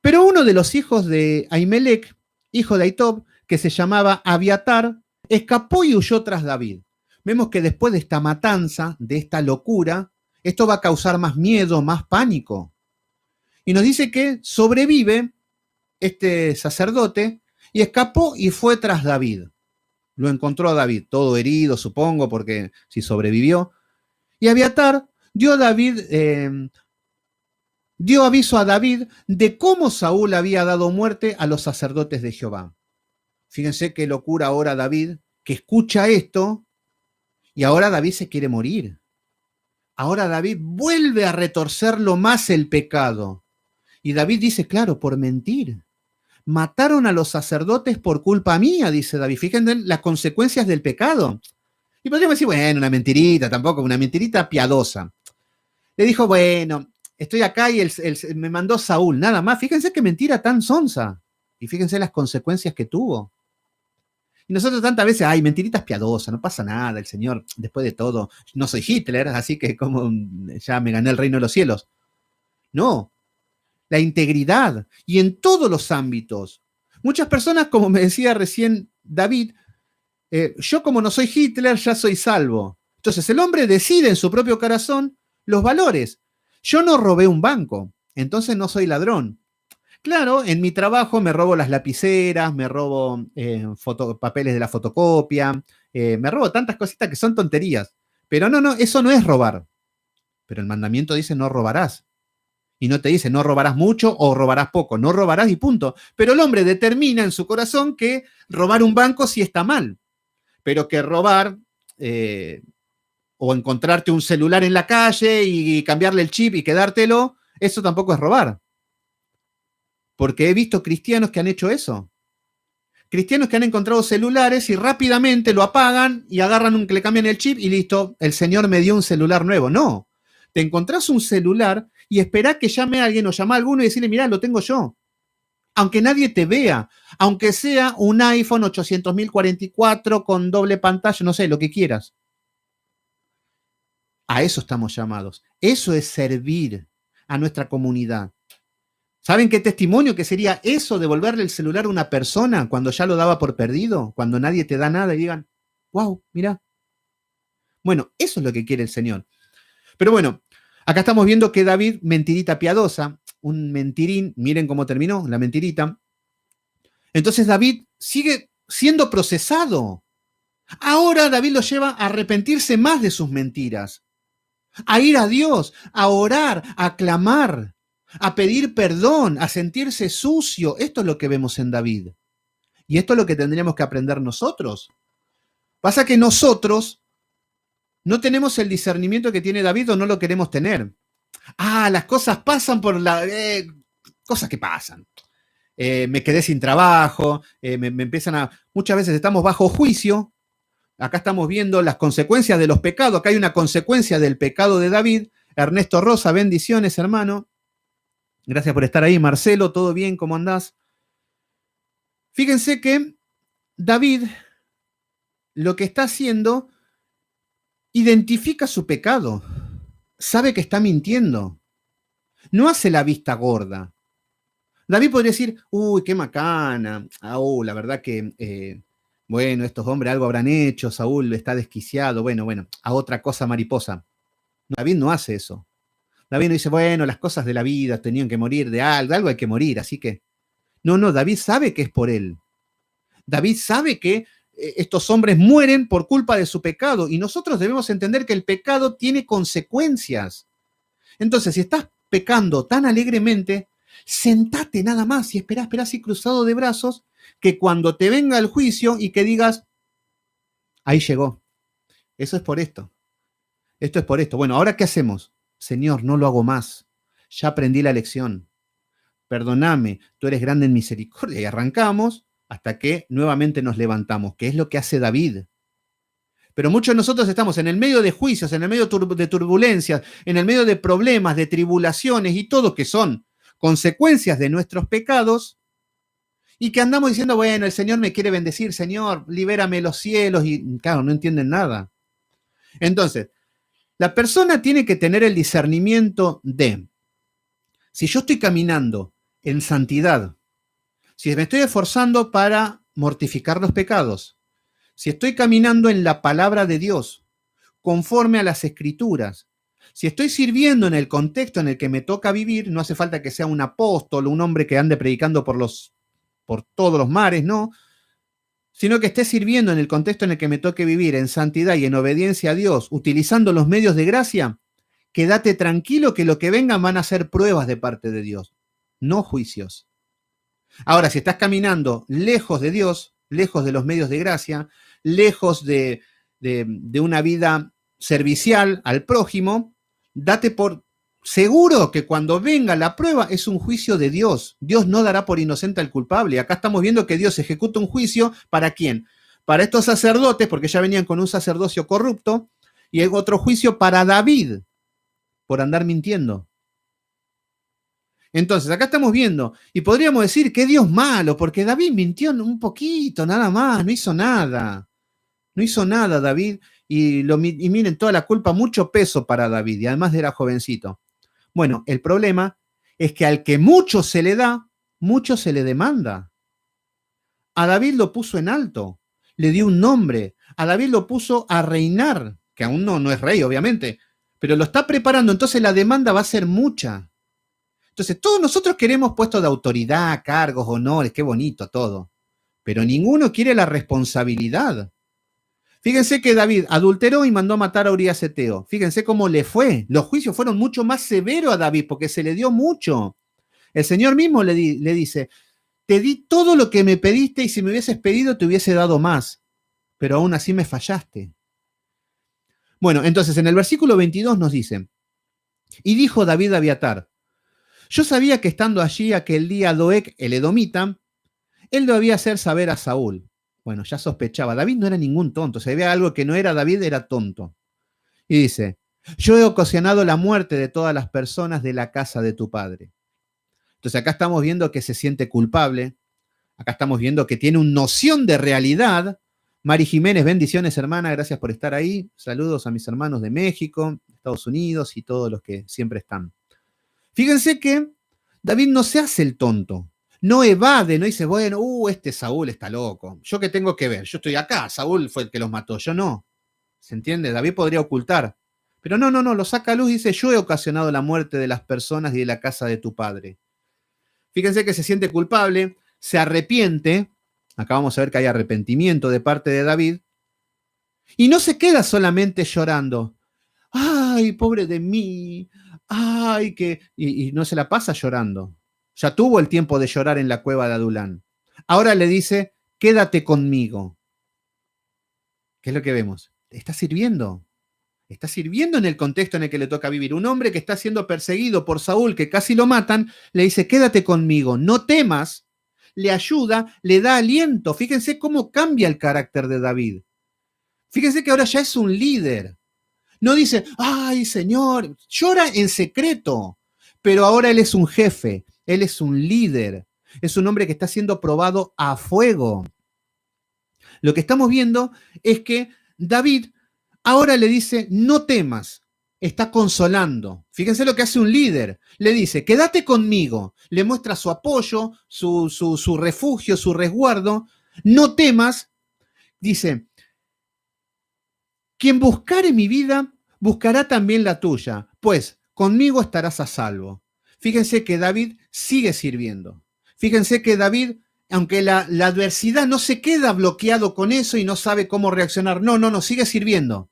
Pero uno de los hijos de Ahimelech, hijo de Ahitob, que se llamaba Abiatar, escapó y huyó tras David. Vemos que después de esta matanza, de esta locura, esto va a causar más miedo, más pánico. Y nos dice que sobrevive este sacerdote y escapó y fue tras David. Lo encontró a David, todo herido, supongo, porque si sobrevivió. Y Abiatar dio aviso a David de cómo Saúl había dado muerte a los sacerdotes de Jehová. Fíjense qué locura ahora David, que escucha esto Y ahora David se quiere morir. Ahora David vuelve a retorcerlo más el pecado. Y David dice, claro, por mentir. Mataron a los sacerdotes por culpa mía, dice David. Fíjense las consecuencias del pecado. Y podríamos decir, bueno, una mentirita, tampoco, una mentirita piadosa. Le dijo, bueno, estoy acá y me mandó Saúl, nada más. Fíjense qué mentira tan sonsa. Y fíjense las consecuencias que tuvo. Y nosotros tantas veces, ay, mentiritas piadosas, no pasa nada, el Señor, después de todo, no soy Hitler, así que como ya me gané el reino de los cielos. No, la integridad y en todos los ámbitos. Muchas personas, como me decía recién David, yo como no soy Hitler, ya soy salvo. Entonces el hombre decide en su propio corazón los valores. Yo no robé un banco, entonces no soy ladrón. Claro, en mi trabajo me robo las lapiceras, me robo papeles de la fotocopia, me robo tantas cositas que son tonterías. Pero no, eso no es robar. Pero el mandamiento dice no robarás. Y no te dice no robarás mucho o robarás poco, no robarás y punto. Pero el hombre determina en su corazón que robar un banco sí está mal, pero que robar o encontrarte un celular en la calle y cambiarle el chip y quedártelo, eso tampoco es robar. Porque he visto cristianos que han hecho eso. Cristianos que han encontrado celulares y rápidamente lo apagan y agarran le cambian el chip y listo, el Señor me dio un celular nuevo. No, te encontrás un celular y esperá que llame a alguien o llama a alguno y decirle, mirá, lo tengo yo. Aunque nadie te vea, aunque sea un iPhone 800.044 con doble pantalla, no sé, lo que quieras. A eso estamos llamados. Eso es servir a nuestra comunidad. ¿Saben qué testimonio que sería eso, devolverle el celular a una persona cuando ya lo daba por perdido? Cuando nadie te da nada y digan, wow, mira. Bueno, eso es lo que quiere el Señor. Pero bueno, acá estamos viendo que David, mentirita piadosa, un mentirín, miren cómo terminó la mentirita. Entonces David sigue siendo procesado. Ahora David lo lleva a arrepentirse más de sus mentiras, a ir a Dios, a orar, a clamar, a pedir perdón, a sentirse sucio. Esto es lo que vemos en David. Y esto es lo que tendríamos que aprender nosotros. Pasa que nosotros no tenemos el discernimiento que tiene David o no lo queremos tener. Las cosas pasan por cosas que pasan. Me quedé sin trabajo, me empiezan a... Muchas veces estamos bajo juicio. Acá estamos viendo las consecuencias de los pecados. Acá hay una consecuencia del pecado de David. Ernesto Rosa, bendiciones, hermano. Gracias por estar ahí. Marcelo, ¿todo bien? ¿Cómo andás? Fíjense que David lo que está haciendo, identifica su pecado. Sabe que está mintiendo. No hace la vista gorda. David podría decir, uy, qué macana. La verdad que, bueno, estos hombres algo habrán hecho. Saúl está desquiciado. Bueno, a otra cosa mariposa. David no hace eso. David no dice, bueno, las cosas de la vida tenían que morir de algo hay que morir, así que... No, David sabe que es por él. David sabe que estos hombres mueren por culpa de su pecado y nosotros debemos entender que el pecado tiene consecuencias. Entonces, si estás pecando tan alegremente, sentate nada más y espera así cruzado de brazos que cuando te venga el juicio y que digas, ahí llegó, eso es por esto, esto es por esto. Bueno, ¿ahora qué hacemos? Señor, no lo hago más, ya aprendí la lección, perdóname, tú eres grande en misericordia y arrancamos hasta que nuevamente nos levantamos, que es lo que hace David. Pero muchos de nosotros estamos en el medio de juicios, en el medio de turbulencias, en el medio de problemas, de tribulaciones y todo que son consecuencias de nuestros pecados y que andamos diciendo, bueno, el Señor me quiere bendecir, Señor, libérame los cielos y claro, no entienden nada. Entonces, la persona tiene que tener el discernimiento de, si yo estoy caminando en santidad, si me estoy esforzando para mortificar los pecados, si estoy caminando en la palabra de Dios, conforme a las Escrituras, si estoy sirviendo en el contexto en el que me toca vivir, no hace falta que sea un apóstol o un hombre que ande predicando por todos los mares, no, sino que esté sirviendo en el contexto en el que me toque vivir, en santidad y en obediencia a Dios, utilizando los medios de gracia, quédate tranquilo que lo que vengan van a ser pruebas de parte de Dios, no juicios. Ahora, si estás caminando lejos de Dios, lejos de los medios de gracia, lejos de de una vida servicial al prójimo, date por seguro que cuando venga la prueba es un juicio de Dios. Dios no dará por inocente al culpable. Acá estamos viendo que Dios ejecuta un juicio, ¿para quién? Para estos sacerdotes, porque ya venían con un sacerdocio corrupto, y hay otro juicio para David, por andar mintiendo. Entonces, acá estamos viendo, y podríamos decir que Dios malo, porque David mintió un poquito, nada más, no hizo nada. No hizo nada David, y miren, toda la culpa, mucho peso para David, y además era jovencito. Bueno, el problema es que al que mucho se le da, mucho se le demanda. A David lo puso en alto, le dio un nombre, a David lo puso a reinar, que aún no es rey, obviamente, pero lo está preparando, entonces la demanda va a ser mucha. Entonces, todos nosotros queremos puestos de autoridad, cargos, honores, qué bonito todo, pero ninguno quiere la responsabilidad. Fíjense que David adulteró y mandó a matar a Urías Eteo. Fíjense cómo le fue. Los juicios fueron mucho más severos a David porque se le dio mucho. El Señor mismo le dice, te di todo lo que me pediste y si me hubieses pedido te hubiese dado más, pero aún así me fallaste. Bueno, entonces en el versículo 22 nos dice, y dijo David a Abiatar, yo sabía que estando allí aquel día Doeg, el edomita, él debía hacer saber a Saúl. Bueno, ya sospechaba. David no era ningún tonto. Si había algo que no era David, era tonto. Y dice, yo he ocasionado la muerte de todas las personas de la casa de tu padre. Entonces acá estamos viendo que se siente culpable. Acá estamos viendo que tiene una noción de realidad. Mari Jiménez, bendiciones, hermana. Gracias por estar ahí. Saludos a mis hermanos de México, Estados Unidos y todos los que siempre están. Fíjense que David no se hace el tonto. No evade, no dice, bueno, este Saúl está loco. ¿Yo qué tengo que ver? Yo estoy acá, Saúl fue el que los mató, yo no. ¿Se entiende? David podría ocultar. Pero no, lo saca a luz y dice, yo he ocasionado la muerte de las personas y de la casa de tu padre. Fíjense que se siente culpable, se arrepiente. Acá vamos a ver que hay arrepentimiento de parte de David. Y no se queda solamente llorando. Ay, pobre de mí. Ay, que... Y no se la pasa llorando. Ya tuvo el tiempo de llorar en la cueva de Adulán. Ahora le dice, quédate conmigo. ¿Qué es lo que vemos? Está sirviendo. Está sirviendo en el contexto en el que le toca vivir. Un hombre que está siendo perseguido por Saúl, que casi lo matan, le dice, quédate conmigo, no temas. Le ayuda, le da aliento. Fíjense cómo cambia el carácter de David. Fíjense que ahora ya es un líder. No dice, ay, Señor, llora en secreto. Pero ahora él es un jefe, él es un líder. Es un hombre que está siendo probado a fuego. Lo que estamos viendo es que David ahora le dice, no temas, está consolando. Fíjense lo que hace un líder. Le dice, quédate conmigo. Le muestra su apoyo, su refugio, su resguardo. No temas. Dice, quien buscare mi vida, buscará también la tuya, pues conmigo estarás a salvo. Fíjense que David sigue sirviendo. Fíjense que David, aunque la adversidad no se queda bloqueado con eso y no sabe cómo reaccionar, no, sigue sirviendo.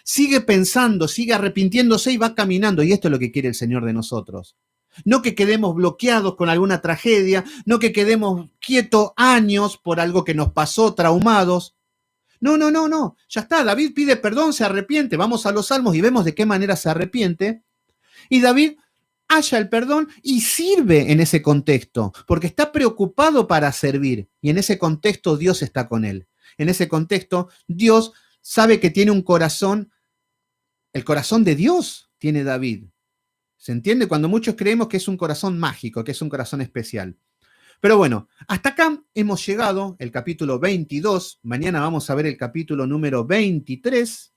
Sigue pensando, sigue arrepintiéndose y va caminando. Y esto es lo que quiere el Señor de nosotros. No que quedemos bloqueados con alguna tragedia, no que quedemos quietos años por algo que nos pasó, traumados. No. Ya está, David pide perdón, se arrepiente. Vamos a los Salmos y vemos de qué manera se arrepiente. Y David halla el perdón y sirve en ese contexto, porque está preocupado para servir. Y en ese contexto Dios está con él. En ese contexto Dios sabe que tiene un corazón, el corazón de Dios tiene David. ¿Se entiende? Cuando muchos creemos que es un corazón mágico, que es un corazón especial. Pero bueno, hasta acá hemos llegado, el capítulo 22. Mañana vamos a ver el capítulo número 23.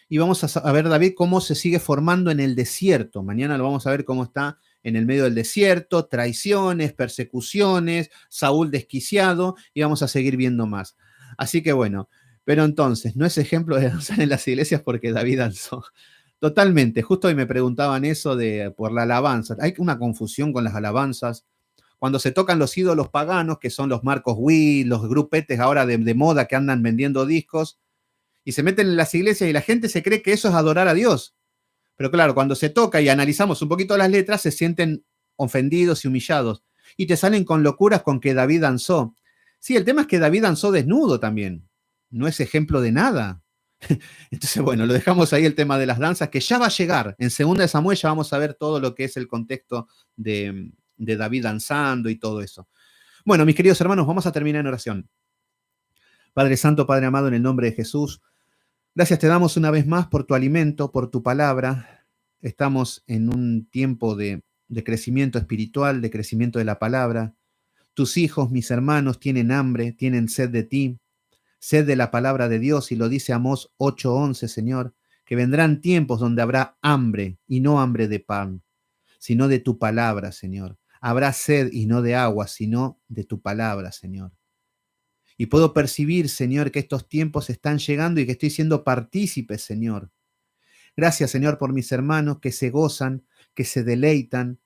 Y vamos a ver, David, cómo se sigue formando en el desierto. Mañana lo vamos a ver cómo está en el medio del desierto, traiciones, persecuciones, Saúl desquiciado, y vamos a seguir viendo más. Así que bueno, pero entonces, no es ejemplo de danzar en las iglesias porque David danzó. Totalmente, justo hoy me preguntaban eso por la alabanza. Hay una confusión con las alabanzas. Cuando se tocan los ídolos paganos, que son los Marcos Witt, los grupetes ahora de moda que andan vendiendo discos, y se meten en las iglesias y la gente se cree que eso es adorar a Dios. Pero claro, cuando se toca y analizamos un poquito las letras, se sienten ofendidos y humillados. Y te salen con locuras con que David danzó. Sí, el tema es que David danzó desnudo también. No es ejemplo de nada. Entonces, bueno, lo dejamos ahí el tema de las danzas, que ya va a llegar. En 2 Samuel ya vamos a ver todo lo que es el contexto de David danzando y todo eso. Bueno, mis queridos hermanos, vamos a terminar en oración. Padre Santo, Padre amado, en el nombre de Jesús, gracias te damos una vez más por tu alimento, por tu palabra. Estamos en un tiempo de crecimiento espiritual, de crecimiento de la palabra. Tus hijos, mis hermanos, tienen hambre, tienen sed de ti, sed de la palabra de Dios, y lo dice Amós 8:11, Señor, que vendrán tiempos donde habrá hambre, y no hambre de pan, sino de tu palabra, Señor. Habrá sed y no de agua, sino de tu palabra, Señor. Y puedo percibir, Señor, que estos tiempos están llegando y que estoy siendo partícipe, Señor. Gracias, Señor, por mis hermanos que se gozan, que se deleitan,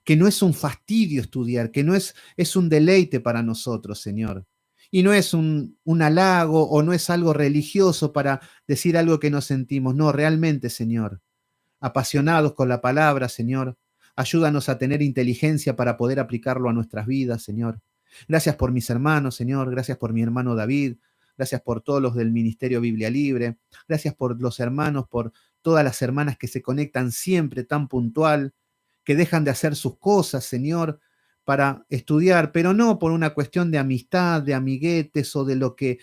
que no es un fastidio estudiar, que no es un deleite para nosotros, Señor. Y no es un halago o no es algo religioso para decir algo que no sentimos. No, realmente, Señor, apasionados con la palabra, Señor, ayúdanos a tener inteligencia para poder aplicarlo a nuestras vidas, Señor. Gracias por mis hermanos, Señor. Gracias por mi hermano David. Gracias por todos los del Ministerio Biblia Libre. Gracias por los hermanos, por todas las hermanas que se conectan siempre tan puntual, que dejan de hacer sus cosas, Señor, para estudiar, pero no por una cuestión de amistad, de amiguetes o de lo que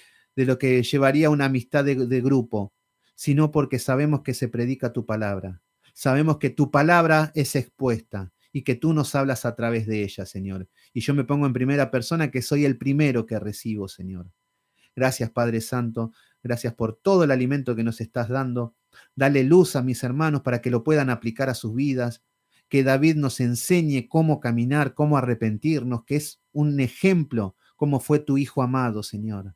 llevaría una amistad de grupo, sino porque sabemos que se predica tu palabra. Sabemos que tu palabra es expuesta y que tú nos hablas a través de ella, Señor. Y yo me pongo en primera persona que soy el primero que recibo, Señor. Gracias, Padre Santo. Gracias por todo el alimento que nos estás dando. Dale luz a mis hermanos para que lo puedan aplicar a sus vidas. Que David nos enseñe cómo caminar, cómo arrepentirnos, que es un ejemplo, como fue tu Hijo amado, Señor.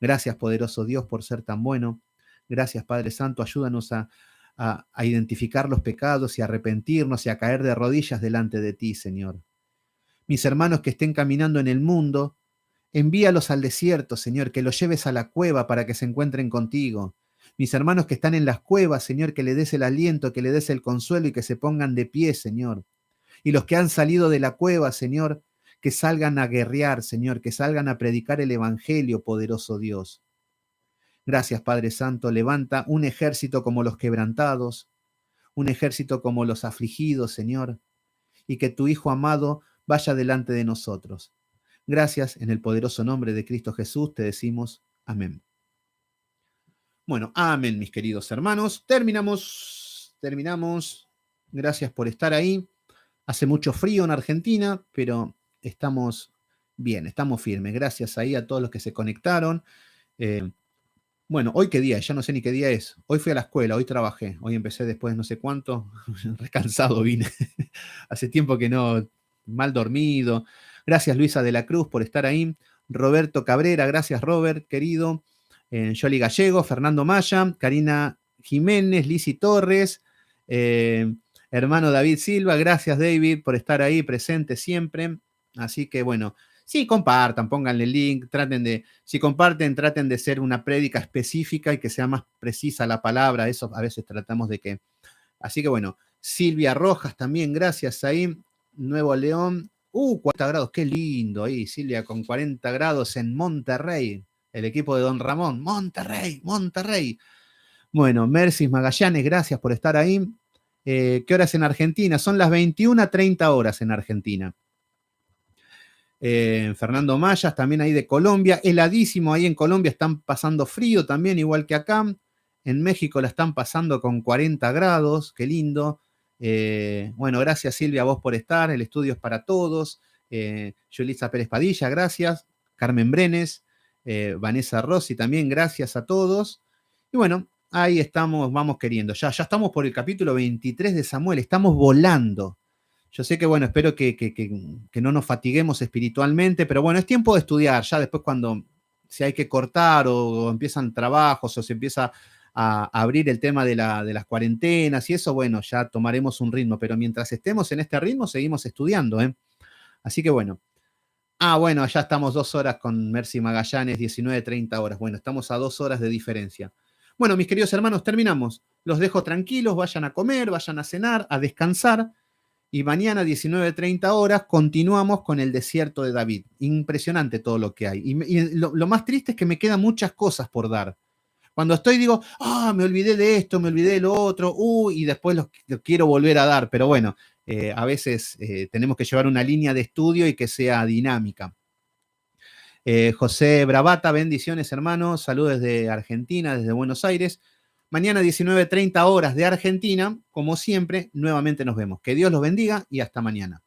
Gracias, poderoso Dios, por ser tan bueno. Gracias, Padre Santo. Ayúdanos a identificar los pecados y a arrepentirnos y a caer de rodillas delante de ti, Señor. Mis hermanos que estén caminando en el mundo, envíalos al desierto, Señor, que los lleves a la cueva para que se encuentren contigo. Mis hermanos que están en las cuevas, Señor, que le des el aliento, que le des el consuelo y que se pongan de pie, Señor. Y los que han salido de la cueva, Señor, que salgan a guerrear, Señor, que salgan a predicar el Evangelio, poderoso Dios. Gracias, Padre Santo. Levanta un ejército como los quebrantados, un ejército como los afligidos, Señor, y que tu Hijo amado vaya delante de nosotros. Gracias, en el poderoso nombre de Cristo Jesús te decimos amén. Bueno, amén, mis queridos hermanos. Terminamos. Gracias por estar ahí. Hace mucho frío en Argentina, pero estamos bien, estamos firmes. Gracias ahí a todos los que se conectaron. Bueno, ¿hoy qué día es? Ya no sé ni qué día es. Hoy fui a la escuela, hoy trabajé. Hoy empecé después de no sé cuánto. Recansado vine. Hace tiempo que no, mal dormido. Gracias, Luisa de la Cruz, por estar ahí. Roberto Cabrera, gracias, Robert, querido. Yoli Gallego, Fernando Maya, Karina Jiménez, Lisi Torres, hermano David Silva, gracias, David, por estar ahí presente siempre. Así que, bueno, sí, compartan, pónganle el link, si comparten, traten de ser una prédica específica y que sea más precisa la palabra. Eso a veces tratamos de que. Así que, bueno, Silvia Rojas también, gracias ahí. Nuevo León. 40 grados, qué lindo ahí, Silvia, con 40 grados en Monterrey, el equipo de Don Ramón. Monterrey. Bueno, Mercis Magallanes, gracias por estar ahí. ¿Qué horas en Argentina? Son las 21:30 horas en Argentina. Fernando Mayas, también ahí de Colombia. Heladísimo ahí en Colombia, están pasando frío también, igual que acá. En México la están pasando con 40 grados, qué lindo. Bueno, gracias Silvia a vos por estar, el estudio es para todos. Yulisa Pérez Padilla, gracias. Carmen Brenes, Vanessa Rossi también, gracias a todos. Y bueno, ahí estamos, vamos queriendo. Ya estamos por el capítulo 23 de Samuel, estamos volando. Yo sé que, bueno, espero que no nos fatiguemos espiritualmente, pero bueno, es tiempo de estudiar. Ya después si hay que cortar o empiezan trabajos o se empieza a abrir el tema de las cuarentenas y eso, bueno, ya tomaremos un ritmo, pero mientras estemos en este ritmo seguimos estudiando, ¿eh? Así que bueno. Bueno, ya estamos 2 horas con Mercy Magallanes, 19:30 horas. Bueno, estamos a 2 horas de diferencia. Bueno, mis queridos hermanos, terminamos. Los dejo tranquilos, vayan a comer, vayan a cenar, a descansar. Y mañana, 19:30 horas, continuamos con el desierto de David. Impresionante todo lo que hay. Y lo más triste es que me quedan muchas cosas por dar. Cuando estoy digo, me olvidé de esto, me olvidé de lo otro, y después lo quiero volver a dar, pero bueno, a veces tenemos que llevar una línea de estudio y que sea dinámica. José Bravata, bendiciones hermanos, saludos desde Argentina, desde Buenos Aires. Mañana 19:30 horas de Argentina, como siempre, nuevamente nos vemos. Que Dios los bendiga y hasta mañana.